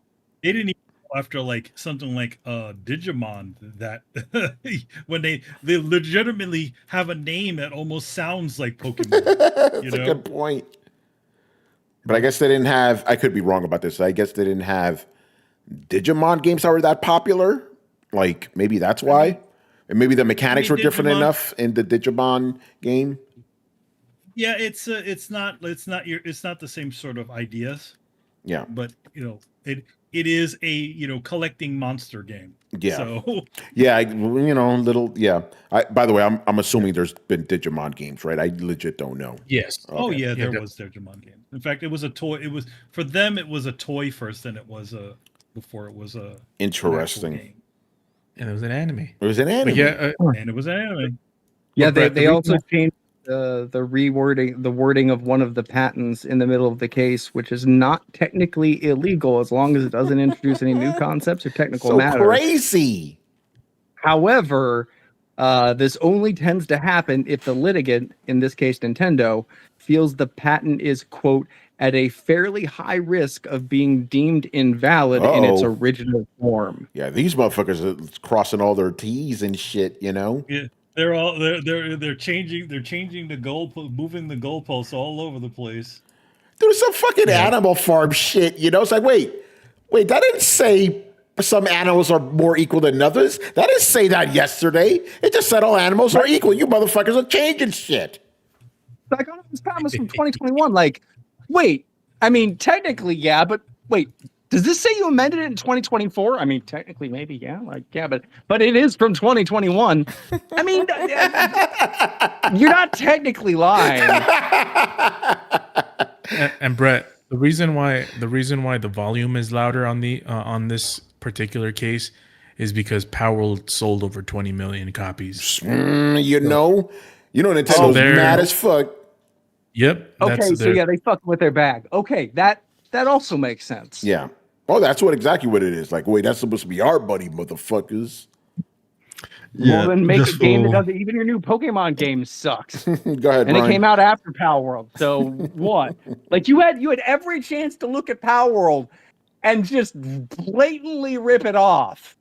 They didn't even go after like something like Digimon that when they legitimately have a name that almost sounds like Pokemon. that's a good point. But I guess they didn't have. I could be wrong about this. I guess they didn't have Digimon games that were that popular. Like maybe that's why, and maybe the mechanics were different Digimon- enough in the Digimon game. Yeah, it's not the same sort of ideas, Yeah, but it is a collecting monster game. Yeah. So yeah, little. Yeah. By the way, I'm assuming there's been Digimon games, right? I legit don't know. Yes. oh Okay. yeah, there Yeah, was Digimon game. In fact, it was a toy. It was for them. It was a toy first, and it was before it was a an actual Interesting. game. And it was an anime. It was an anime. But yeah, And it was an anime. Yeah, Brett, they the also reason- changed the wording of one of the patents in the middle of the case, which is not technically illegal as long as it doesn't introduce any new concepts or technical So matters. crazy. However, this only tends to happen if the litigant, in this case Nintendo, feels the patent is, quote, at a fairly high risk of being deemed invalid in its original form. Yeah, these motherfuckers are crossing all their T's and shit. Yeah. they're changing the goal, moving the goalposts all over the place. There's some fucking Animal Farm shit, you know? It's like, wait, that didn't say some animals are more equal than others. That didn't say that yesterday. It just said all animals are equal. You motherfuckers are changing shit. Like, on this promise from 2021, like, wait, I mean, technically, yeah, but wait, does this say you amended it in 2024? I mean, technically, maybe, yeah, like, yeah, but it is from 2021. I mean, you're not technically lying. And Brett, the reason why the volume is louder on the on this particular case is because Power World sold over 20 million copies. You know Nintendo's mad as fuck. Yep. Okay, so yeah, they fucked with their bag. Okay, that also makes sense. Yeah. Oh, that's exactly what it is. Like, wait, that's supposed to be our buddy, motherfuckers. Well, then make a game that doesn't. Even your new Pokemon game sucks. Go ahead, and Brian. it came out after Power World. So what? Like you had every chance to look at Power World and just blatantly rip it off,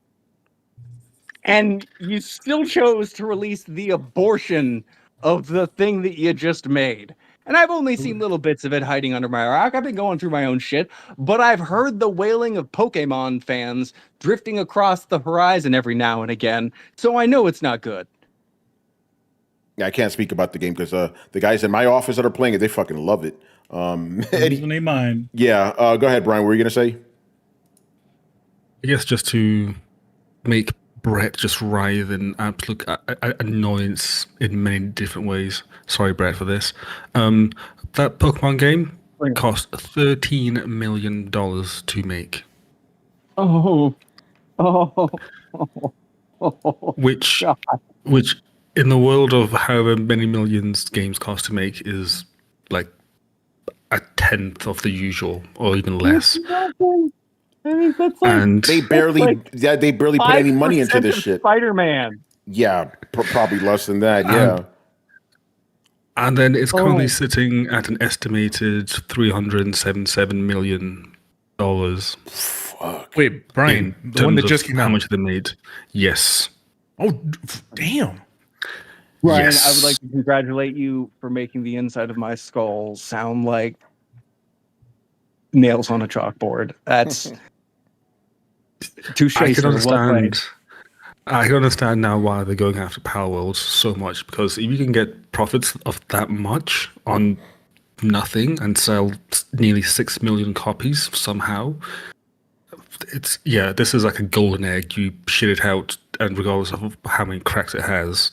and you still chose to release the abortion of the thing that you just made. And I've only seen little bits of it hiding under my rock. I've been going through my own shit, but I've heard the wailing of Pokemon fans drifting across the horizon every now and again, so I know it's not good. Yeah, I can't speak about the game because the guys in my office that are playing it, they fucking love it. Losing their mind. Yeah, go ahead, Brian. What were you gonna say? I guess just to make Brett just writhe in absolute annoyance in many different ways. Sorry, Brett, for this. That Pokemon game cost $13 million to make. Which in the world of however many millions games cost to make is like a tenth of the usual, or even less. I mean, that's like, And they barely put any money into this shit. Spider-Man. Yeah, probably less than that. Yeah. And then it's currently sitting at an estimated $377 million. Fuck. Wait, Brian, In the one that terms just of came how out. much they made. Yes. Oh, damn. Ryan, Yes. I would like to congratulate you for making the inside of my skull sound like nails on a chalkboard. That's touche. I can sir. Well played. understand. I can understand now why they're going after Power World so much, because if you can get profits of that much on nothing and sell nearly 6 million copies somehow, this is like a golden egg. You shit it out, and regardless of how many cracks it has,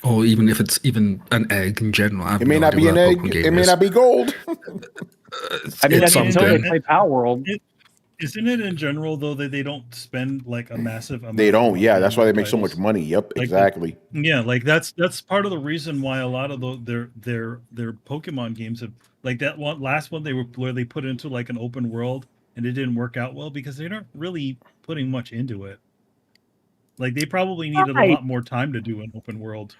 or even if it's even an egg in general, I have It may no not idea be what an that egg. Pokemon game It may is. not be gold. I mean, It's that's until they something. play Power World. Isn't it in general though that they don't spend like a massive amount? They don't. of Yeah, money that's why they on make so much titles? money. Yep, Like, exactly. Yeah, like that's part of the reason why a lot of their Pokemon games have, like that last one where they put into like an open world and it didn't work out well because they're not really putting much into it. Like they probably needed a lot more time to do an open world.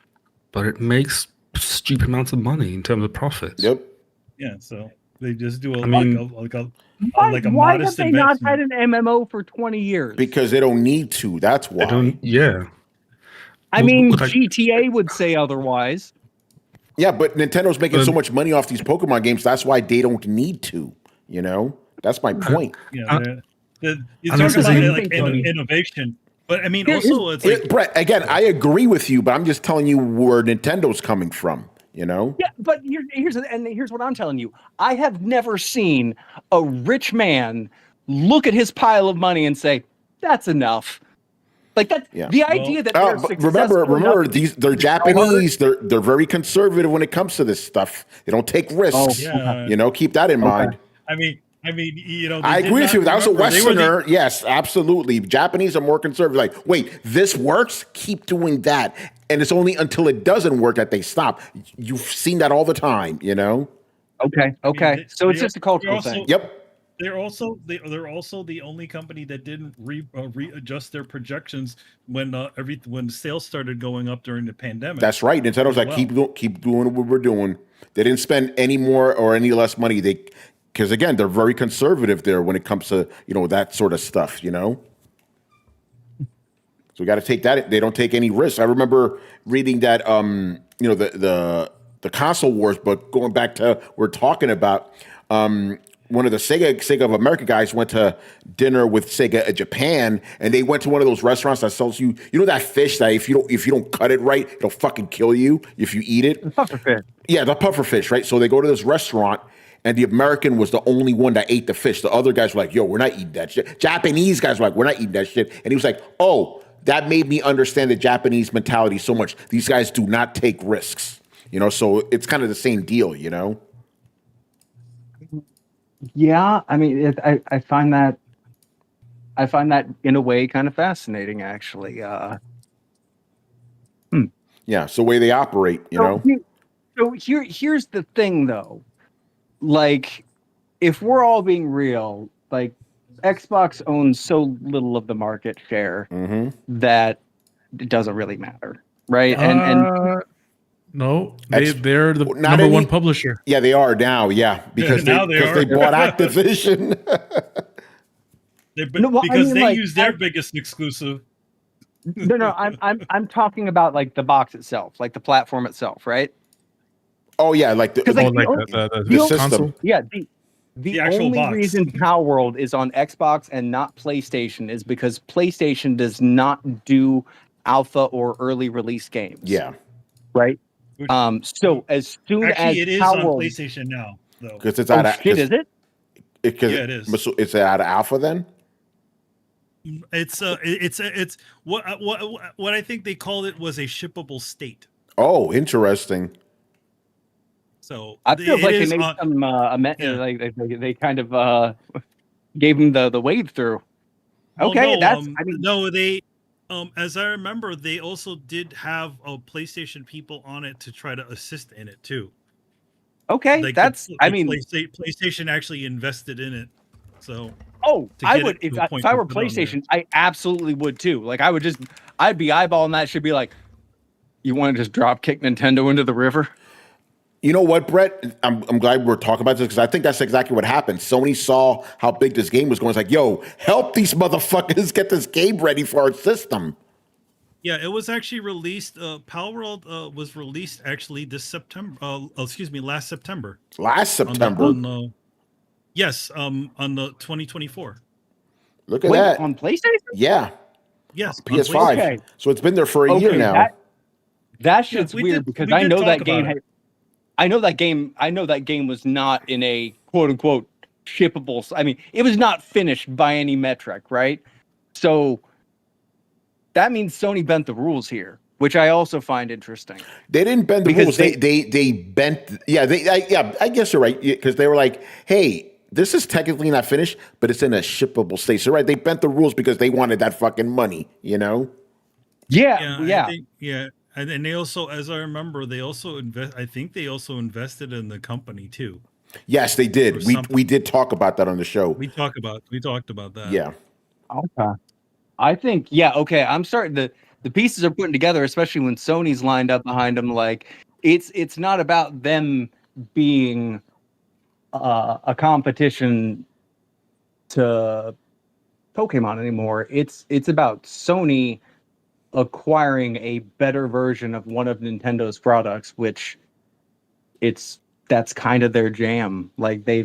But it makes stupid amounts of money in terms of profits. Yep. Yeah, so they just do Why modest have they not had investment. an MMO for 20 years? Because they don't need to. That's I why. don't. Yeah. I mean, Would I- GTA would say otherwise. Yeah, but Nintendo's making so much money off these Pokemon games. That's why they don't need to. You know, that's my point. Yeah, you're unless talking it's about like in- innovation, but I mean also it's like Brett, again, I agree with you, but I'm just telling you where Nintendo's coming from. You know. Yeah, but here's what I'm telling you. I have never seen a rich man look at his pile of money and say, "That's enough." Like that. Yeah. The idea that they're But successful remember, enough they're Japanese. They're very conservative when it comes to this stuff. They don't take risks. yeah. You know, keep that in mind. I mean, you know, I they agree did with you. not That was a remember- they were the- Westerner. Yes, absolutely. Japanese are more conservative. Like, wait, this works? Keep doing that. And it's only until it doesn't work that they stop. You've seen that all the time, you know? Okay. So it's just a cultural also- thing. Yep. They're also the only company that didn't readjust their projections when sales started going up during the pandemic. That's right. Nintendo's like, keep doing what we're doing. They didn't spend any more or any less money. Because again, they're very conservative there when it comes to, that sort of stuff, you know? So we got to take that. They don't take any risks. I remember reading that, the console wars book. Going back to we're talking about, one of the Sega of America guys went to dinner with Sega in Japan, and they went to one of those restaurants that sells you that fish that if you don't cut it right, it'll fucking kill you if you eat it. Puffer fish. Yeah, the puffer fish, right? So they go to this restaurant, and the American was the only one that ate the fish. The other guys were like, "Yo, we're not eating that shit." Japanese guys were like, "We're not eating that shit," and he was like, "Oh." That made me understand the Japanese mentality so much. These guys do not take risks, so it's kind of the same deal, Yeah, I mean, I find that in a way kind of fascinating, actually. Yeah, it's the way they operate, So here's the thing, though. Like, if we're all being real, like, Xbox owns so little of the market share that it doesn't really matter, right? No, they're the number one publisher. Yeah, they are now. Yeah, because Now they bought Activision. They use their biggest exclusive. No, I'm talking about like the box itself, like the platform itself, right? Oh yeah, like the system. console. Yeah, the actual only box. reason Power World is on Xbox and not PlayStation is because PlayStation does not do alpha or early release games. Yeah, right. So as soon as it is Power on World, PlayStation now, though. because it's out of shit, is it? Yeah, it is. It's out of alpha then. It's what I think they called it was a shippable state. Oh, interesting. So I feel like they made on, some like they kind of gave him the wave through. Okay, they as I remember, they also did have PlayStation people on it to try to assist in it too. Okay, Like PlayStation actually invested in it. So I would if I were PlayStation, I absolutely would too. Like I'd be eyeballing that. Should be like, you want to just drop kick Nintendo into the river? You know what, Brett? I'm glad we're talking about this because I think that's exactly what happened. Sony saw how big this game was going. It's like, yo, help these motherfuckers get this game ready for our system. Yeah, it was actually released. Power World was released actually this September. Last September. Last September. Yes, on the 2024. Look at that on PlayStation. Yeah. Yes, PS5. Okay. So it's been there for a year now. That shit's weird because I know that game. I know that game was not in a quote unquote shippable. I mean, it was not finished by any metric, right? So that means Sony bent the rules here, which I also find interesting. They didn't bend the rules. They bent. Yeah, I guess you're right because they were like, hey, this is technically not finished, but it's in a shippable state. So right, they bent the rules because they wanted that fucking money, Yeah. And then they also, as I remember, they also I think they also invested in the company too. Yes, they did. We did talk about that on the show. We talked about that. Yeah. Okay. I think okay. I'm starting the pieces are putting together, especially when Sony's lined up behind them. Like it's not about them being a competition to Pokemon anymore. It's about Sony acquiring a better version of one of Nintendo's products, which that's kind of their jam. Like they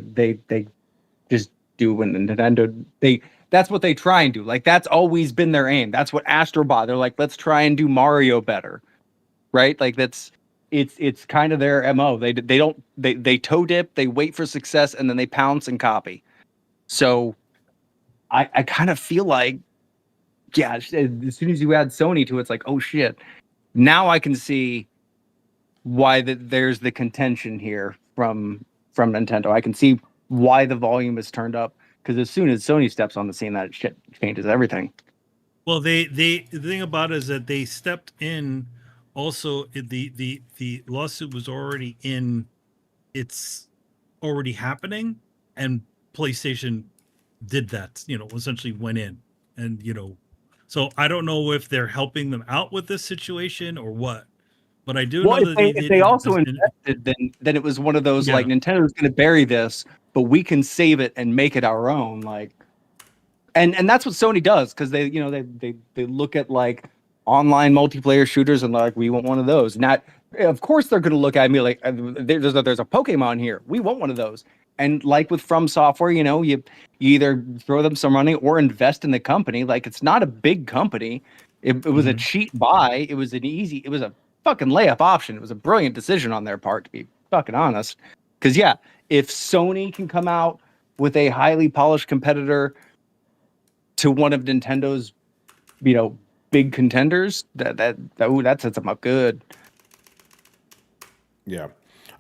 just do when Nintendo that's what they try and do. Like that's always been their aim. That's what Astro Bot. They're like, let's try and do Mario better, right? Like it's kind of their MO. They toe dip, they wait for success, and then they pounce and copy. So I kind of feel like, yeah, as soon as you add Sony to it, it's like, oh shit. Now I can see why there's the contention here from Nintendo. I can see why the volume is turned up because as soon as Sony steps on the scene, that shit changes everything. Well, the thing about it is that they stepped in. Also, the lawsuit was already in. It's already happening, and PlayStation did that. Essentially went in, and So I don't know if they're helping them out with this situation or what, but I do know that if they also invested, then it was one of those like Nintendo's going to bury this, but we can save it and make it our own. Like and that's what Sony does, because they they look at like online multiplayer shooters and like, we want one of those. Not, of course they're going to look at me like, there's a Pokemon here, we want one of those. And like with From Software, you either throw them some money or invest in the company. Like, it's not a big company. It was a cheap buy. It was a fucking layup option. It was a brilliant decision on their part, to be fucking honest. Because yeah, if Sony can come out with a highly polished competitor to one of Nintendo's, big contenders, that sets them up good. Yeah.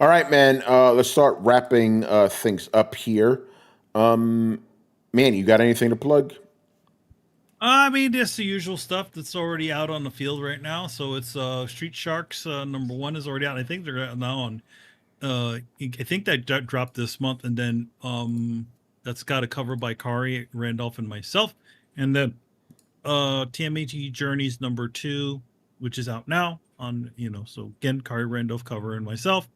All right, man. Let's start wrapping things up here. Man, you got anything to plug? I mean, just the usual stuff that's already out on the field right now. So it's Street Sharks #1 is already out. I think they're now on. I think that dropped this month, and then that's got a cover by Kari, Randolph, and myself, and then TMAT Journeys #2, which is out now on, so again, Kari, Randolph cover, and myself.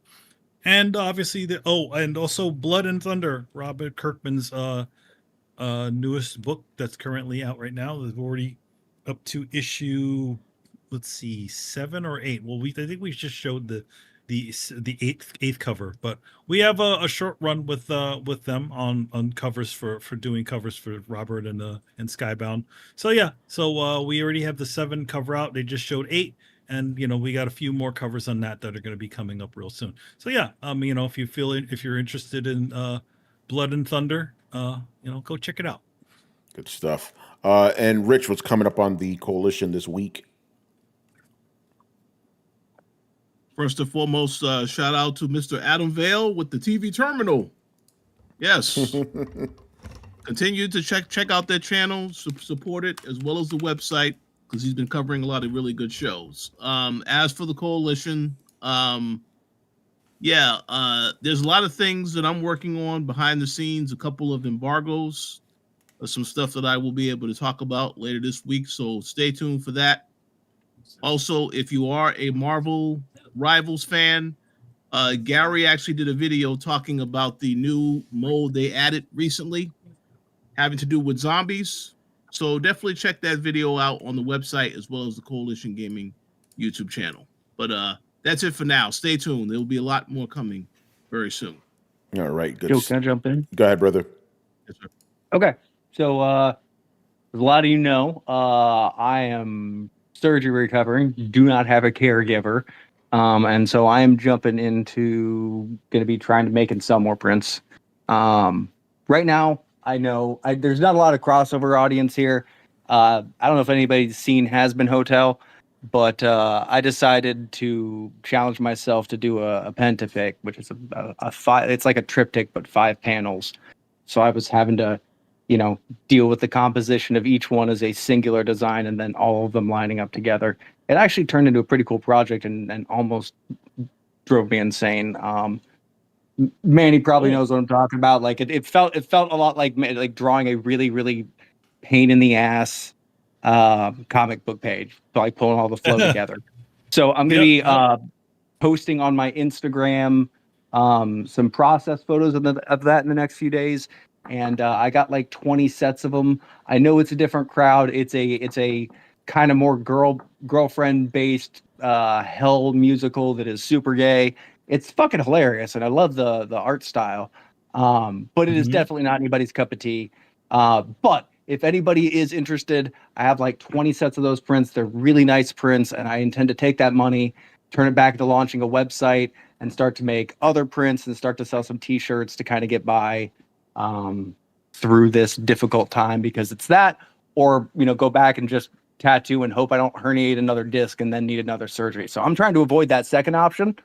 And obviously and also Blood and Thunder, Robert Kirkman's newest book that's currently out right now. They've already up to issue, let's see, 7 or 8. Well, I think we just showed the eighth cover, but we have a short run with them on covers for doing covers for Robert and Skybound. So yeah, we already have the 7 cover out. They just showed 8. And we got a few more covers on that are going to be coming up real soon. So yeah, if you're interested in Blood and Thunder, go check it out. Good stuff. And Rich, what's coming up on the Coalition this week? First and foremost, shout out to Mr. Adam Vale with the TV Terminal. Yes. Continue to check out their channel, support it, as well as the website, because he's been covering a lot of really good shows. As for the Coalition, there's a lot of things that I'm working on behind the scenes, a couple of embargoes, some stuff that I will be able to talk about later this week, so stay tuned for that. Also, if you are a Marvel Rivals fan, Gary actually did a video talking about the new mode they added recently, having to do with zombies. So definitely check that video out on the website, as well as the Coalition Gaming YouTube channel. But that's it for now. Stay tuned. There will be a lot more coming very soon. All right. Good. Joe, can I jump in? Go ahead, brother. Yes, sir. Okay. So as a lot of you know, I am surgery recovering, do not have a caregiver. And so I am jumping into going to be trying to make and sell more prints. Right now, I know there's not a lot of crossover audience here. I don't know if anybody's seen Has Been Hotel, but I decided to challenge myself to do a pentafic, which is a 5. It's like a triptych, but 5 panels. So I was having to, deal with the composition of each one as a singular design, and then all of them lining up together. It actually turned into a pretty cool project, and almost drove me insane. Manny probably knows what I'm talking about. Like it felt a lot like drawing a really, really pain in the ass comic book page, like pulling all the flow together. So I'm gonna be posting on my Instagram some process photos of that in the next few days. And I got like 20 sets of them. I know it's a different crowd. It's a kind of more girlfriend based hell musical that is super gay. It's fucking hilarious, and I love the art style. But it is definitely not anybody's cup of tea. But if anybody is interested, I have like 20 sets of those prints. They're really nice prints, and I intend to take that money, turn it back into launching a website, and start to make other prints and start to sell some t-shirts to kind of get by through this difficult time, because it's that, or go back and just tattoo and hope I don't herniate another disc and then need another surgery. So I'm trying to avoid that second option.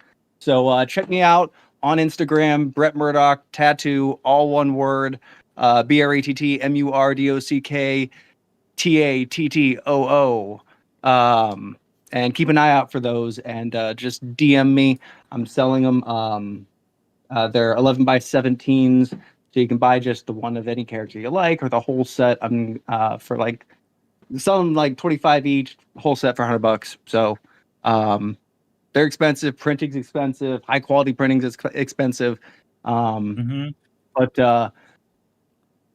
So check me out on Instagram, Brett Murdoch Tattoo, all one word, BRETTMURDOCKTATTOO. And keep an eye out for those, and just DM me. I'm selling them. They're 11 by 17s, so you can buy just the one of any character you like, or the whole set. I'm for like selling like 25 each, whole set for $100. So they're expensive. Printing's expensive. High quality printing's expensive. But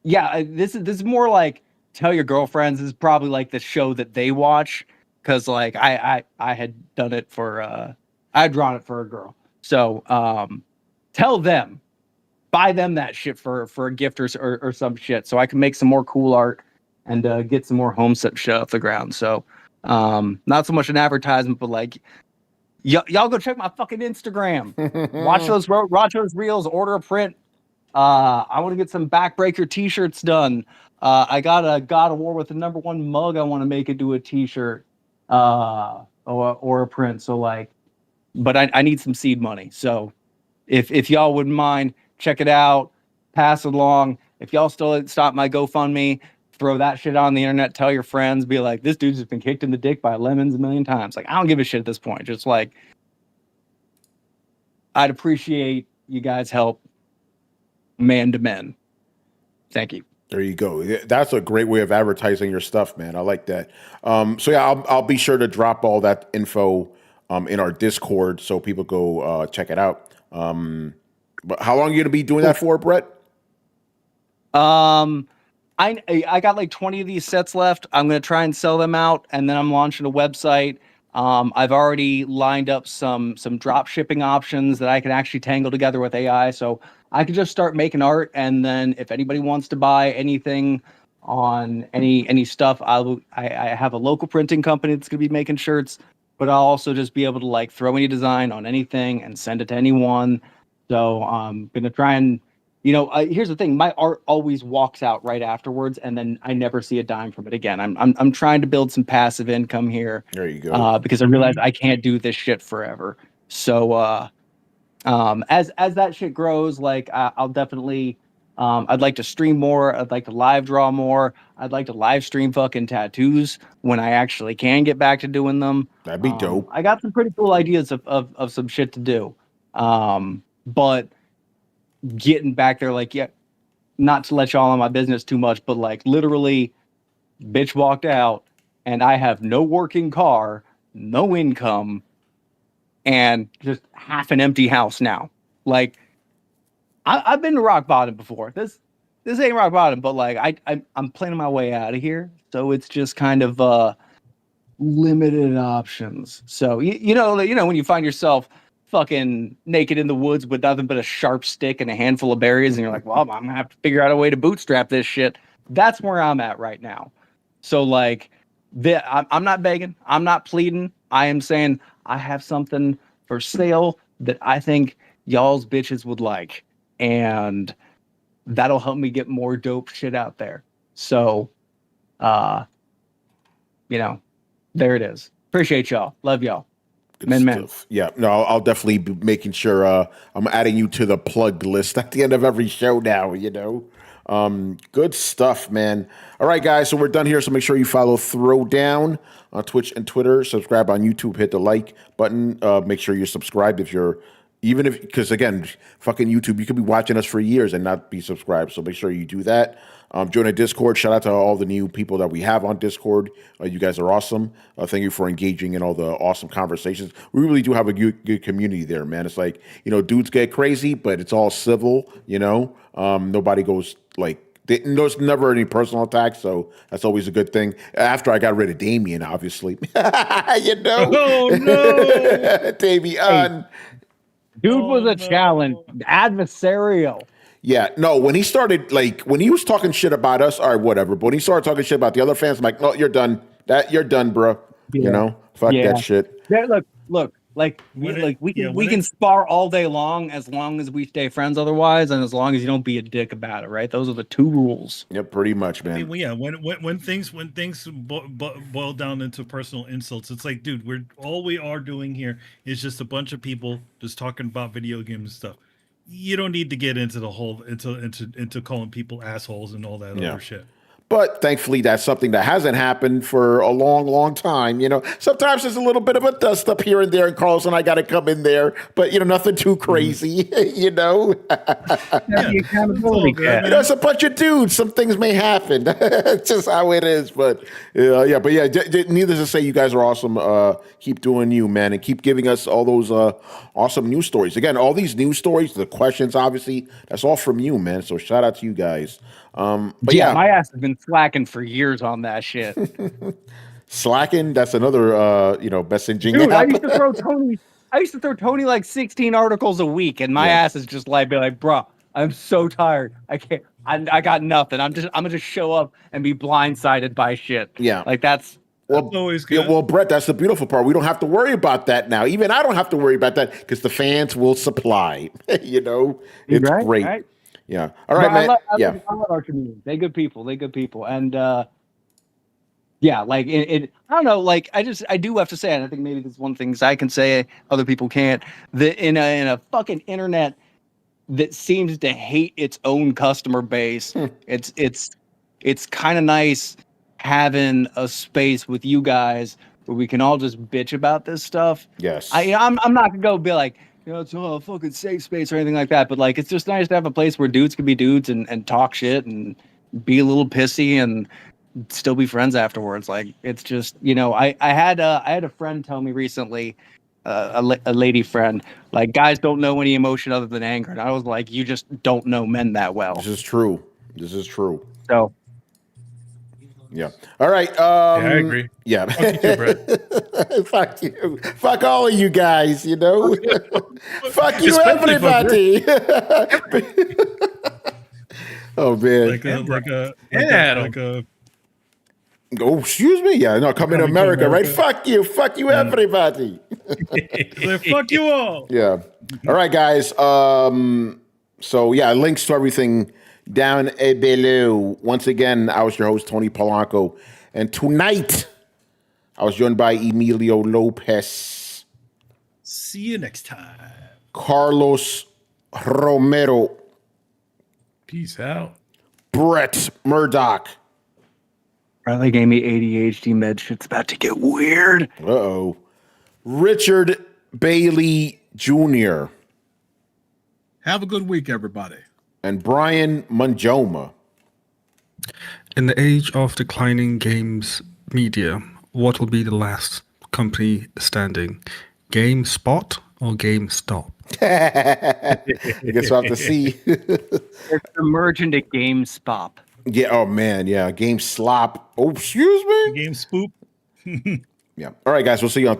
yeah, this is more like Tell Your Girlfriends is probably like the show that they watch, because like I had done it for I had drawn it for a girl. So tell them, buy them that shit for a gift or some shit, so I can make some more cool art and get some more home set shit off the ground. So not so much an advertisement, but like y'all go check my fucking Instagram. watch those reels, order a print. I want to get some backbreaker t-shirts done. I got a God of War with the #1 mug I want to make into a t-shirt or a print. So like, but I need some seed money. So if y'all wouldn't mind, check it out, pass it along. If y'all still stop my GoFundMe, throw that shit on the internet, tell your friends, be like, this dude's just been kicked in the dick by lemons a million times. Like, I don't give a shit at this point. Just like, I'd appreciate you guys' help man to men. Thank you. There you go. That's a great way of advertising your stuff, man. I like that. So yeah, I'll be sure to drop all that info in our Discord so people go check it out. But how long are you gonna be doing that for, Brett? I got like 20 of these sets left. I'm gonna try and sell them out, and then I'm launching a website. I've already lined up some drop shipping options that I can actually tangle together with AI, so I could just start making art, and then if anybody wants to buy anything on any stuff, I have a local printing company that's gonna be making shirts, but I'll also just be able to like throw any design on anything and send it to anyone. So I'm gonna try and, here's the thing: my art always walks out right afterwards, and then I never see a dime from it again. I'm trying to build some passive income here. There you go. Because I realize I can't do this shit forever. So as that shit grows, like I'll definitely, I'd like to stream more. I'd like to live draw more. I'd like to live stream fucking tattoos when I actually can get back to doing them. That'd be dope. I got some pretty cool ideas of some shit to do. But getting back there, like, yeah, not to let y'all on my business too much, but like literally bitch walked out and I have no working car, no income, and just half an empty house now. Like, I've been to rock bottom before. This ain't rock bottom, but like I'm planning my way out of here. So it's just kind of limited options. So you know when you find yourself fucking naked in the woods with nothing but a sharp stick and a handful of berries, and you're like, well, I'm gonna have to figure out a way to bootstrap this shit. That's where I'm at right now. So like, I'm not begging, I'm not pleading. I am saying I have something for sale that I think y'all's bitches would like, and that'll help me get more dope shit out there. So, there it is. Appreciate y'all. Love y'all. Good Men. stuff. Yeah, no, I'll definitely be making sure I'm adding you to the plug list at the end of every show now, Good stuff, man. All right, guys, so we're done here. So make sure you follow Throwdown on Twitch and Twitter. Subscribe on YouTube. Hit the like button. Make sure you're subscribed because again, fucking YouTube, you could be watching us for years and not be subscribed. So make sure you do that. Join the Discord. Shout out to all the new people that we have on Discord. You guys are awesome. Thank you for engaging in all the awesome conversations. We really do have a good community there, man. It's like, dudes get crazy, but it's all civil, Nobody goes like, there's never any personal attacks, so that's always a good thing. After I got rid of Damien, obviously. Oh, no. Damien. Dude was a challenge, adversarial. Yeah, no, when he started, when he was talking shit about us, all right, whatever. But when he started talking shit about the other fans, I'm like, no, you're done. You're done, bro. Yeah. Fuck that shit. Yeah, look, we can spar all day long as we stay friends otherwise, and as long as you don't be a dick about it, right? Those are the two rules. Yeah, pretty much, man. I mean, yeah, when things boil down into personal insults, it's like, dude, we are doing here is just a bunch of people just talking about video games and stuff. You don't need to get into the whole into calling people assholes and all that other shit. But thankfully, that's something that hasn't happened for a long, long time. Sometimes there's a little bit of a dust up here and there, and Carlos and I got to come in there. But nothing too crazy. The accountability. It's a bunch of dudes. Some things may happen. It's just how it is. But needless to say, you guys are awesome. Keep doing you, man, and keep giving us all those awesome news stories. Again, all these news stories, the questions, obviously, that's all from you, man. So shout out to you guys. But yeah, my ass has been slacking for years on that shit. Slacking, that's another best engine Dude, I app. used to throw Tony like 16 articles a week, and my Yeah. ass is just like, be like, bro, I'm so tired. I can't. I got nothing. I'm gonna just show up and be blindsided by shit. Yeah. like that's Well, always yeah, good. well, Brett, that's the beautiful part. We don't have to worry about that now. Even I don't have to worry about that because the fans will supply. It's right, great. right. Yeah. All right, But man. I love our community. They good people. And yeah, like I don't know. Like I do have to say, and I think maybe this is one of the things I can say other people can't. That in a fucking internet that seems to hate its own customer base, it's kind of nice having a space with you guys where we can all just bitch about this stuff. Yes. I'm not gonna go be like, it's a fucking safe space or anything like that, but like it's just nice to have a place where dudes can be dudes and talk shit and be a little pissy and still be friends afterwards. Like it's just, I had a friend tell me recently, a lady friend, like, guys don't know any emotion other than anger, and I was like, you just don't know men that well. This is true. So Yeah. All right. Yeah, I agree. Yeah. Fuck you too, Brett. Fuck you. Fuck all of you guys, Fuck you, Especially fuck everybody. Oh, man. Like a Oh, excuse me. Yeah, no, come in Coming to America, right? America. Fuck you, everybody. like, fuck you all. Yeah. All right, guys. So yeah, links to everything down below. Once again, I was your host, Tony Polanco. And tonight, I was joined by Emilio Lopez, See you next time. Carlos Romero, Peace out. Brett Murdoch. Riley gave me ADHD meds. Shit's about to get weird. Uh-oh. Richard Bailey Jr. Have a good week, everybody. and Brian Manjoma. In the age of declining games media, what will be the last company standing? GameSpot or GameStop? I guess we'll have to see. It's the merge into GameSpot. Yeah. Oh man. Yeah. Game slop. Oh, excuse me. Game spoop. Yeah. All right, guys. We'll see you on